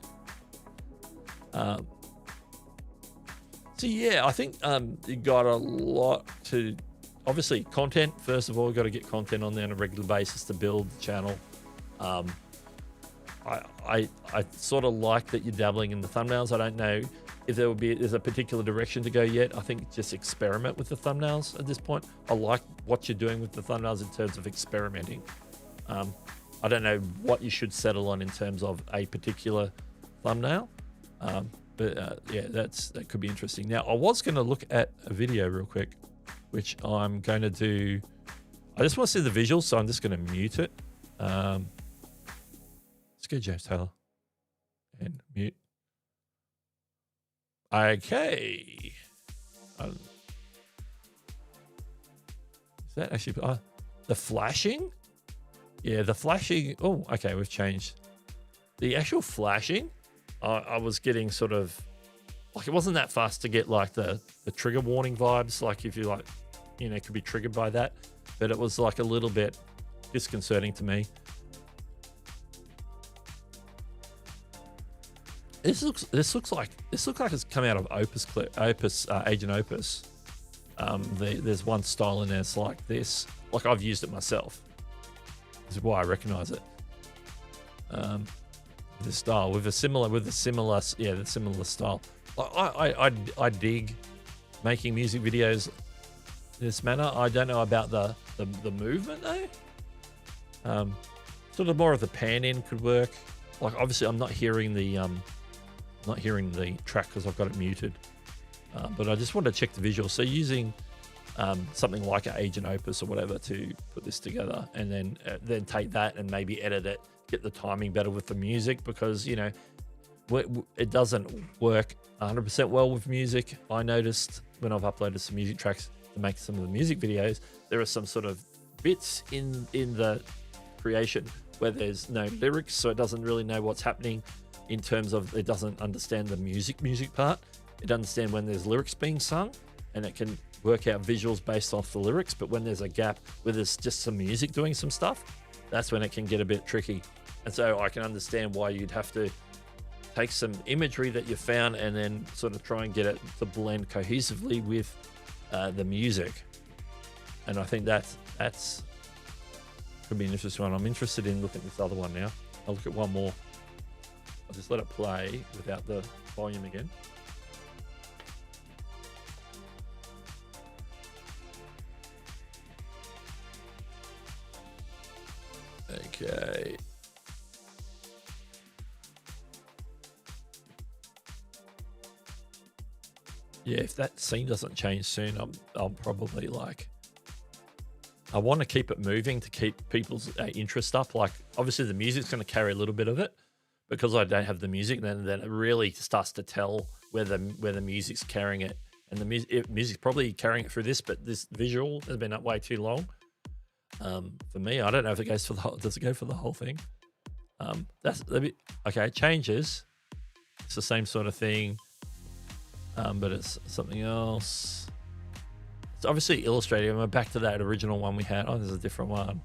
So yeah, I think you got a lot to, obviously content. First of all, you got to get content on there on a regular basis to build the channel. I sort of like that you're dabbling in the thumbnails. I don't know if there's a particular direction to go yet. I think just experiment with the thumbnails at this point. I like what you're doing with the thumbnails in terms of experimenting. I don't know what you should settle on in terms of a particular thumbnail. But yeah, that could be interesting. Now, I was going to look at a video real quick, which I'm going to do. I just want to see the visuals, so I'm just going to mute it. Let's go James Taylor and mute. Okay. Is that actually the flashing? Yeah, the flashing. Oh, okay, we've changed. The actual flashing, I was getting sort of like, it wasn't that fast to get like the trigger warning vibes, like if you like, it could be triggered by that, but it was like a little bit disconcerting to me. This looks like it's come out of Agent Opus. There's one style in there. It's like this. Like, I've used it myself. This is why I recognize it. The style with the similar style. I dig making music videos in this manner. I don't know about the movement though. Sort of more of the pan in could work. Like, obviously I'm not hearing the track because I've got it muted. But I just want to check the visual. So using something like an Agent Opus or whatever to put this together, and then take that and maybe edit it, get the timing better with the music, because it doesn't work 100% well with music. I noticed when I've uploaded some music tracks to make some of the music videos, there are some sort of bits in the creation where there's no lyrics, so it doesn't really know what's happening in terms of, it doesn't understand the music part. It understands when there's lyrics being sung, and it can work out visuals based off the lyrics. But when there's a gap where there's just some music doing some stuff, that's when it can get a bit tricky. And so I can understand why you'd have to take some imagery that you found and then sort of try and get it to blend cohesively with the music. And I think that's could be an interesting one. I'm interested in looking at this other one now. I'll look at one more. I'll just let it play without the volume again. Okay. Yeah, if that scene doesn't change soon, I'll probably I want to keep it moving to keep people's interest up. Like, obviously the music's going to carry a little bit of it, because I don't have the music. Then it really starts to tell where the music's carrying it, and the music's probably carrying it through this. But this visual has been up way too long. For me, I don't know if it goes for does it go for the whole thing? Okay. It changes. It's the same sort of thing, but it's something else. It's obviously illustrated. I'm back to that original one we had. Oh, there's a different one.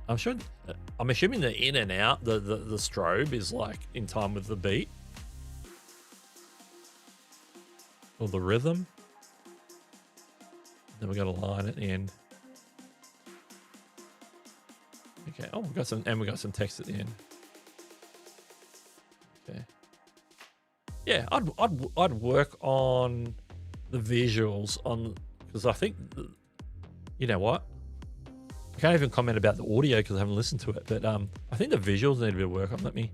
I'm assuming the in and out, the strobe is like in time with the beat or the rhythm. Then we got a line at the end. Okay. Oh, we got some text at the end. Okay. Yeah, I'd work on the visuals on, because I think, you know what? I can't even comment about the audio because I haven't listened to it, but I think the visuals need a bit of work on. Let me.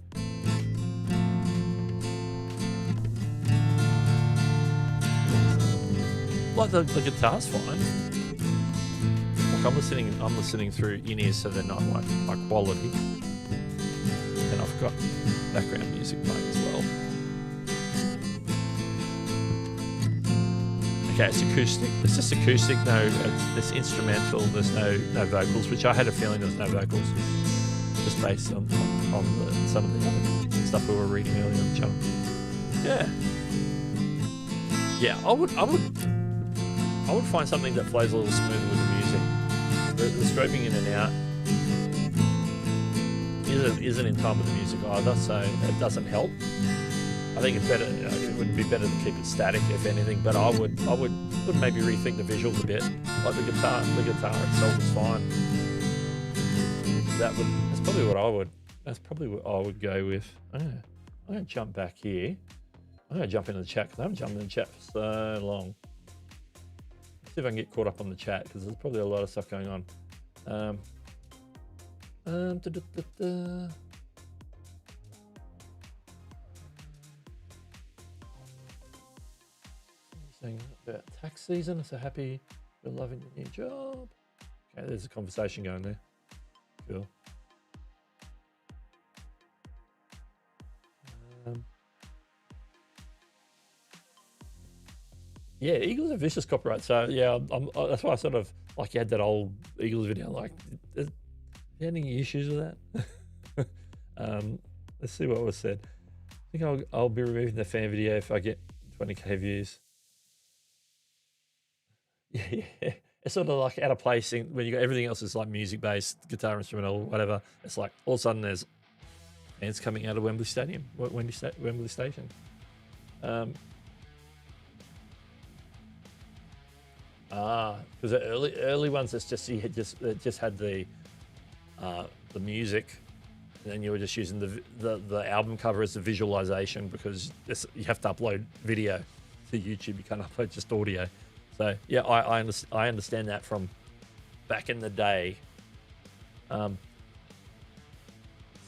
Like the guitar's fine. Like I'm listening through in-ears, so they're not like high quality. And I've got background music playing as well. Okay, it's acoustic. It's just acoustic. No, it's instrumental. There's no vocals, which I had a feeling there was no vocals, just based on some of the other stuff we were reading earlier on the channel. Yeah, I would find something that flows a little smoother with the music. The scraping in and out isn't in time with the music either, so it doesn't help. I think it's better. It would be better to keep it static, if anything. But I would maybe rethink the visuals a bit. Like the guitar itself is fine. That's probably what I would. That's probably what I would go with. I'm gonna jump back here. I'm gonna jump into the chat because I haven't jumped in the chat for so long. Let's see if I can get caught up on the chat because there's probably a lot of stuff going on. Saying about tax season. So happy you're loving your new job. Okay, there's a conversation going there. Cool. Yeah, Eagles are vicious copyright. So yeah, that's why I sort of like you had that old Eagles video. Like, you had any issues with that? Let's see what was said. I think I'll be removing the fan video if I get 20k views. Yeah, it's sort of like out of place when you got everything else is like music based, guitar, instrumental, whatever. It's like all of a sudden there's fans coming out of Wembley Stadium, Wembley Station. Because the early ones, it just had the music, and then you were just using the album cover as the visualization because you have to upload video to YouTube. You can't upload just audio. So yeah, I understand that from back in the day. So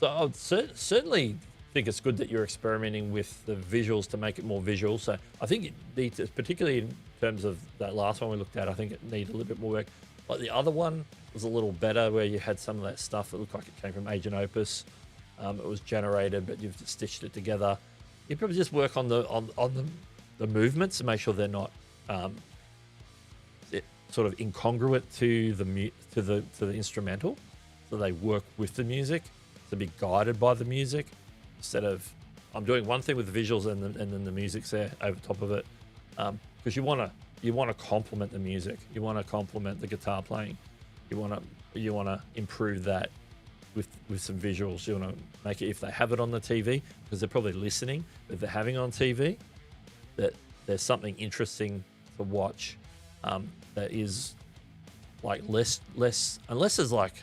I would certainly think it's good that you're experimenting with the visuals to make it more visual. So I think it needs, particularly in terms of that last one we looked at, I think it needed a little bit more work. Like the other one was a little better, where you had some of that stuff that looked like it came from Agent Opus. It was generated, but you've just stitched it together. You probably just work on the movements to make sure they're not sort of incongruent to the instrumental, so they work with the music, to be guided by the music, instead of I'm doing one thing with the visuals and then the music's there over top of it, because you want to complement the music, you want to complement the guitar playing, you want to improve that with some visuals. You want to make it, if they have it on the TV, because they're probably listening, but if they're having it on TV, that there's something interesting to watch. That is like less unless there's like,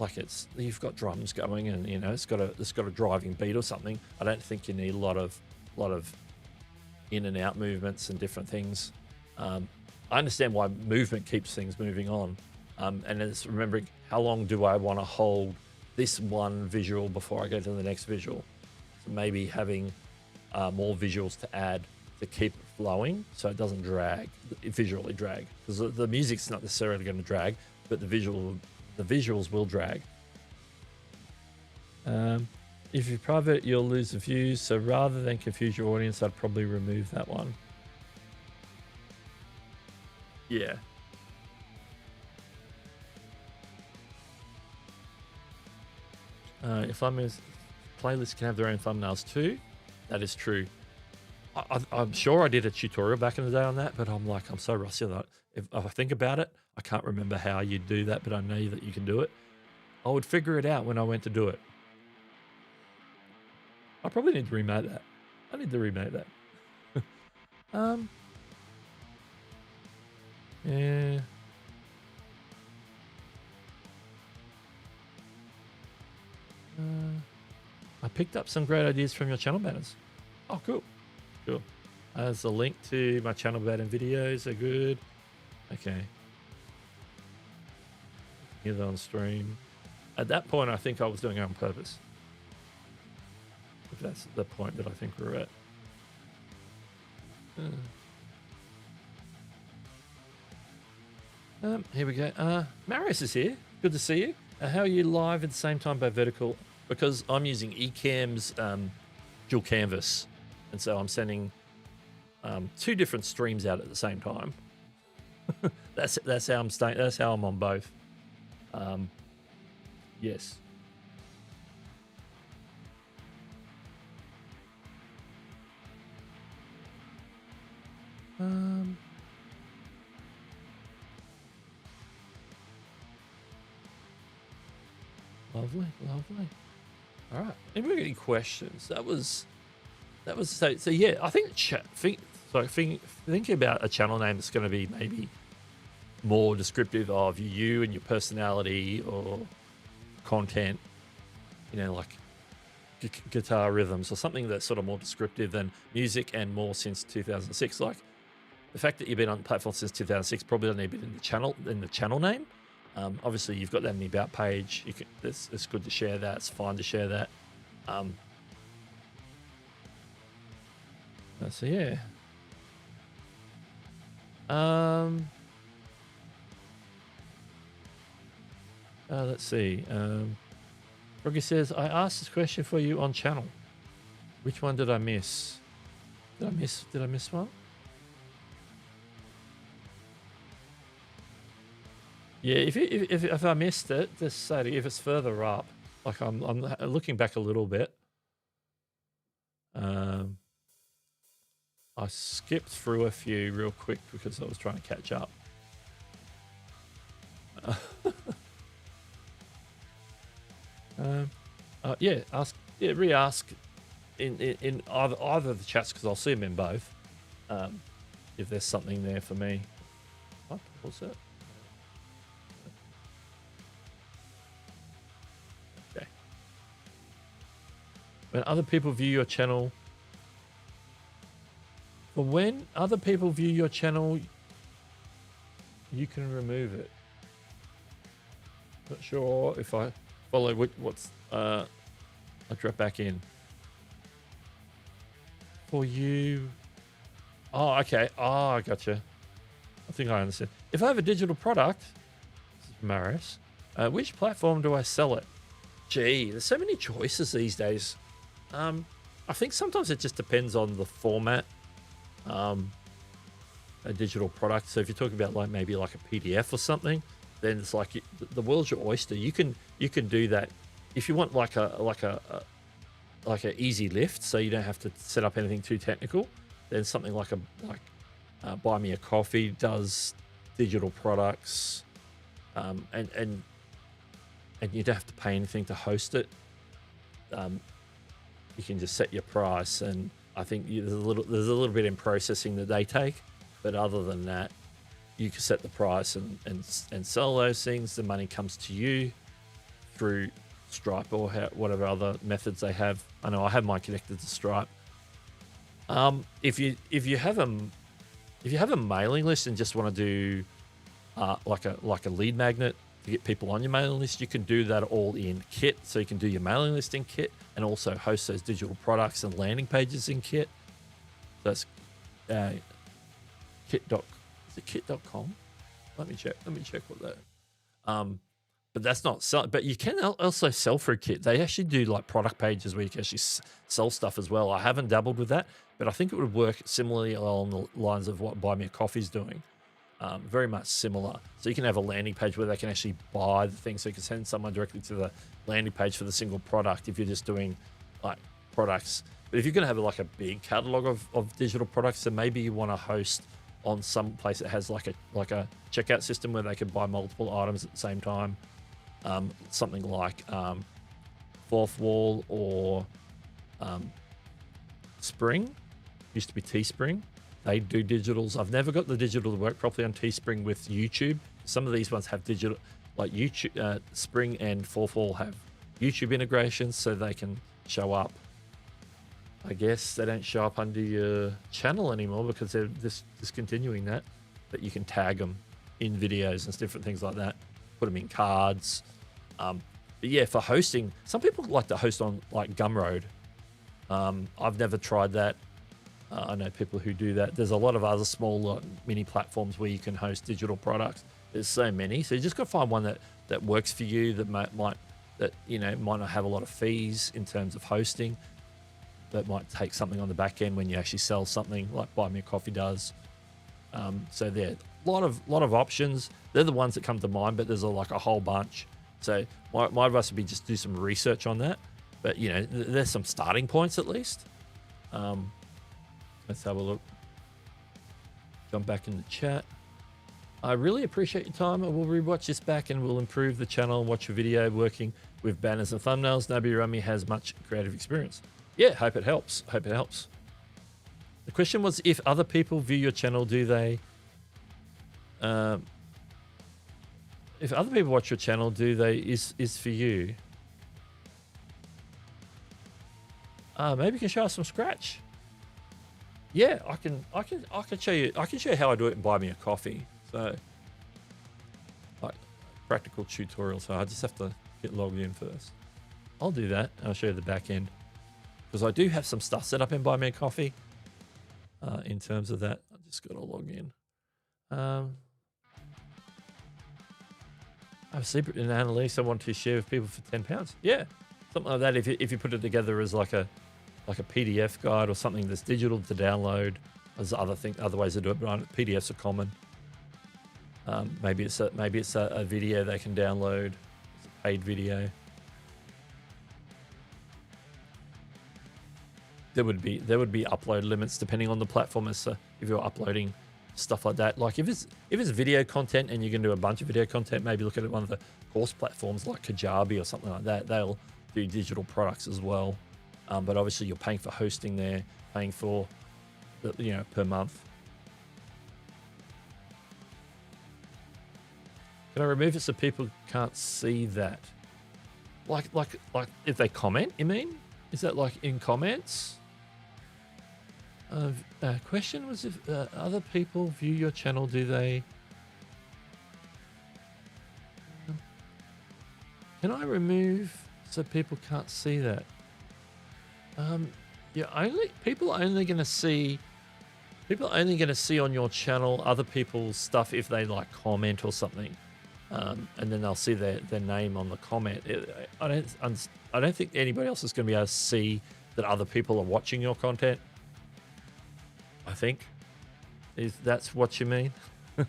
like you've got drums going and it's got a driving beat or something. I don't think you need a lot of in and out movements and different things. I understand why movement keeps things moving on, and it's remembering how long do I want to hold this one visual before I go to the next visual. So maybe having more visuals to add to keep it flowing, so it doesn't visually drag, because the music's not necessarily going to drag, but the visuals will drag. If you're private, you'll lose the views, so rather than confuse your audience, I'd probably remove that one. Yeah. If playlists can have their own thumbnails too, that is true. I'm sure I did a tutorial back in the day on that, but I'm so rusty on that. If I think about it, I can't remember how you do that, but I know that you can do it. I would figure it out when I went to do it. I probably need to remake that. I need to remake that. Yeah. I picked up some great ideas from your channel banners. Oh, cool. Cool. There's a link to my channel about in videos. Are good. Okay. Hear that on stream. At that point, I think I was doing it on purpose. If that's the point that I think we're at. Here we go. Marius is here. Good to see you. How are you live at the same time by vertical? Because I'm using eCam's dual canvas, and so I'm sending 2 different streams out at the same time. that's how I'm staying. That's how I'm on both. Yes. Lovely. All right. Anybody got any questions? That was so yeah. I think thinking about a channel name that's going to be maybe more descriptive of you and your personality or content. You know, like guitar rhythms or something that's sort of more descriptive than music and more since 2006. Like the fact that you've been on the platform since 2006 probably doesn't need to be in the channel name. Obviously, you've got that in the about page. It's good to share that. It's fine to share that. So yeah. Let's see. Rocky says, I asked this question for you on channel. Which one did I miss? Did I miss one? Yeah, if I missed it, just say if it's further up. Like I'm looking back a little bit. I skipped through a few real quick because I was trying to catch up. Re-ask in either of the chats because I'll see them in both. If there's something there for me. What was that? Okay. When other people view your channel, you can remove it. Not sure if I follow what's I'll drop back in. For you. Oh, okay. Oh, I gotcha. I think I understand. If I have a digital product, this is Maris, which platform do I sell it? Gee, there's so many choices these days. I think sometimes it just depends on the format. A digital product. So if you're talking about like maybe like a PDF or something, then it's like the world's your oyster. You can do that if you want like a easy lift, so you don't have to set up anything too technical. Then something like Buy Me a Coffee does digital products, and you don't have to pay anything to host it. You can just set your price, and I think there's a little bit in processing that they take, but other than that, you can set the price and sell those things. The money comes to you through Stripe or whatever other methods they have. I know I have mine connected to Stripe. If you have a mailing list and just want to do like a lead magnet to get people on your mailing list, you can do that all in Kit. So you can do your mailing list in Kit and also host those digital products and landing pages in Kit. That's kit.com. Is it kit.com? Let me check what that. But that's not sell. But you can also sell through Kit. They actually do like product pages where you can actually sell stuff as well. I haven't dabbled with that, but I think it would work similarly along the lines of what Buy Me a Coffee is doing. Very much similar. So you can have a landing page where they can actually buy the thing. So you can send someone directly to the landing page for the single product if you're just doing like products. But if you're going to have like a big catalog of digital products, then maybe you want to host on some place that has like a checkout system where they can buy multiple items at the same time. Something like Fourth Wall or Spring. Used to be Teespring. They do digitals. I've never got the digital to work properly on Teespring with YouTube. Some of these ones have digital, like YouTube, Spring and Fourth Wall have YouTube integrations, so they can show up I guess they don't show up under your channel anymore because they're discontinuing that. But you can tag them in videos and different things like that. Put them in cards. But yeah, for hosting, some people like to host on like Gumroad. I've never tried that. I know people who do that. There's a lot of other small mini platforms where you can host digital products. There's so many, so you just got to find one that works for you. That might not have a lot of fees in terms of hosting. That might take something on the back end when you actually sell something, like Buy Me a Coffee does. So there, a lot of options. They're the ones that come to mind, but there's like a whole bunch. So my advice would be just do some research on that. But there's some starting points at least. Let's have a look. Jump back in the chat. I really appreciate your time. I will rewatch this back and we'll improve the channel and watch a video working with banners and thumbnails. Nabi Rami has much creative experience. Yeah, hope it helps. Hope it helps. The question was, if other people view your channel, do they? If other people watch your channel, do they? Is for you? Maybe you can show us some scratch. Yeah, I can show you. I can show you how I do it and Buy Me a Coffee. So, like practical tutorial. So I just have to get logged in first. I'll do that. I'll show you the back end because I do have some stuff set up in Buy Me a Coffee. In terms of that, I just got to log in. I have a secret in Annalise I want to share with people for £10. Yeah, something like that. If you put it together as like a PDF guide or something that's digital to download. There's other ways to do it, but PDFs are common. Maybe it's a video they can download. It's a paid video. There would be upload limits depending on the platform. As if you're uploading stuff like that, like if it's video content and you can do a bunch of video content, maybe look at one of the course platforms like Kajabi or something like that. They'll do digital products as well. But obviously you're paying for hosting there, paying for per month. Can I remove it so people can't see that? Like if they comment, you mean? Is that like in comments? Question was if other people view your channel, do they? Can I remove so people can't see that? People are only going to see on your channel other people's stuff if they like comment or something, and then they'll see their name on the comment. I don't think anybody else is going to be able to see that other people are watching your content. I think that's what you mean. Did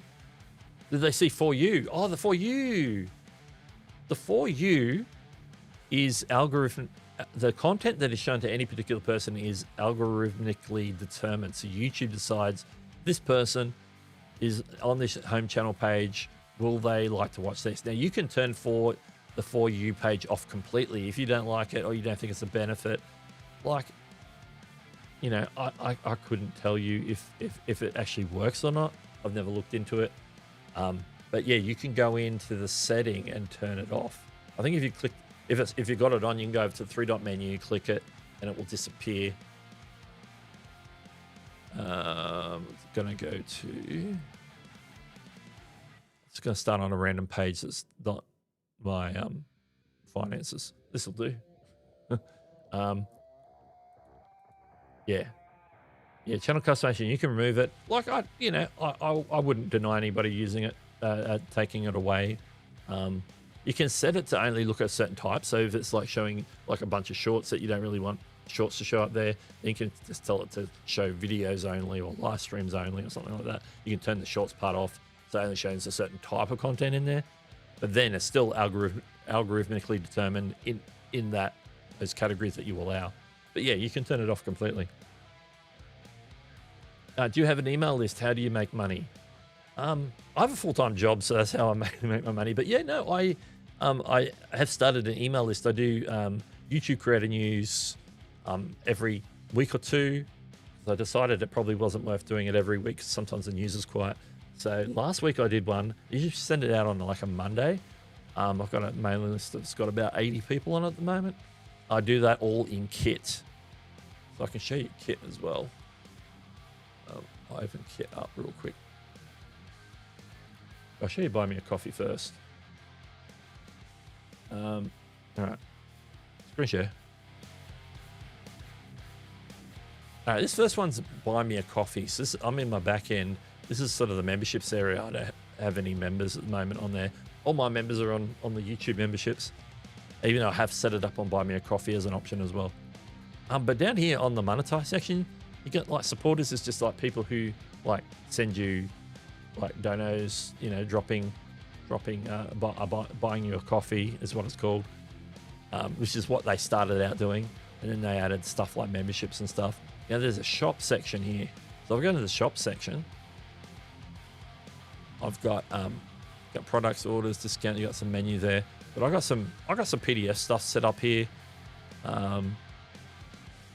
they see for you? Oh, the for you. The for you is algorithm. The content that is shown to any particular person is algorithmically determined. So YouTube decides this person is on this home channel page. Will they like to watch this? Now you can turn the for you page off completely if you don't like it or you don't think it's a benefit. Like, I couldn't tell you if it actually works or not. I've never looked into it. But yeah, you can go into the setting and turn it off. I think if you click. If you got it on, you can go over to the 3-dot menu, click it, and it will disappear. It's going to go to... It's going to start on a random page that's not my finances. This will do. Yeah, channel customization, you can remove it. Like, I wouldn't deny anybody using it, taking it away. You can set it to only look at a certain type. So if it's like showing like a bunch of shorts that you don't really want shorts to show up there, then you can just tell it to show videos only or live streams only or something like that. You can turn the shorts part off so it only shows a certain type of content in there. But then it's still algorithmically determined in those categories that you allow. But yeah, you can turn it off completely. Do you have an email list? How do you make money? I have a full-time job, so that's how I make my money. But yeah, no, I have started an email list. I do YouTube creator news every week or two. So I decided it probably wasn't worth doing it every week because sometimes the news is quiet. So last week I did one. You just send it out on like a Monday. I've got a mailing list that's got about 80 people on it at the moment. I do that all in Kit. So I can show you kit as well. I'll open kit up real quick. I'll show you buy me a coffee first. All right, screen share. All right, this first one's buy me a coffee. So I'm in my back end. This is sort of the memberships area. I don't have any members at the moment on there. All my members are on the YouTube memberships, even though I have set it up on buy me a coffee as an option as well. But down here on the monetize section, you get like supporters is just like people who like send you like donos, you know, buying you a coffee is what it's called, which is what they started out doing. And then they added stuff like memberships and stuff. Now there's a shop section here. So I'll go to the shop section. I've got products, orders, discount. You got some menu there, but I got some PDF stuff set up here.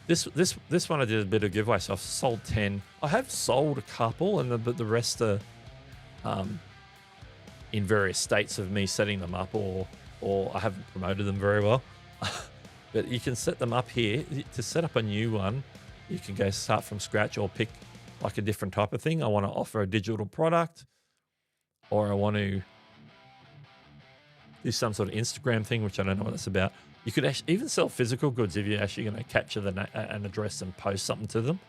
This one I did a bit of giveaway, so I've sold 10. I have sold a couple, but the rest are in various states of me setting them up, or I haven't promoted them very well. But you can set them up here. To set up a new one, you can go start from scratch or pick like a different type of thing. I want to offer a digital product, or I want to do some sort of Instagram thing, which I don't know what that's about. You could actually even sell physical goods if you're actually going to capture an address and post something to them.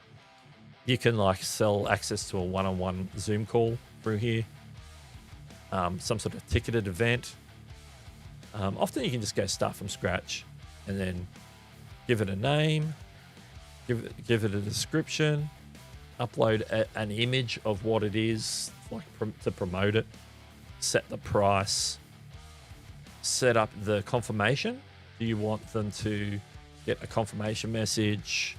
You can like sell access to a one-on-one Zoom call through here. Some sort of ticketed event. Often you can just go start from scratch and then give it a name, give it a description, upload an image of what it is, like to promote it, set the price, set up the confirmation. Do you want them to get a confirmation message?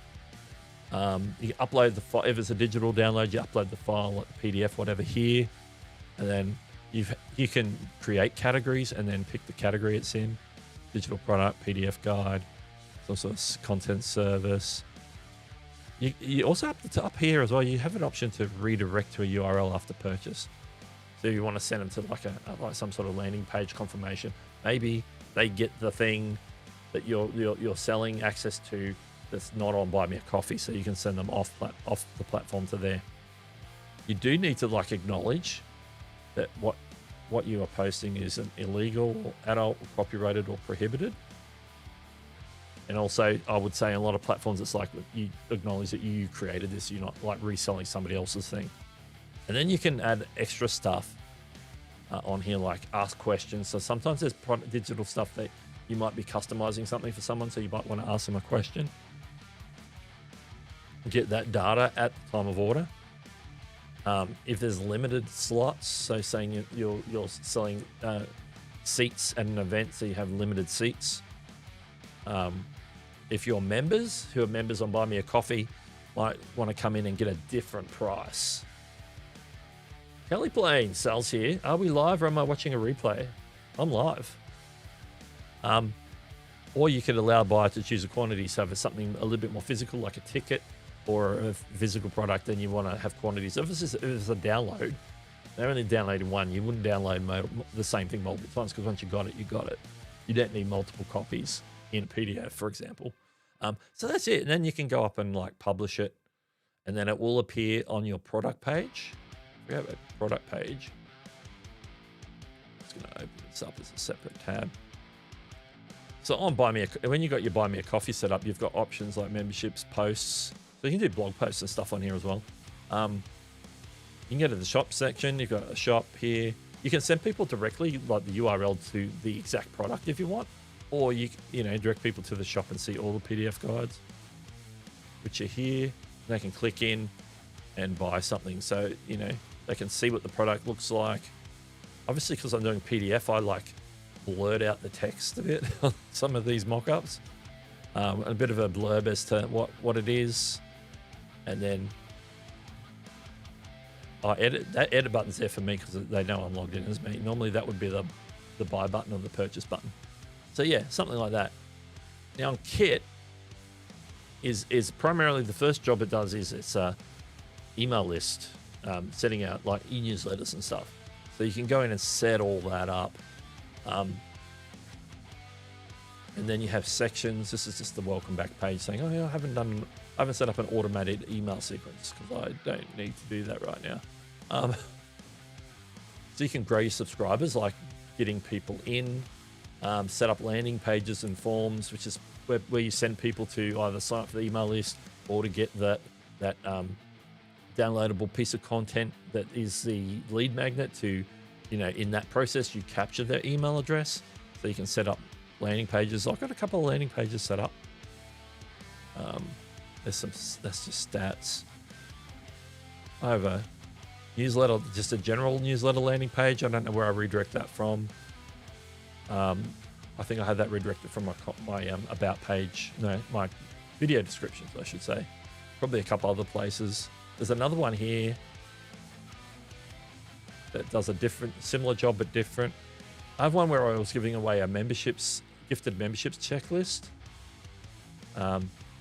You upload the file. If it's a digital download, you upload the file, like the PDF, whatever here, and then you can create categories and then pick the category it's in: digital product, PDF guide, some sort of content service. You also up here as well. You have an option to redirect to a URL after purchase. So if you want to send them to like some sort of landing page confirmation, maybe they get the thing that you're selling access to that's not on Buy Me a Coffee, so you can send them off the platform to there. You do need to like acknowledge that what you are posting is an illegal, or adult, or copyrighted, or prohibited. And also, I would say on a lot of platforms, it's like you acknowledge that you created this. You're not like reselling somebody else's thing. And then you can add extra stuff on here, like ask questions. So sometimes there's digital stuff that you might be customizing something for someone, so you might want to ask them a question. Get that data at the time of order. If there's limited slots, so saying you're selling seats at an event, so you have limited seats. If you're members who are members on Buy Me a Coffee might want to come in and get a different price. Kelly Blaine, Sal's here. Are we live or am I watching a replay? I'm live. Or you could allow a buyer to choose a quantity. So if it's something a little bit more physical, like a ticket or a physical product, then you want to have quantities. If it's a download, they're only downloading one. You wouldn't download the same thing multiple times, because once you got it, you got it. You don't need multiple copies in a PDF, for example. So that's it. And then you can go up and like publish it, and then it will appear on your product page. We have a product page. I'm just going to open this up as a separate tab. So on when you got your Buy Me a Coffee set up, you've got options like memberships, posts. So you can do blog posts and stuff on here as well. You can go to the shop section. You've got a shop here. You can send people directly like the URL to the exact product if you want, or you direct people to the shop and see all the PDF guides, which are here. They can click in and buy something. So, they can see what the product looks like. Obviously, because I'm doing PDF, I like blurred out the text a bit on some of these mock-ups. A bit of a blurb as to what it is. And then that edit button's there for me because they know I'm logged in as me. Normally that would be the buy button or the purchase button. So yeah, something like that. Now on Kit is primarily the first job it does is it's a email list, setting out like e-newsletters and stuff. So you can go in and set all that up. And then you have sections. This is just the welcome back page saying, oh yeah, I haven't done I haven't set up an automated email sequence because I don't need to do that right now. So you can grow your subscribers, like getting people in, set up landing pages and forms, which is where you send people to either sign up for the email list or to get that downloadable piece of content that is the lead magnet to, in that process, you capture their email address so you can set up landing pages. I've got a couple of landing pages set up. That's just stats. I have a newsletter, just a general newsletter landing page. I don't know where I redirect that from. I think I had that redirected from my about page. No, my video descriptions, I should say. Probably a couple other places. There's another one here that does a similar job but different. I have one where I was giving away a gifted memberships checklist.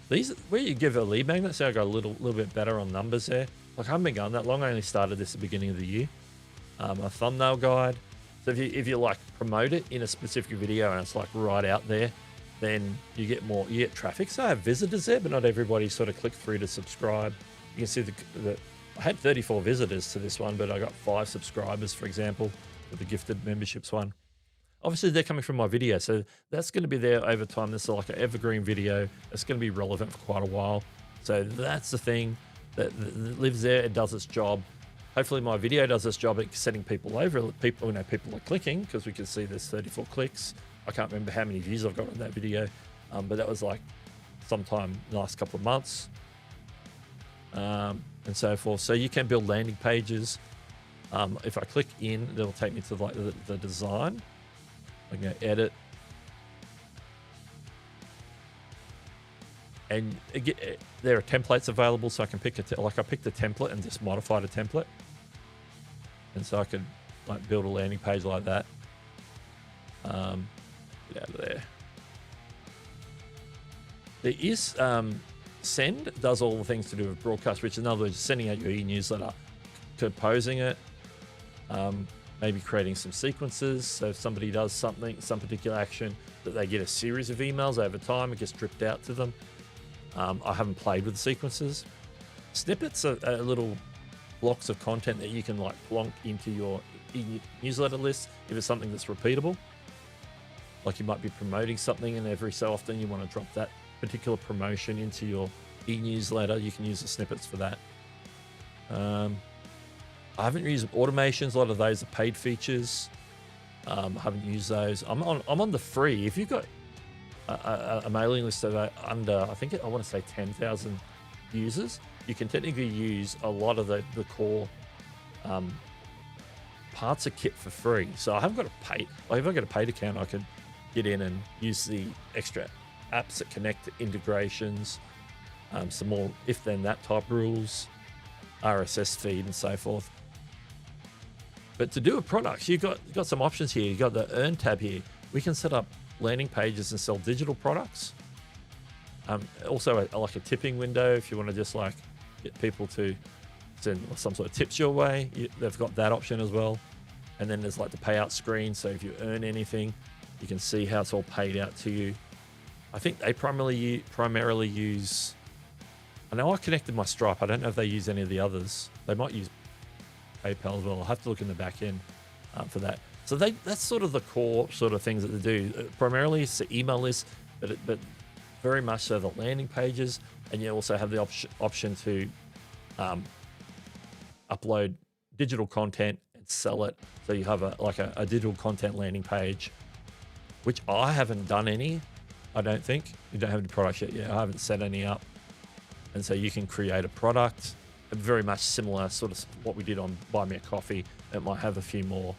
These where you give a lead magnet, so I got a little bit better on numbers there. Like I haven't been going that long. I only started this at the beginning of the year. A thumbnail guide. So if you like promote it in a specific video and it's like right out there, then you get traffic. So I have visitors there, but not everybody sort of click through to subscribe. You can see that I had 34 visitors to this one, but I got 5 subscribers, for example, for the gifted memberships one. Obviously, they're coming from my video, so that's going to be there over time. This is like an evergreen video. It's going to be relevant for quite a while. So that's the thing that lives there. It does its job. Hopefully, my video does its job at setting people over. People are clicking because we can see there's 34 clicks. I can't remember how many views I've got on that video, but that was like sometime in the last couple of months, and so forth. So you can build landing pages. If I click in, it'll take me to like the design. I'm going to edit, and there are templates available, so I can pick I picked a template and just modified a template, and so I could like build a landing page like that. Get out of there. There is Send does all the things to do with broadcast, which in other words, sending out your e-newsletter, composing it. Maybe creating some sequences. So if somebody does something, some particular action, that they get a series of emails over time, it gets dripped out to them. I haven't played with sequences. Snippets are little blocks of content that you can like plonk into your newsletter list if it's something that's repeatable. Like you might be promoting something and every so often you want to drop that particular promotion into your e-newsletter. You can use the snippets for that. I haven't used automations. A lot of those are paid features. I haven't used those. I'm on the free. If you've got a mailing list of under, I want to say 10,000 users, you can technically use a lot of the core parts of Kit for free. So I haven't got to pay. Like if I got a paid account, I could get in and use the extra apps that connect to integrations, some more if-then that type rules, RSS feed and so forth. But to do a product, you've got some options here. You've got the Earn tab here. We can set up landing pages and sell digital products. Also, like a tipping window if you want to just like get people to send some sort of tips your way. They've got that option as well. And then there's like the payout screen. So if you earn anything, you can see how it's all paid out to you. I think they primarily use. I know I connected my Stripe. I don't know if they use any of the others. They might use PayPal as well. I'll have to look in the back end for that. So that's sort of the core sort of things that they do. Primarily it's the email list, but very much so the landing pages, and you also have the option to upload digital content and sell it. So you have a digital content landing page, which I haven't done any. I don't think. You don't have any products yet. Yeah, I haven't set any up. And so you can create a product, very much similar sort of what we did on Buy Me a Coffee. It might have a few more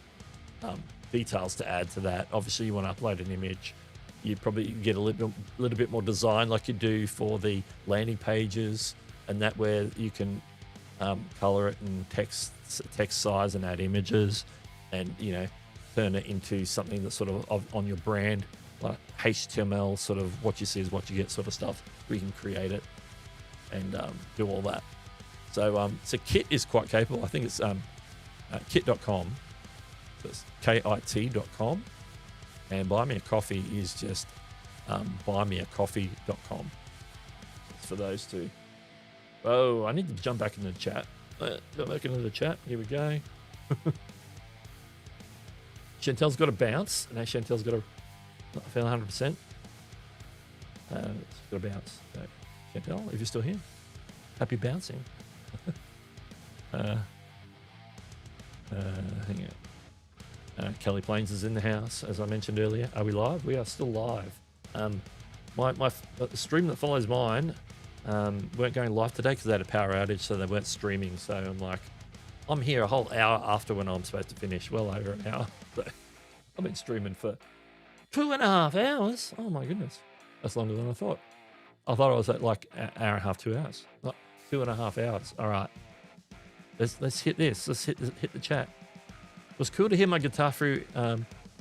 details to add to that. Obviously, you want to upload an image. You probably get a little bit more design like you do for the landing pages, and that where you can color it and text size and add images, and turn it into something that's sort of on your brand, like HTML, sort of what you see is what you get sort of stuff. We can create it and do all that. So Kit is quite capable. I think it's kit.com. So it's KIT.com. And Buy Me a Coffee is just buymeacoffee.com. It's for those two. Oh, I need to jump back into the chat. Jump back into the chat. Here we go. Chantel's got a bounce. No, Chantel's got a... I feel 100%. She's got a bounce. So, Chantel, if you're still here, happy bouncing. Hang on. Kelly Plains is in the house, as I mentioned earlier. Are we live? We are still live. The stream that follows mine weren't going live today because they had a power outage, so they weren't streaming. So I'm like, I'm here a whole hour after when I'm supposed to finish, well over an hour. So I've been streaming for 2.5 hours. Oh my goodness, that's longer than I thought. I thought I was at like an hour and a half, 2 hours. Not 2.5 hours. All right, let's hit this. Let's hit the chat. It was cool to hear my guitar through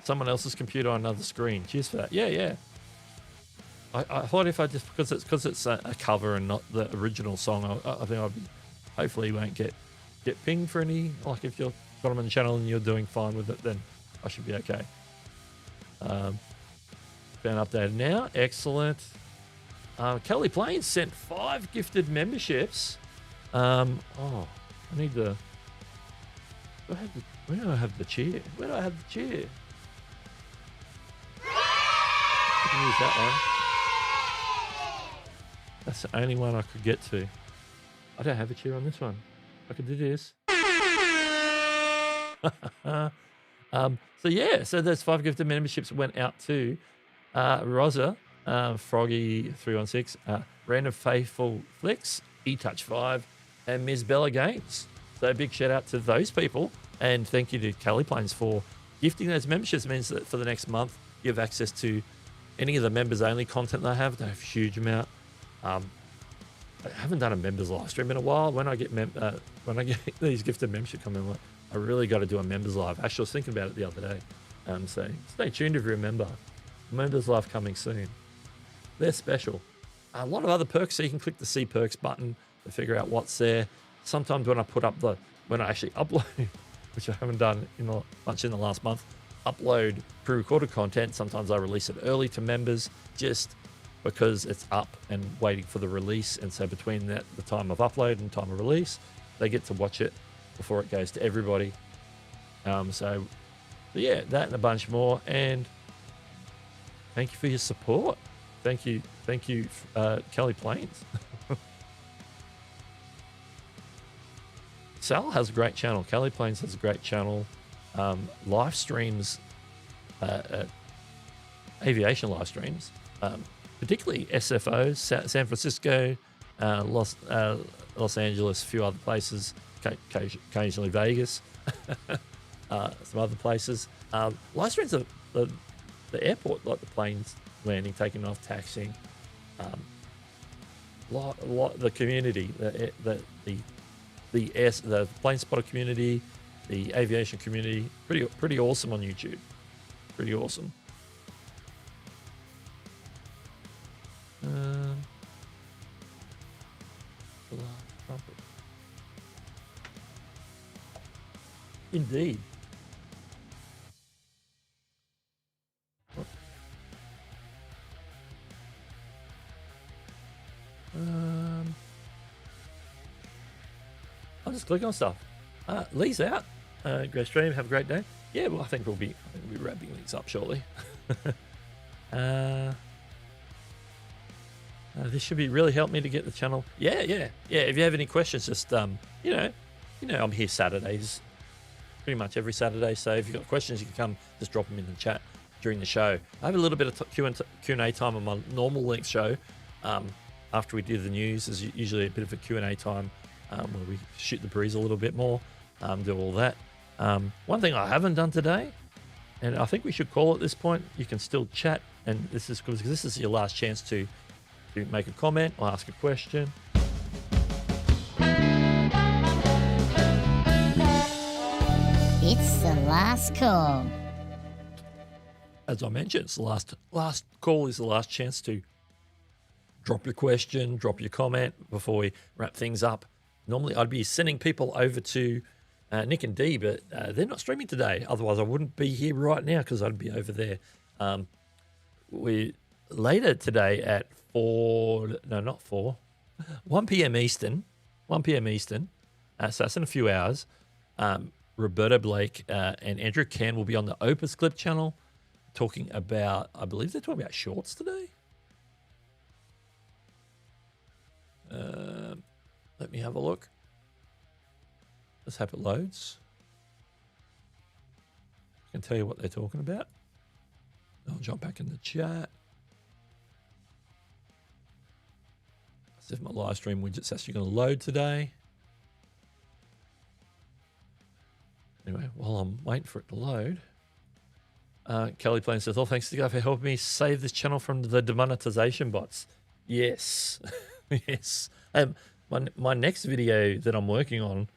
someone else's computer on another screen. Cheers for that. Yeah. I thought if I just because it's a cover and not the original song, I think I'd hopefully won't get pinged for any. Like if you've got them on the channel and you're doing fine with it, then I should be okay. Been updated now. Excellent. Kelly Plains sent 5 gifted memberships. I need the. Where do I have the chair? Where do I have the chair? I can use that one. That's the only one I could get to. I don't have a chair on this one. I could do this. So those 5 gifted memberships went out to Rosa, Froggy316, Random Faithful Flicks, eTouch5, and Ms. Bella Games. So a big shout out to those people, and thank you to Kelly Plains for gifting those memberships. It means that for the next month you have access to any of the members only content they have. They have a huge amount. I haven't done a members live stream in a while. When I get these gifted membership coming, I really got to do a members live. Actually, I was thinking about it the other day. So stay tuned if you remember. Members live coming soon. They're special. A lot of other perks, so you can click the See Perks button to figure out what's there. Sometimes when I actually upload, which I haven't done much in the last month, upload pre-recorded content. Sometimes I release it early to members just because it's up and waiting for the release. And so between the time of upload and time of release, they get to watch it before it goes to everybody. So yeah, that and a bunch more. And thank you for your support. Thank you, Kelly Plains. Sal has a great channel. Kelly Plains has a great channel. Live streams, aviation live streams, particularly SFO, San Francisco, Los Angeles, a few other places, occasionally Vegas, some other places. Live streams of the airport, like the planes landing, taking off, taxiing. The community, the plane spotter community, the aviation community, pretty awesome on YouTube. Pretty awesome. Indeed. I'll just click on stuff. Lee's out. Great stream. Have a great day. Yeah, well, I think we'll be wrapping these up shortly. This should be really help me to get the channel. Yeah. If you have any questions, just I'm here Saturdays, pretty much every Saturday. So if you've got questions, you can come just drop them in the chat during the show. I have a little bit of Q&A time on my normal length show. After we do the news, there's usually a bit of a Q&A time where we shoot the breeze a little bit more, do all that. One thing I haven't done today, and I think we should call at this point, you can still chat, and this is because this is your last chance to make a comment or ask a question. It's the last call. As I mentioned, it's the last call is the last chance to drop your question, drop your comment before we wrap things up. Normally, I'd be sending people over to Nick and Dee, but they're not streaming today. Otherwise, I wouldn't be here right now because I'd be over there. We later today at 4, no, not 4, 1 p.m. Eastern. 1 p.m. Eastern. So that's in a few hours. Roberta Blake and Andrew Can will be on the Opus Clip channel talking about, I believe they're talking about shorts today. Let me have a look. Let's hope it loads. I can tell you what they're talking about. I'll jump back in the chat. See if my live stream widget's actually going to load today. Anyway, while I'm waiting for it to load, Kelly Plain says, "Oh, thanks to God for helping me save this channel from the demonetization bots." Yes, yes. My next video that I'm working on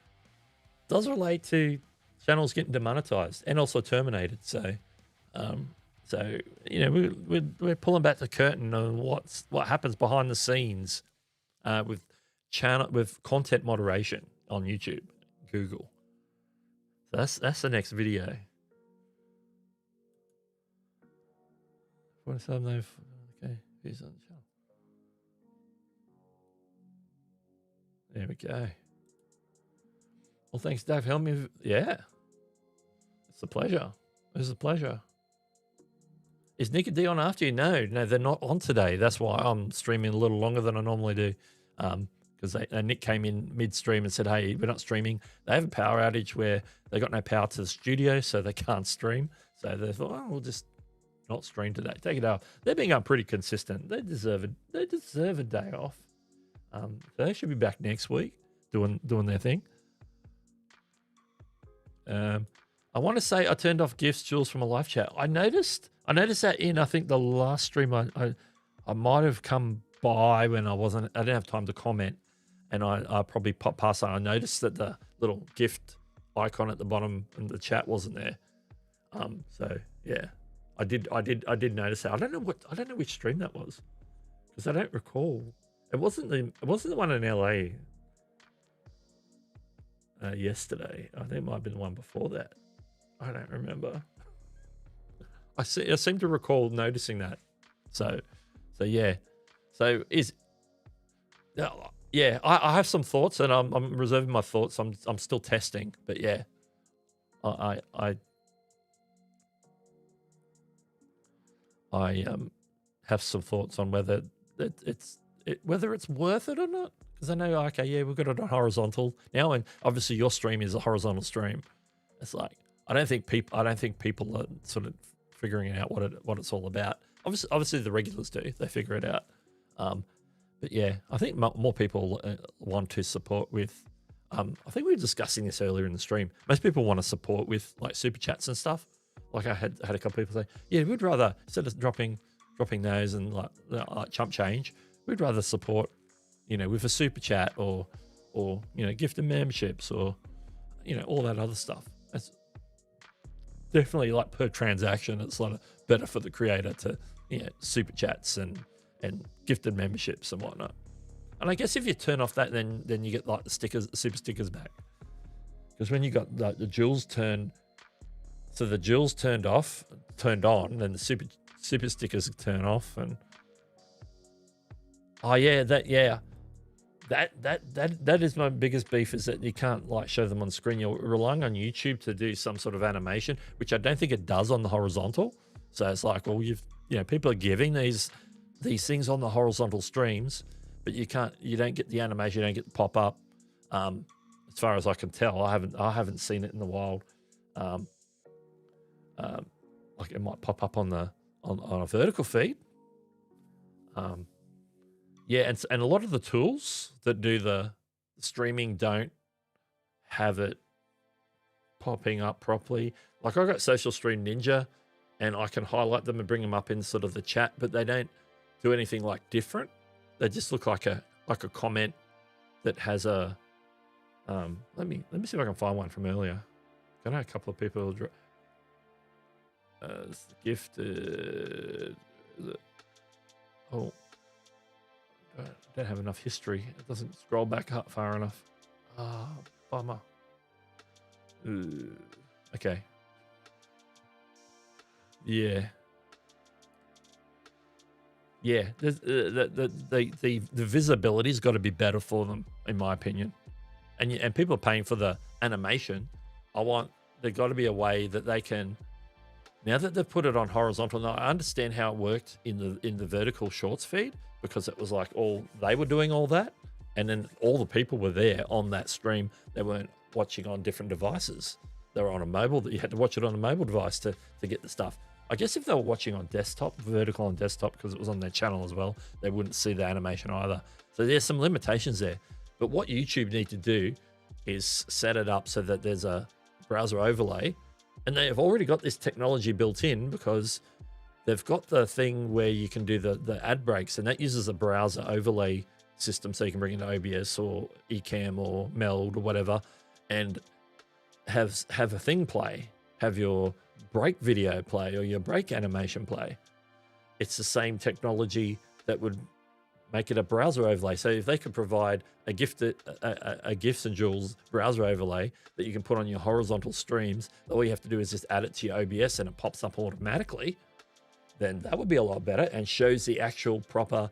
does relate to channels getting demonetized and also terminated. So, you know, we're pulling back the curtain on what happens behind the scenes with content moderation on YouTube, Google. So that's the next video. Okay, who's on the channel? There we go. Well, thanks, Dave. Help me. Yeah, it's a pleasure. It's a pleasure. Is Nick and D on after you? No, they're not on today. That's why I'm streaming a little longer than I normally do. Because Nick came in midstream and said, "Hey, we're not streaming." They have a power outage where they got no power to the studio, so they can't stream. So they thought, "Oh, we'll just not stream today. Take it off." They're being pretty consistent. They deserve a day off. So they should be back next week doing their thing. I want to say I turned off gifts, Jules, from a live chat. I noticed that in, I think, the last stream I might have come by when I didn't have time to comment, and I probably popped past that. I noticed that the little gift icon at the bottom in the chat wasn't there. So yeah, I did notice that. I don't know which stream that was, because I don't recall. It wasn't the one in LA yesterday. I think it might have been the one before that. I don't remember. I seem to recall noticing that. So yeah. So I have some thoughts, and I'm reserving my thoughts. I'm still testing, but yeah, I have some thoughts on whether it's worth it or not. Because I know, okay, yeah, we've got it on horizontal now, and obviously your stream is a horizontal stream. It's like I don't think people are sort of figuring out what it's all about. Obviously the regulars do; they figure it out. But yeah, I think more people want to support with. I think we were discussing this earlier in the stream. Most people want to support with like super chats and stuff. Like I had a couple people say, yeah, we'd rather, instead of dropping those and like chump change, we'd rather support, with a super chat or gifted memberships or all that other stuff. It's definitely like per transaction. It's like better for the creator to super chats and gifted memberships and whatnot. And I guess if you turn off that, then you get like the super stickers back. Because when you got like the jewels turned on, then the super stickers turn off, and that is my biggest beef, is that you can't like show them on screen. You're relying on YouTube to do some sort of animation, which I don't think it does on the horizontal. So it's like, well, people are giving these things on the horizontal streams, but you don't get the animation, you don't get the pop up. As far as I can tell, I haven't seen it in the wild. Like it might pop up on a vertical feed. And a lot of the tools that do the streaming don't have it popping up properly. Like I got Social Stream Ninja, and I can highlight them and bring them up in sort of the chat, but they don't do anything like different. They just look like a comment that has a. Let me see if I can find one from earlier. I know a couple of people. Gifted. Oh, I don't have enough history. It doesn't scroll back up far enough. Bummer. Ooh. Okay. Yeah. Yeah, the visibility's got to be better for them, in my opinion. And people are paying for the animation. There's got to be a way that they can, now that they've put it on horizontal. Now I understand how it worked in the vertical shorts feed, because it was like they were doing all that, and then all the people were there on that stream. They weren't watching on different devices. They were on a mobile, that you had to watch it on a mobile device to get the stuff. I guess if they were watching on desktop, vertical on desktop, because it was on their channel as well, they wouldn't see the animation either. So there's some limitations there. But what YouTube need to do is set it up so that there's a browser overlay, and they have already got this technology built in, because they've got the thing where you can do the ad breaks, and that uses a browser overlay system, so you can bring in OBS or Ecamm or Meld or whatever, and have a thing play, have your break video play or your break animation play. It's the same technology that would make it a browser overlay. So if they could provide a GIFs and Jewels browser overlay that you can put on your horizontal streams, all you have to do is just add it to your OBS and it pops up automatically, then that would be a lot better, and shows the actual proper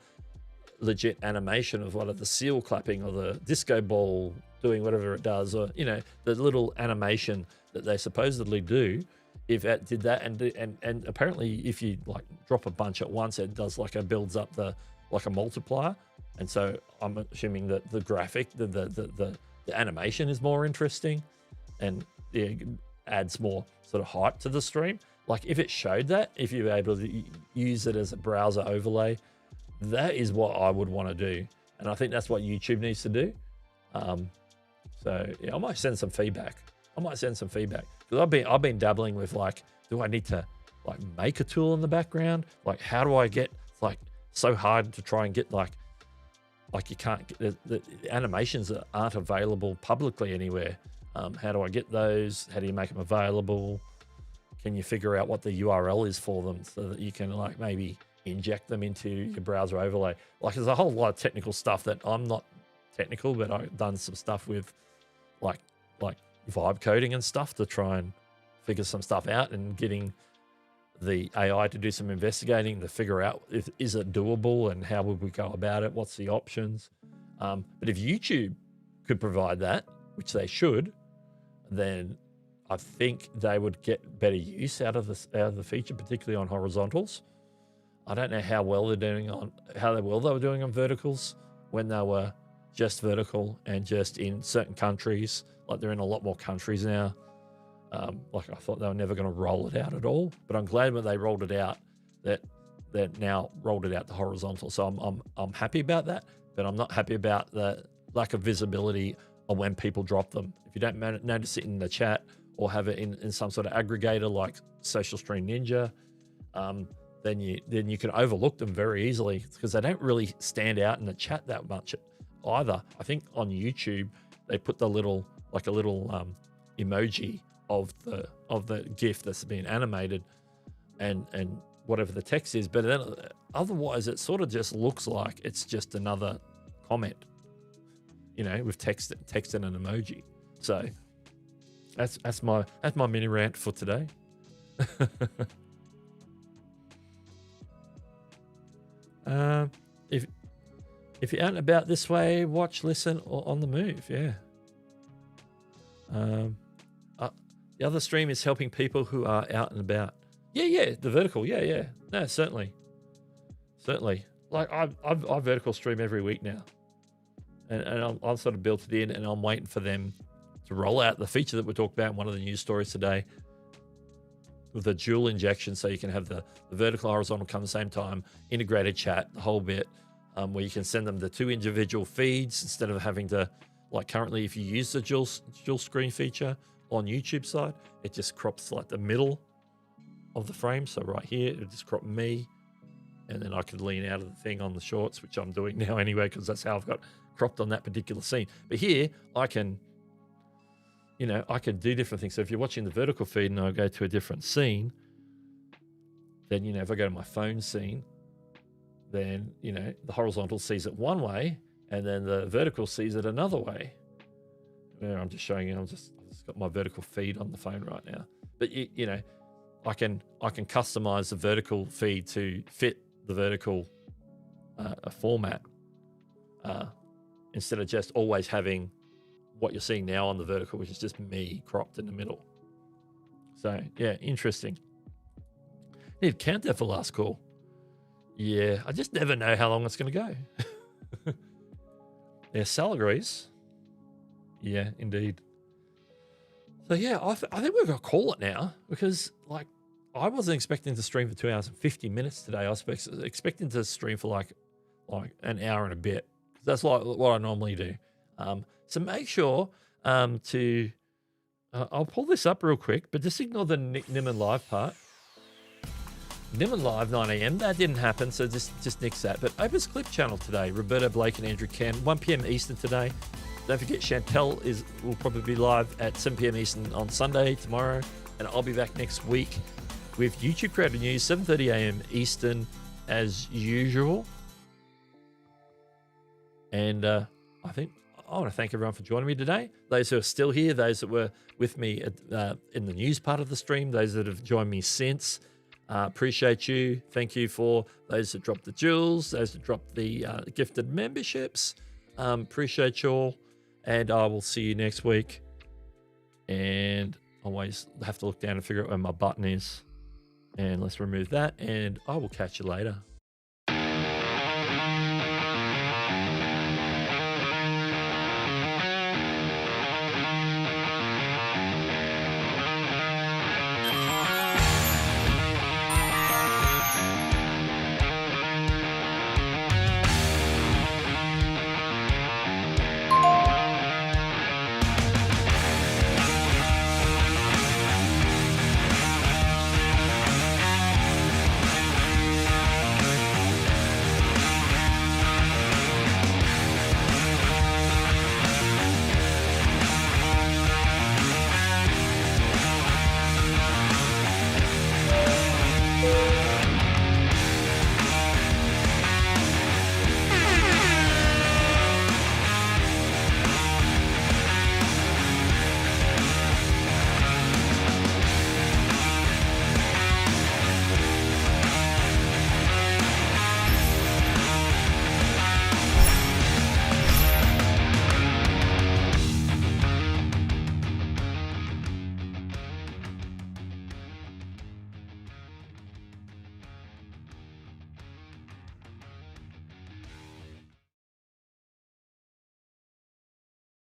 legit animation of the seal clapping or the disco ball doing whatever it does, or the little animation that they supposedly do. If it did that, and apparently if you drop a bunch at once, it does builds up a multiplier. And so I'm assuming that the graphic, the animation is more interesting, and it adds more sort of hype to the stream. If it showed that, if you were able to use it as a browser overlay, that is what I would want to do. And I think that's what YouTube needs to do. So yeah, I might send some feedback. Because I've been dabbling with do I need to make a tool in the background? How do I get, so hard to try and get you can't get the animations that aren't available publicly anywhere. How do I get those? How do you make them available? Can you figure out what the URL is for them so that you can maybe inject them into your browser overlay? There's a whole lot of technical stuff that I'm not technical, but I've done some stuff with like vibe coding and stuff to try and figure some stuff out, and getting the AI to do some investigating to figure out is it doable and how would we go about it? What's the options? But if YouTube could provide that, which they should, then I think they would get better use out of the feature, particularly on horizontals. I don't know how well they were doing on verticals when they were just vertical and just in certain countries. They're in a lot more countries now. I thought they were never going to roll it out at all, but I'm glad when they rolled it out that they're now rolled it out to horizontal. So I'm happy about that, but I'm not happy about the lack of visibility on when people drop them. If you don't notice it in the chat or have it in some sort of aggregator like Social Stream Ninja, then you can overlook them very easily, because they don't really stand out in the chat that much either. I think on YouTube they put a little emoji of the GIF that's been animated and whatever the text is, but then otherwise it sort of just looks like it's just another comment, with text and an emoji. So that's my mini rant for today. If you're out and about this way, watch, listen, or on the move, yeah. The other stream is helping people who are out and about. Yeah, the vertical, yeah. No, certainly. I vertical stream every week now, and I've sort of built it in, and I'm waiting for them to roll out the feature that we talked about in one of the news stories today, with the dual injection, so you can have the vertical horizontal come at the same time, integrated chat, the whole bit, where you can send them the two individual feeds instead of having to, currently, if you use the dual screen feature on YouTube side, it just crops the middle of the frame. So right here, it just crop me, and then I could lean out of the thing on the shorts, which I'm doing now anyway, because that's how I've got cropped on that particular scene. But here I can do different things. So if you're watching the vertical feed and I go to a different scene, then, if I go to my phone scene, then, the horizontal sees it one way, and then the vertical sees it another way. I'm just showing you, I've just got my vertical feed on the phone right now. But I can customize the vertical feed to fit the vertical a format instead of just always having what you're seeing now on the vertical, which is just me cropped in the middle. So yeah, interesting. Need to count that for last call. Yeah, I just never know how long it's going to go. Yeah, Sal agrees. Yeah, indeed. So yeah, I think we're going to call it now because like I wasn't expecting to stream for 2 hours and 50 minutes today. I was expecting to stream for like an hour and a bit. That's like what I normally do. So make sure to, I'll pull this up real quick, but just ignore the Niman Live part. Niman Live 9 a.m. That didn't happen, so just nix that. But Oprah's Clip channel today, Roberta, Blake, and Andrew Ken, 1 p.m. Eastern today. Don't forget Chantel will probably be live at 7 p.m. Eastern on Sunday tomorrow, and I'll be back next week with YouTube Creator News, 7:30 a.m. Eastern as usual. And I think I want to thank everyone for joining me today. Those who are still here, those that were with me in the news part of the stream, those that have joined me since. Appreciate you. Thank you for those that dropped the jewels, those that dropped the gifted memberships. Appreciate you all. And I will see you next week. And always have to look down and figure out where my button is. And let's remove that. And I will catch you later.